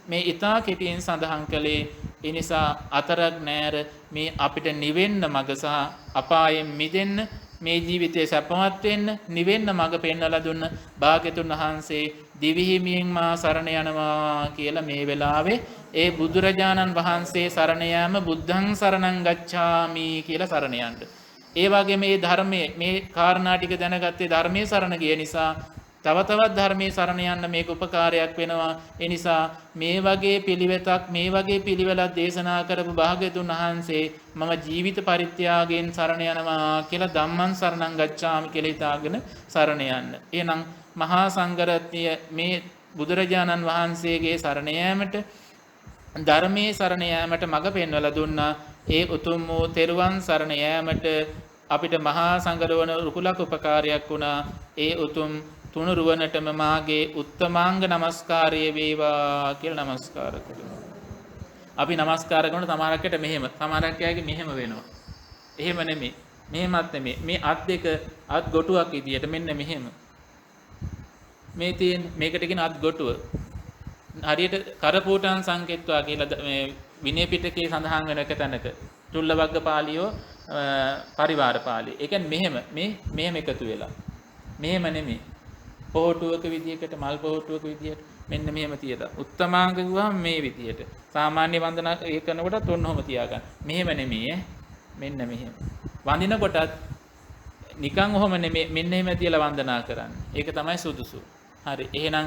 මේ ඊතා කෙටියෙන් සඳහන් කළේ ඒ නිසා අතරක් නෑර මේ අපිට නිවෙන්න මඟ සහ අපායෙන් මිදෙන්න මේ ජීවිතේ සැපමත් වෙන්න නිවෙන්න මඟ පෙන්වලා දුන්න භාග්‍යතුන් වහන්සේ දිවිහිමියෙන් මා සරණ යනවා කියලා මේ වෙලාවේ ඒ බුදුරජාණන් වහන්සේ සරණ යාම බුද්ධං සරණං ගච්ඡාමි කියලා සරණ යන්න. ඒ වගේ මේ ධර්මයේ මේ කාරණා ටික දැනගත්තේ ධර්මයේ සරණ ගිය නිසා තව තවත් ධර්මයේ සරණ යන්න මේක උපකාරයක් වෙනවා. ඒ නිසා මේ වගේ පිළිවෙතක් මේ වගේ පිළිවෙලක් දේශනා කරපු භාග්‍යතුන් වහන්සේ මම ජීවිත පරිත්‍යාගයෙන් සරණ යනවා කියලා ධම්මං සරණං ගච්ඡාමි කියලා හිතාගෙන සරණ යන්න. එහෙනම් මහා සංඝරත්නය මේ බුදුරජාණන් වහන්සේගේ සරණ යාමට ධර්මයේ සරණ යාමට මඟ පෙන්වලා දුන්නා. ඒ උතුම් වූ තෙරුවන් සරණ යාමට අපිට මහා සංඝරවන රුකුලක උපකාරයක් වුණා. ඒ උතුම් තුනුරුවනටම මාගේ උත්තමාංග නමස්කාරය වේවා කියලා නමස්කාර කරනවා. අපි නමස්කාර කරන සමහරකට මෙහෙම, සමහරක් අයගේ මෙහෙම වෙනවා. එහෙම නෙමෙයි. මෙහෙමත් නෙමෙයි. මේ අත් දෙක අත් ගොටුවක් විදියට මෙන්න මෙහෙම. මේ තියෙන මේකට කියන අත් ගොටුව. හරියට කරපූටන් සංකේත්වා කියලා මේ විනය පිටකේ සඳහන් වෙන එක තැනක. චුල්ලවග්ග පාළියෝ පරිවාර පාළිය. ඒ කියන්නේ මෙහෙම එකතු වෙලා. මෙහෙම නෙමෙයි. පොහොටුවක විදියකට මල් පොහොටුවක විදියට මෙන්න මෙහෙම තියලා උත්තමාංග ගුවම මේ විදියට සාමාන්‍ය වන්දනා ඒ කරනකොටත් ඔන්නෝම තියාගන්න. මෙහෙම නෙමෙයි මෙන්න මෙහෙම. වඳිනකොටත් නිකන් ඔහොම නෙමෙයි මෙන්න එහෙම තියලා වන්දනා කරන්න. ඒක තමයි සුදුසු. හරි. එහෙනම්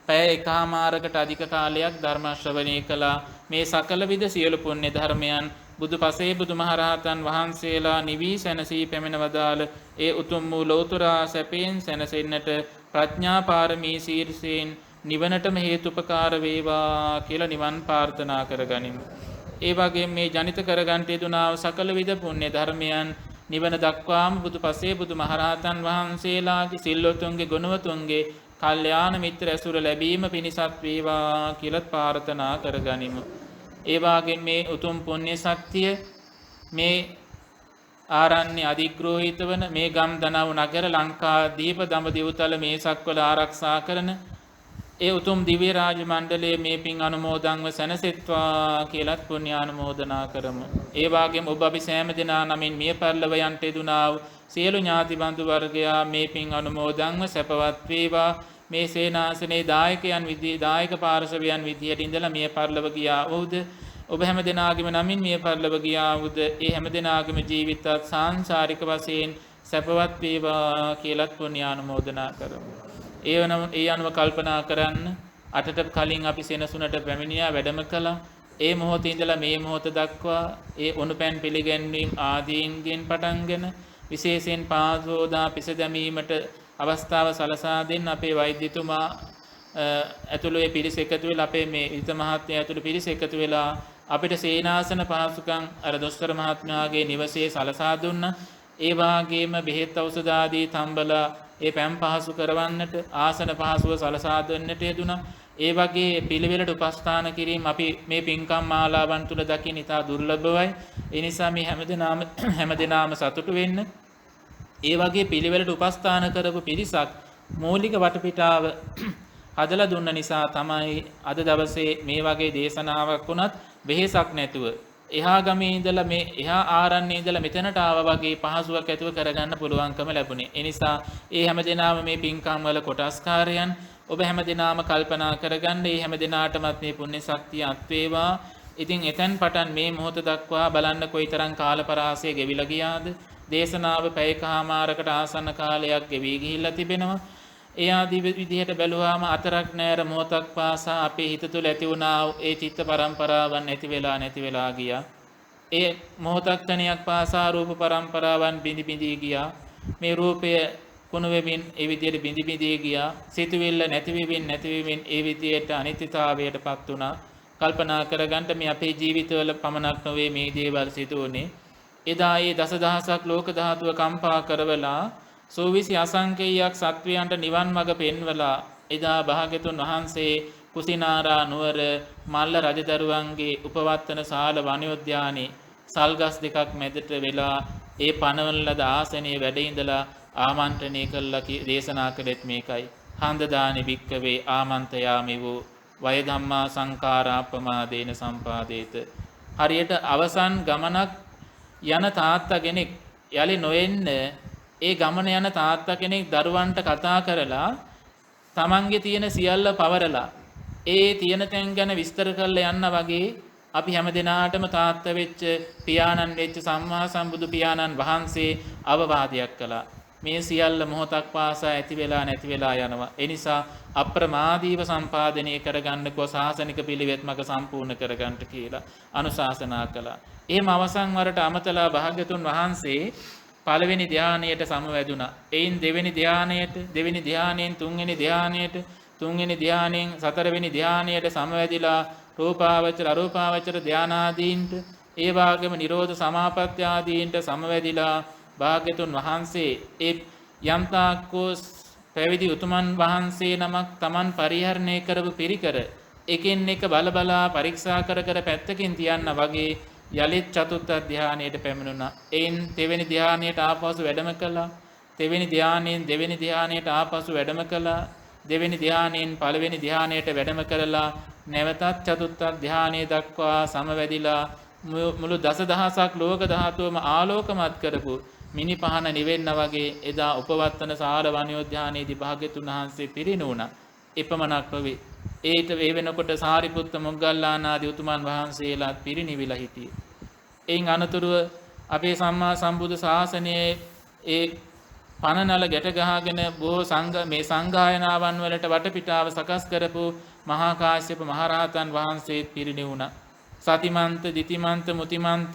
පැය එකමාරකට අධික කාලයක් ධර්ම ශ්‍රවණය කළා. මේ සකල විද සියලු පුණ්‍ය ධර්මයන් බුදු පසේ බුදුමහරහතන් වහන්සේලා නිවී සැනසී පැමිණ වදාළ ඒ උතුම් වූ ලෞතර සැපයෙන් සැනසෙන්නට ප්‍රඥා පාරමී ශීර්ෂයෙන් නිවනටම හේතුපකාර වේවා කියලා නිවන් ප්‍රාර්ථනා කරගනිමු. ඒ වගේ මේ ජනිත කරගන්න යෙදුනා වූ සකල විද පුණ්‍ය ධර්මයන් නිවන දක්වාම බුදු පසේ බුදු මහරහතන් වහන්සේලාගේ සිල්වතුන්ගේ ගුණවතුන්ගේ කල්යාණ මිත්‍ර ඇසුර ලැබීම පිණිසත් වේවා කියලා ප්‍රාර්ථනා කරගනිමු. ඒ වගේම මේ උතුම් පුණ්‍ය ශක්තිය මේ ආරණ්‍ය අධිග්‍රෝහිත වන මේ ගම් දනව් නගර ලංකා දීප දඹදිව්තල මේ සක්වල ආරක්ෂා කරන ඒ උතුම් දිව්‍ය රාජ මණ්ඩලයේ මේ පින් අනුමෝදන්ව සැනසෙත්වා කියලත් පුණ්‍ය ආනුමෝදනා කරමු. ඒ වගේම ඔබ අපි සෑම දෙනා නමින් මිය පරලොව යන්ට යෙදුනා වූ සියලු ඥාති බන්දු වර්ගයා මේ පින් අනුමෝදන්ව සැපවත් වේවා. මේ සේනාසනේ දායකයන් විදිහේ දායක පාර්ශවයන් විදිහට ඉඳලා මිය පරලොව ගියා වූද ඔබ හැම දෙනාගේම නමින් මිය පරලොව ගියා වූද ඒ හැම දෙනාගේම ජීවිතත් සාංශාරික වශයෙන් සැපවත් වේවා කියලත් පුණ්‍ය ආනුමෝදනා කරමු. ඒ අනුව කල්පනා කරන්න අටට කලින් අපි සෙනසුනට පැමිණියා වැඩම කළා. ඒ මොහොතේ ඉඳලා මේ මොහොත දක්වා ඒ උණුපැන් පිළිගැන්වීම් ආදීන්ගෙන් පටන්ගෙන විශේෂයෙන් පාසෝදා පිස දැමීමට අවස්ථාව සලසා දෙන්න අපේ වෛද්‍යතුමා ඇතුළු ඒ පිරිස එකතු වෙලා අපේ මේ හිත මහත්මයා ඇතුළු පිරිස එකතු වෙලා අපිට සේනාසන පහසුකම් අර දොස්තර මහත්මයාගේ නිවසේ සලසා දුන්නා. ඒ වාගේම බෙහෙත් ඖෂධ ආදී තම්බලා ඒ පැම් පහසු කරවන්නට ආසන පහසුව සලසා දෙන්නට යෙදුණා. ඒ වගේ පිළිවෙලට උපස්ථාන කිරීම අපි මේ පින්කම් මාලාවන් තුල දකින්න ඉතා දුර්ලභවයි. ඒ නිසා මේ හැමදෙනාම සතුටු වෙන්න. ඒ වගේ පිළිවෙලට උපස්ථාන කරපු පිරිසක් මූලික වටපිටාව හදලා දුන්න නිසා තමයි අද දවසේ මේ වගේ දේශනාවක් වුණත් වෙහෙසක් නැතුව එහා ගමේ ඉඳලා මේ එහා ආරණ්‍යයේ ඉඳලා මෙතනට ආවා වගේ පහසුවක් ඇතුව කරගන්න පුළුවන්කම ලැබුණේ. ඒ නිසා ඒ හැමදෙනාම මේ පින්කම් වල කොටස්කාරයන් ඔබ හැමදෙනාම කල්පනා කරගන්න. මේ හැමදෙනාටමත් මේ පුණ්‍ය ශක්තිය අත් වේවා. ඉතින් එතෙන් පටන් මේ මොහොත දක්වා බලන්න කොයිතරම් කාලපරාසය ගෙවිලා ගියාද. දේශනාව පැයකමාරකට ආසන්න කාලයක් ගෙවි ගිහිල්ලා තිබෙනවා. ඒ ආදී විදිහට බැලුවාම අතරක් නෑර මොහොතක් පාසා අපේ හිත තුළ ඇති වුණා ඒ චිත්ත පරම්පරාවන් නැති වෙලා ගියා. ඒ මොහොතක් තනියක් පාසා රූප පරම්පරාවන් බිඳි ගියා. මේ රූපය කුණු වෙමින් ඒ විදිහට බිඳි ගියා. සිතුවිල්ල නැති වෙමින් ඒ විදිහට අනිත්‍යතාවයටපත් වුණා. කල්පනා කරගන්න මේ අපේ ජීවිතවල පමණක් නොවේ මේ දේවල් සිදු වුණේ. එදා ඒ දසදහසක් ලෝක ධාතුව කම්පා කරවලා සෝවිසි අසංකේයයක් සත්වයන්ට නිවන් මඟ පෙන්වලා එදා භාග්‍යතුන් වහන්සේ කුසිනාරා නුවර මල්ල රජදරුවන්ගේ උපවත්තන ශාල වනෝද්‍යානයේ සල්ගස් දෙකක් මැදට වෙලා ඒ පනවන ලද ආසනයේ වැඩ ඉඳලා ආමන්ත්‍රණය කළා දේශනා කළෙත් මේකයි. හන්දදානි භික්කවේ ආමන්ත්‍රයාමි වූ වය ධම්මා සංඛාරා අපමාදේන සම්පාදේත. හරියට අවසන් ගමනක් යන තාත්තා කෙනෙක් යලි නොඑන්න ඒ ගමන යන තාත්තා කෙනෙක් දරුවන්ට කතා කරලා තමන්ගේ තියෙන සියල්ල පවරලා ඒ තියෙන තැන් ගැන විස්තර කරලා යන්න වගේ අපි හැමදෙනාටම තාත්තා වෙච්ච පියාණන් වෙච්ච සම්මා සම්බුදු පියාණන් වහන්සේ අවවාදයක් කළා. මේ සියල්ල මොහොතක් පාසා ඇති වෙලා නැති වෙලා යනවා. ඒ නිසා අප්‍රමාදීව සම්පාදනය කරගන්නකෝ සාසනික පිළිවෙත් මඟ සම්පූර්ණ කරගන්නට කියලා අනුශාසනා කළා. එහෙම අවසන් වරට අමතලා භාග්‍යතුන් වහන්සේ පළවෙනි ධානයට සමවැදුණා. එයින් දෙවෙනි ධානයෙන් තුන්වෙනි ධානයට, තුන්වෙනි ධානයෙන් හතරවෙනි ධානයට සමවැදිලා රූපාවචර අරූපාවචර ධානාදීන්ට, ඒ වගේම නිරෝධ සමාපatti ආදීන්ට සමවැදිලා භාග්‍යතුන් වහන්සේ ඒ යම්තාක්කෝ පැවිදි උතුමන් වහන්සේ නමක් Taman පරිහරණය කරපු පිරිකර එකින් එක බලබලා පරීක්ෂා කර පැත්තකින් තියන්න වගේ යලිත් චතුර්ථ ධානයට පැමිණුණා. එයින් දෙවෙනි ධානයට ආපසු වැඩම කළා. දෙවෙනි ධානයෙන් දෙවෙනි ධානයට ආපසු වැඩම කළා. දෙවෙනි ධානයෙන් පළවෙනි ධානයට වැඩම කරලා නැවතත් චතුර්ථ ධානය දක්වා සමවැදිලා මුළු දසදහසක් ලෝක ධාතුවම ආලෝකමත් කරපු මිනි පහන නිවෙන්න වගේ එදා උපවත්තන සාර වනෝද්‍යානයේදී භාග්‍යතුන් වහන්සේ පිරිනුණා. එපමණක් නොවේ. ඒට ඒ වෙනකොට සාරිපුත්ත මොග්ගල්ලාන ආදී උතුමන් වහන්සේලාත් පිරිනිවිලා හිටියේ. එයින් අනතුරුව අපේ සම්මා සම්බුදු ශාසනයේ ඒ පනනල ගැට ගහගෙන බොහෝ මේ සංගායනාවන් වලට වටපිටාව සකස් කරපු මහා කාශ්‍යප මහරහතන් වහන්සේත් පිරිනිවුණා. සතිමන්ත, දිතිමන්ත, මුතිමන්ත,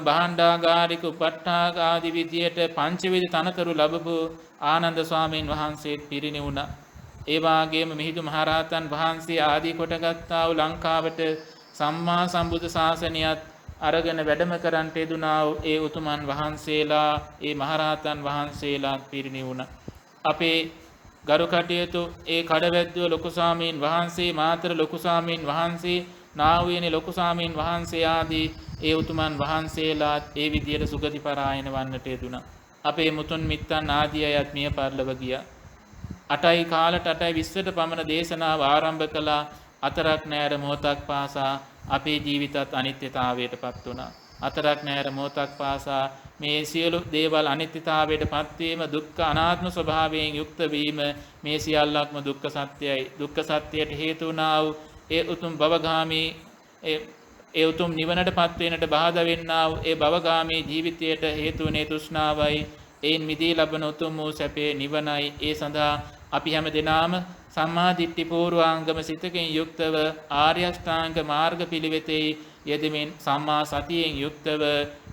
භාණ්ඩාගාරික, උපට්ඨාග ආදී විදියට පංචවිධ තනතුරු ලැබපු ආනන්ද ස්වාමීන් වහන්සේත් පිරිනිවුණා. ඒ වාගේම මිහිඳු මහරහතන් වහන්සේ ආදී කොටගත්තා වූ ලංකාවට සම්මා සම්බුද්ධ ශාසනයත් අරගෙන වැඩම කරන්නට යෙදුනා වූ ඒ උතුමන් වහන්සේලා, ඒ මහරහතන් වහන්සේලා පිරිනිවුණා. අපේ ගරු කටයුතු ඒ කඩවැද්දුව ලොකු ස්වාමීන් වහන්සේ, මාතර ලොකු ස්වාමීන් වහන්සේ, නාවුවනේ ලොකු ස්වාමීන් වහන්සේ ආදී ඒ උතුමන් වහන්සේලාත් ඒ විදියට සුගති පරායන වන්නට යෙදුණා. අපේ මුතුන් මිත්තන් ආදී අයත් මිය පරලොව ගියා. 8යි කාලට 8:20ට පමණ දේශනාව ආරම්භ කළා. අතරක් නෑර මොහොතක් පාසා අපේ ජීවිතත් අනිත්‍යතාවයට පත් වුණා. අතරක් නෑර මොහොතක් පාසා මේ සියලු දේවල් අනිත්‍යතාවයට පත්වීම, දුක්ඛ අනාත්ම ස්වභාවයෙන් යුක්ත වීම මේ සියල්ලක්ම දුක්ඛ සත්‍යයි. දුක්ඛ සත්‍යයට හේතු වුණා වූ ඒ උතුම් භවගාමී ඒ උතුම් නිවනට පත් වෙන්නට බාධා වෙන්නා වූ ඒ භවගාමී ජීවිතයට හේතු වුණේ තෘෂ්ණාවයි. ඒන් මිදී ලබන උතුම් වූ සැපේ නිවනයි. ඒ සඳහා අපි හැම දිනාම සම්මා දිට්ඨි පූර්වාංගම සිතකින් යුක්තව ආර්ය අෂ්ටාංග මාර්ග පිළිවෙතේ යෙදෙමින් සම්මා සතියෙන් යුක්තව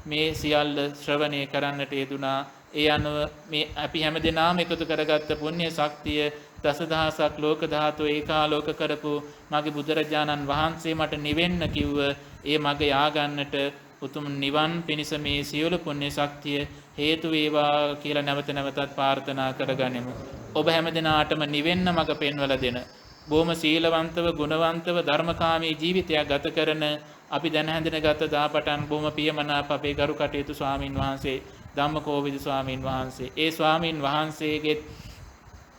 මේ සියල්ල ශ්‍රවණය කරන්නට යෙදුනා. ඒ අනුව මේ අපි හැම දිනාම එකතු කරගත්ත පුණ්‍ය ශක්තිය දසදහසක් ලෝක ධාතු ඒකාලෝක කරපු මගේ බුදුරජාණන් වහන්සේ මට නිවෙන්න කිව්ව ඒ මග යාගන්නට උතුම් නිවන් පිණිස මේ සියලු පුණ්‍ය ශක්තිය හේතු වේවා කියලා නැවත නැවතත් ප්‍රාර්ථනා කරගනිමු. ඔබ හැම දිනාටම නිවෙන්න මඟ පෙන්වලා දෙන, බොහොම සීලවන්තව, ගුණවන්තව, ධර්මකාමී ජීවිතයක් ගත කරන අපි දැන හැඳිනගත දාපටන් බොහොම පියමනාප අපේ ගරු කටයුතු ස්වාමින් වහන්සේ ධම්මකෝවිද ස්වාමින් වහන්සේ. ඒ ස්වාමින් වහන්සේගේ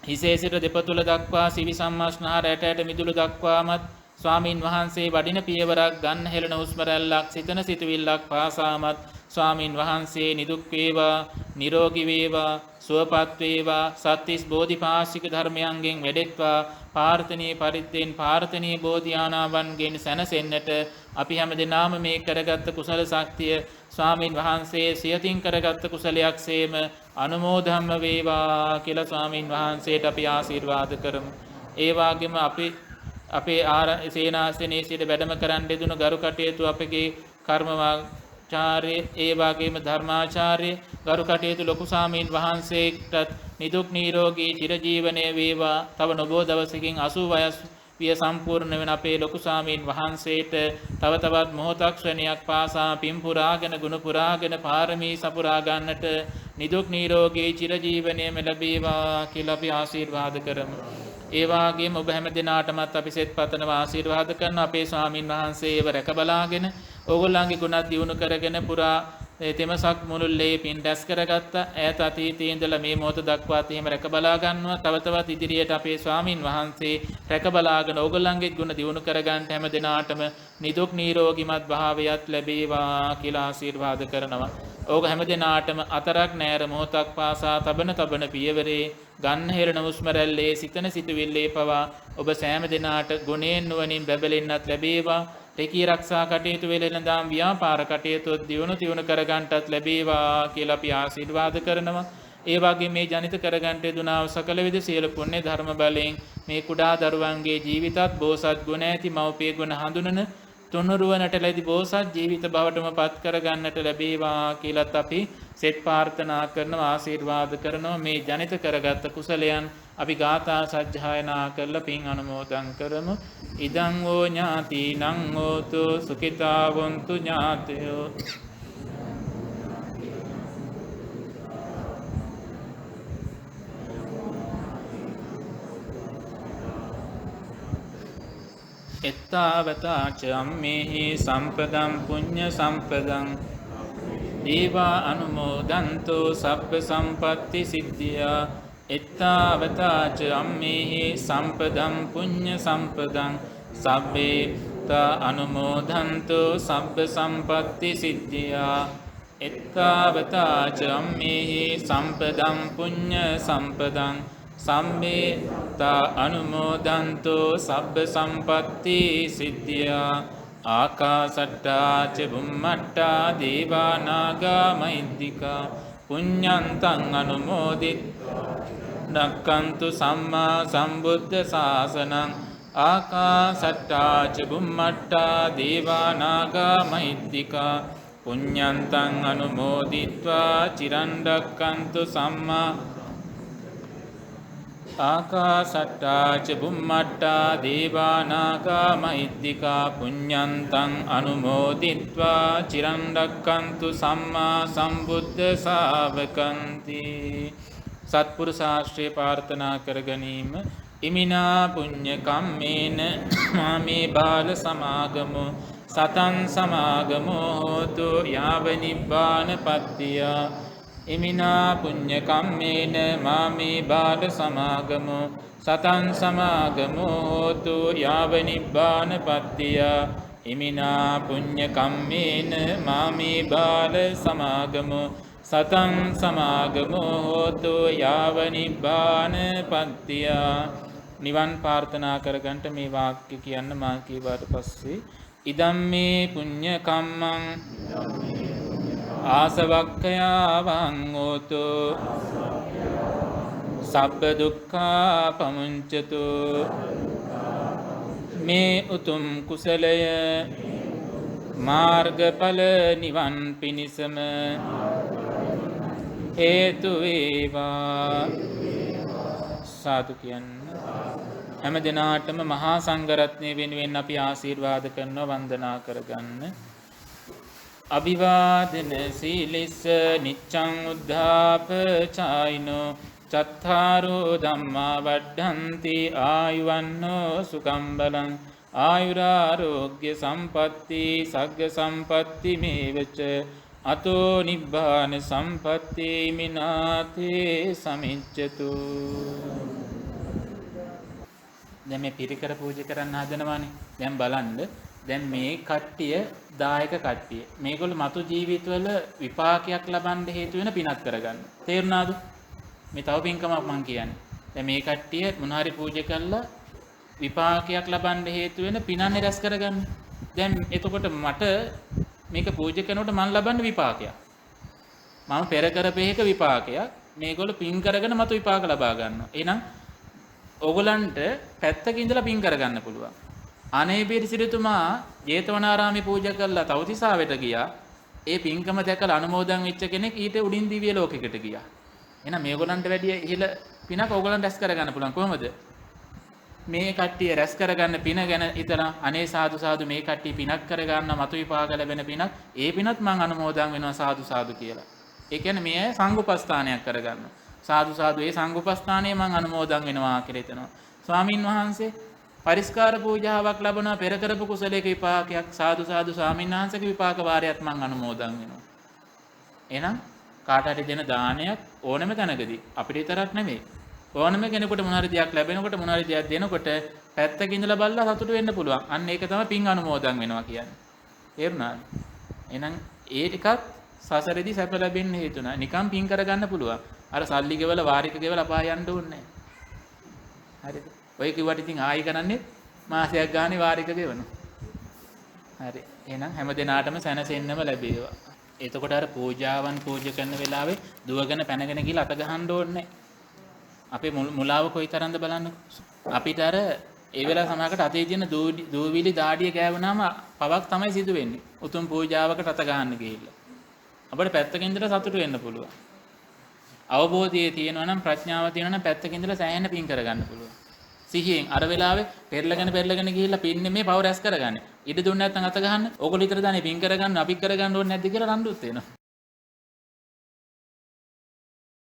හිසේ සිට දෙපතුල දක්වා සිවි සම්මාස්නහර ඇට මිදුළු දක්වාමත් ස්වාමින් වහන්සේ වඩින පියවරක්, ගන්න හෙළන හුස්ම රැල්ලක්, සිතන සිතුවිල්ලක් පාසාමත් ස්වාමින් වහන්සේ නිදුක් වේවා, නිරෝගී වේවා, සුවපත් වේවා, සත්‍තිස් බෝධිපාශික ධර්මයන්ගෙන් වැඩෙත්වා, පාර්ථනීය පරිද්දෙන් පාර්ථනීය බෝධිආනාවන්ගෙන් සැනසෙන්නට අපි හැම දිනාම මේ කරගත්ත කුසල ශක්තිය ස්වාමින් වහන්සේ සියතින් කරගත්ත කුසලයක් සේම අනුමෝදම්ම වේවා කියලා ස්වාමින් වහන්සේට අපි ආශිර්වාද කරමු. ඒ වගේම අපේ සේනාසනයේ සිට වැඩම කරන්න දෙදුණු ගරු කටයුතු අපගේ කර්මවාචාර්ය, ඒ වගේම ධර්මාචාර්ය ගරු කටයුතු ලොකු ස්වාමීන් වහන්සේටත් නිදුක් නිරෝගී චිරජීවනයේ වේවා. තව නොබෝ දවසකින් 80 වයස් විය සම්පූර්ණ වෙන අපේ ලොකු ස්වාමීන් වහන්සේට තව තවත් මොහොතක් ශ්‍රණයක් පාසා පින් පුරාගෙන, ගුණ පුරාගෙන, පාරමී සපුරා ගන්නට නිදුක් නිරෝගී චිරජීවනයේම ලැබේවා කියලා අපි ආශිර්වාද කරමු. ඒ වගේම ඔබ හැම දිනාටමත් අපි සෙත් පතනවා, ආශිර්වාද කරන අපේ ස්වාමින් වහන්සේව රැක බලාගෙන ඕගොල්ලන්ගේ ගුණත් දියුණු කරගෙන පුරා තෙමසක් මුළුල්ලේ පින් රැස් කරගත්තා. ඈත අතීතයේ ඉඳලා මේ මොහොත දක්වාත් එහෙම රැක බලා ගන්නවා. තව තවත් ඉදිරියට අපේ ස්වාමින් වහන්සේ රැක බලාගෙන ඕගොල්ලන්ගේ ගුණ දියුණු කරගන්න හැම දිනාටම නිදුක් නිරෝගීමත් භාවයත් ලැබේවා කියලා ආශිර්වාද කරනවා. ඕක හැම දිනාටම අතරක් නෑර මොහොතක් පාසා තබන පියවරේ, ගන්න හෙළන හුස්ම රැල්ලේ, සිතන සිතුවිල්ලේ පවා ඔබ සෑම දිනාට ගුණයෙන් නුවණින් බැබලෙන්නත් ලැබේවා. රැකී ආරක්ෂා කටයුතු වෙලෙනදාම් ව්‍යාපාර කටයුතු දියුණු කරගන්නටත් ලැබේවා කියලා අපි ආශිර්වාද කරනවා. ඒ වගේම මේ ජනිත කරගන්නට දුනා සකල විද සියලු පුණ්‍ය ධර්ම බලයෙන් මේ කුඩා දරුවන්ගේ ජීවිතත් බෝසත් ගුණ ඇති මව්පිය ගුණ හඳුනන තුනුරුවනට ලැබි බෝසත් ජීවිත බවටම පත් කරගන්නට ලැබේවා කියලාත් අපි සෙත් ප්‍රාර්ථනා කරනවා, ආශිර්වාද කරනවා. මේ ජනිත කරගත් කුසලයන් අපි ගාථා සජ්ජායනා කරලා පින් අනුමෝදන් කරමු. ඉදං ඕ ඥාතිනං හෝතු සුඛිතා වന്തു ඥාතයෝ. එත්තාවතා ච අම්මේහි සම්පදං පුඤ්ඤ සම්පදං දේවා අනුමෝදන්තෝ සබ්බ සම්පatti සිද්ධියා. එත්තාවතා ච අම්මේහි සම්පදං පුඤ්ඤ සම්පදං සබ්බේ තා අනුමෝදන්තෝ සබ්බ සම්පatti සිද්ධියා. එත්තාවතා ච අම්මේහි සම්පදං පුඤ්ඤ සම්පදං සම්මේ තා අනුමෝදන්තෝ සබ්බ සම්පatti සිද්ධියා. ආකාසට්ටා ච බුම්මට්ටා දේවා නාග මහිද්దికා පුඤ්ඤන්තං අනුමෝදිත්වා සම්මා සම්බුද්ධ ශාසනං. ආකාසට්ටා ච බුම්මට්ටා දේවා නාග මහිද්దికා පුඤ්ඤන්තං අනුමෝදිත්වා චිරන් රැක්කන්තු සම්මා ආකාසට්ටා ච බුම්මට්ටා දේවා නාග මහිද්దికා පුඤ්ඤන්තං අනුමෝදිත්වා චිරන් රැක්කන්තු සම්මා සම්බුද්ධ ශාවකන්ති. සත්පුරුෂ ආශ්‍රය ප්‍රාර්ථනා කර ගැනීම. ඉමිනා පුඤ්ඤ කම්මේන මාමේ බාල සමාගමෝ සතං සමාගමෝ හෝතු යාව නිබ්බානපත්තිය. ඉමිනා පුඤ්ඤ කම්මේන මාමේ බාල සමාගමෝ සතං සමාගමෝ හෝතු යාව නිබ්බානපත්තිය. ඉමිනා පුඤ්ඤ කම්මේන මාමේ බාල සමාගමෝ සතං සමාගමෝ හෝතු යාව නිබ්බානපත්තිය. නිවන් ප්‍රාර්ථනා කරගන්නට මේ වාක්‍ය කියන්න මා කීවාට පස්සේ ඉදම්මේ පුඤ්ඤ කම්මං ආසවක්ඛයාවං හෝතු සබ්බ දුක්ඛා පමුංචතු. මේ උතුම් කුසලය මාර්ගඵල නිවන් පිණිසම හේතු වේවා. සාදු කියන්න. හැම දිනාටම මහා සංඝරත්නය වෙනුවෙන් අපි ආශිර්වාද කරනවා වන්දනා කරගන්න. අභිවාදන සීලිස්ස නිච්ඡං උද්ධාපචායිනෝ චත්තාරෝ ධම්මා වඩ්ඩන්ති ආයුවන්නෝ සුඛං බලං ආයුරාරෝග්‍ය සම්පatti සග්ග සම්පatti මේවච අතෝ නිබ්බාන සම්පatti මිනාතේ සමිච්ඡතු. දැන් මේ පිරිකර පූජා කරන්න හදනවානේ. දැන් බලන්න. දැන් මේ කට්ටිය දායක කට්ටිය. මේගොල්ලෝ මතු ජීවිතවල විපාකයක් ලබන්න හේතු වෙන පිනක් කරගන්න. තේරුණාද? මේ තව පින්කමක් මං කියන්නේ. දැන් මේ කට්ටිය මොන හරි පූජා කළා විපාකයක් ලබන්න හේතු වෙන පිනන්නේ රැස් කරගන්න. දැන් එතකොට මට මේක පූජා කරනකොට මම ලබන්නේ විපාකයක්. මම පෙර කරපේක විපාකයක්. මේගොල්ලෝ පින් කරගෙන මතු විපාක ලබා ගන්නවා. එහෙනම් ඕගලන්ට පැත්තක ඉඳලා පින් කරගන්න පුළුවන්. අනේපිරි සිටුතුමා ජේතවනාරාමේ පූජා කළා තවතිසාවෙට ගියා. ඒ පින්කම දැකලා අනුමෝදන් වෙච්ච කෙනෙක් ඊට උඩින් දිව්‍ය ලෝකයකට ගියා. එහෙනම් මේගොල්ලන්ට වැඩිය ඉහළ පිනක් ඕගලන්ට රැස් කරගන්න පුළුවන්. කොහොමද? මේ කට්ටිය රැස් කරගන්න පින ගැන හිතලා අනේ සාදු සාදු මේ කට්ටිය පිනක් කරගන්න මතු විපාක ලැබෙන පිනක් ඒ පිනත් මං අනුමෝදන් වෙනවා සාදු සාදු කියලා. ඒ කියන්නේ මේ අය සංඝුපස්ථානයක් කරගන්නවා. සාදු සාදු ඒ සංඝුපස්ථානයේ මං අනුමෝදන් වෙනවා කියලා හිතනවා. ස්වාමින් වහන්සේ පරිස්කාර පූජාවක් ලැබුණා පෙර කරපු කුසලයක විපාකයක් සාදු සාදු ස්වාමින් වහන්සේගේ විපාක වාරයත් මං අනුමෝදන් වෙනවා. එහෙනම් කාට හරි දෙන දානයක් ඕනම තැනකදී අපිට විතරක් නෙමෙයි ඕනම කෙනෙකුට මොන හරි දෙයක් ලැබෙනකොට මොන හරි දෙයක් දෙනකොට පැත්තක ඉඳලා බලලා සතුටු වෙන්න පුළුවන්. අන්න ඒක තමයි පින් අනුමෝදන් වෙනවා කියන්නේ. තේරුණාද? එහෙනම් ඒ ටිකත් සසරෙදි සැප ලැබෙන්න හේතු නැහැ. නිකම් පින් කරගන්න පුළුවන්. අර සල්ලි ගෙවලා වාරික ගෙවලා අපාය යන්න ඕනේ නැහැ. හරිද? ඔය කිව්වට ඉතින් ආයි කරන්නේ මාසයක් ගානේ වාරික ගෙවනවා. හරි. එහෙනම් හැම දිනාටම සැනසෙන්නම ලැබේවා. එතකොට අර පූජාවන් පූජා කරන වෙලාවේ දුවගෙන පැනගෙන ගිහලා අත ගහන්න ඕනේ නැහැ. අපේ මුලාව කොයිතරම්ද බලන්න. අපිට අර ඒ වෙලාව සමාකට අතේ තියෙන දූවිලි දාඩිය ගෑවුනාම පවක් තමයි සිදු වෙන්නේ. උතුම් පූජාවකට අත ගන්න ගිහිල්ලා. අපිට පැත්තකින් ඉඳලා සතුටු වෙන්න පුළුවන්. අවබෝධය තියෙනවා නම් ප්‍රඥාව තියෙනවා නම් පැත්තකින් ඉඳලා සෑහෙන පින් කරගන්න පුළුවන්. සිහියෙන් අර වෙලාවේ පෙරලගෙන ගිහිල්ලා පින්නේ මේ පව රැස් කරගන්න. ඉඩ දුන්නේ නැත්නම් අත ගහන්න. ඕගොල්ලෝ විතර දන්නේ පින් කරගන්න අපි කරගන්න ඕනේ නැද්ද කියලා රණ්ඩුත් වෙනවා.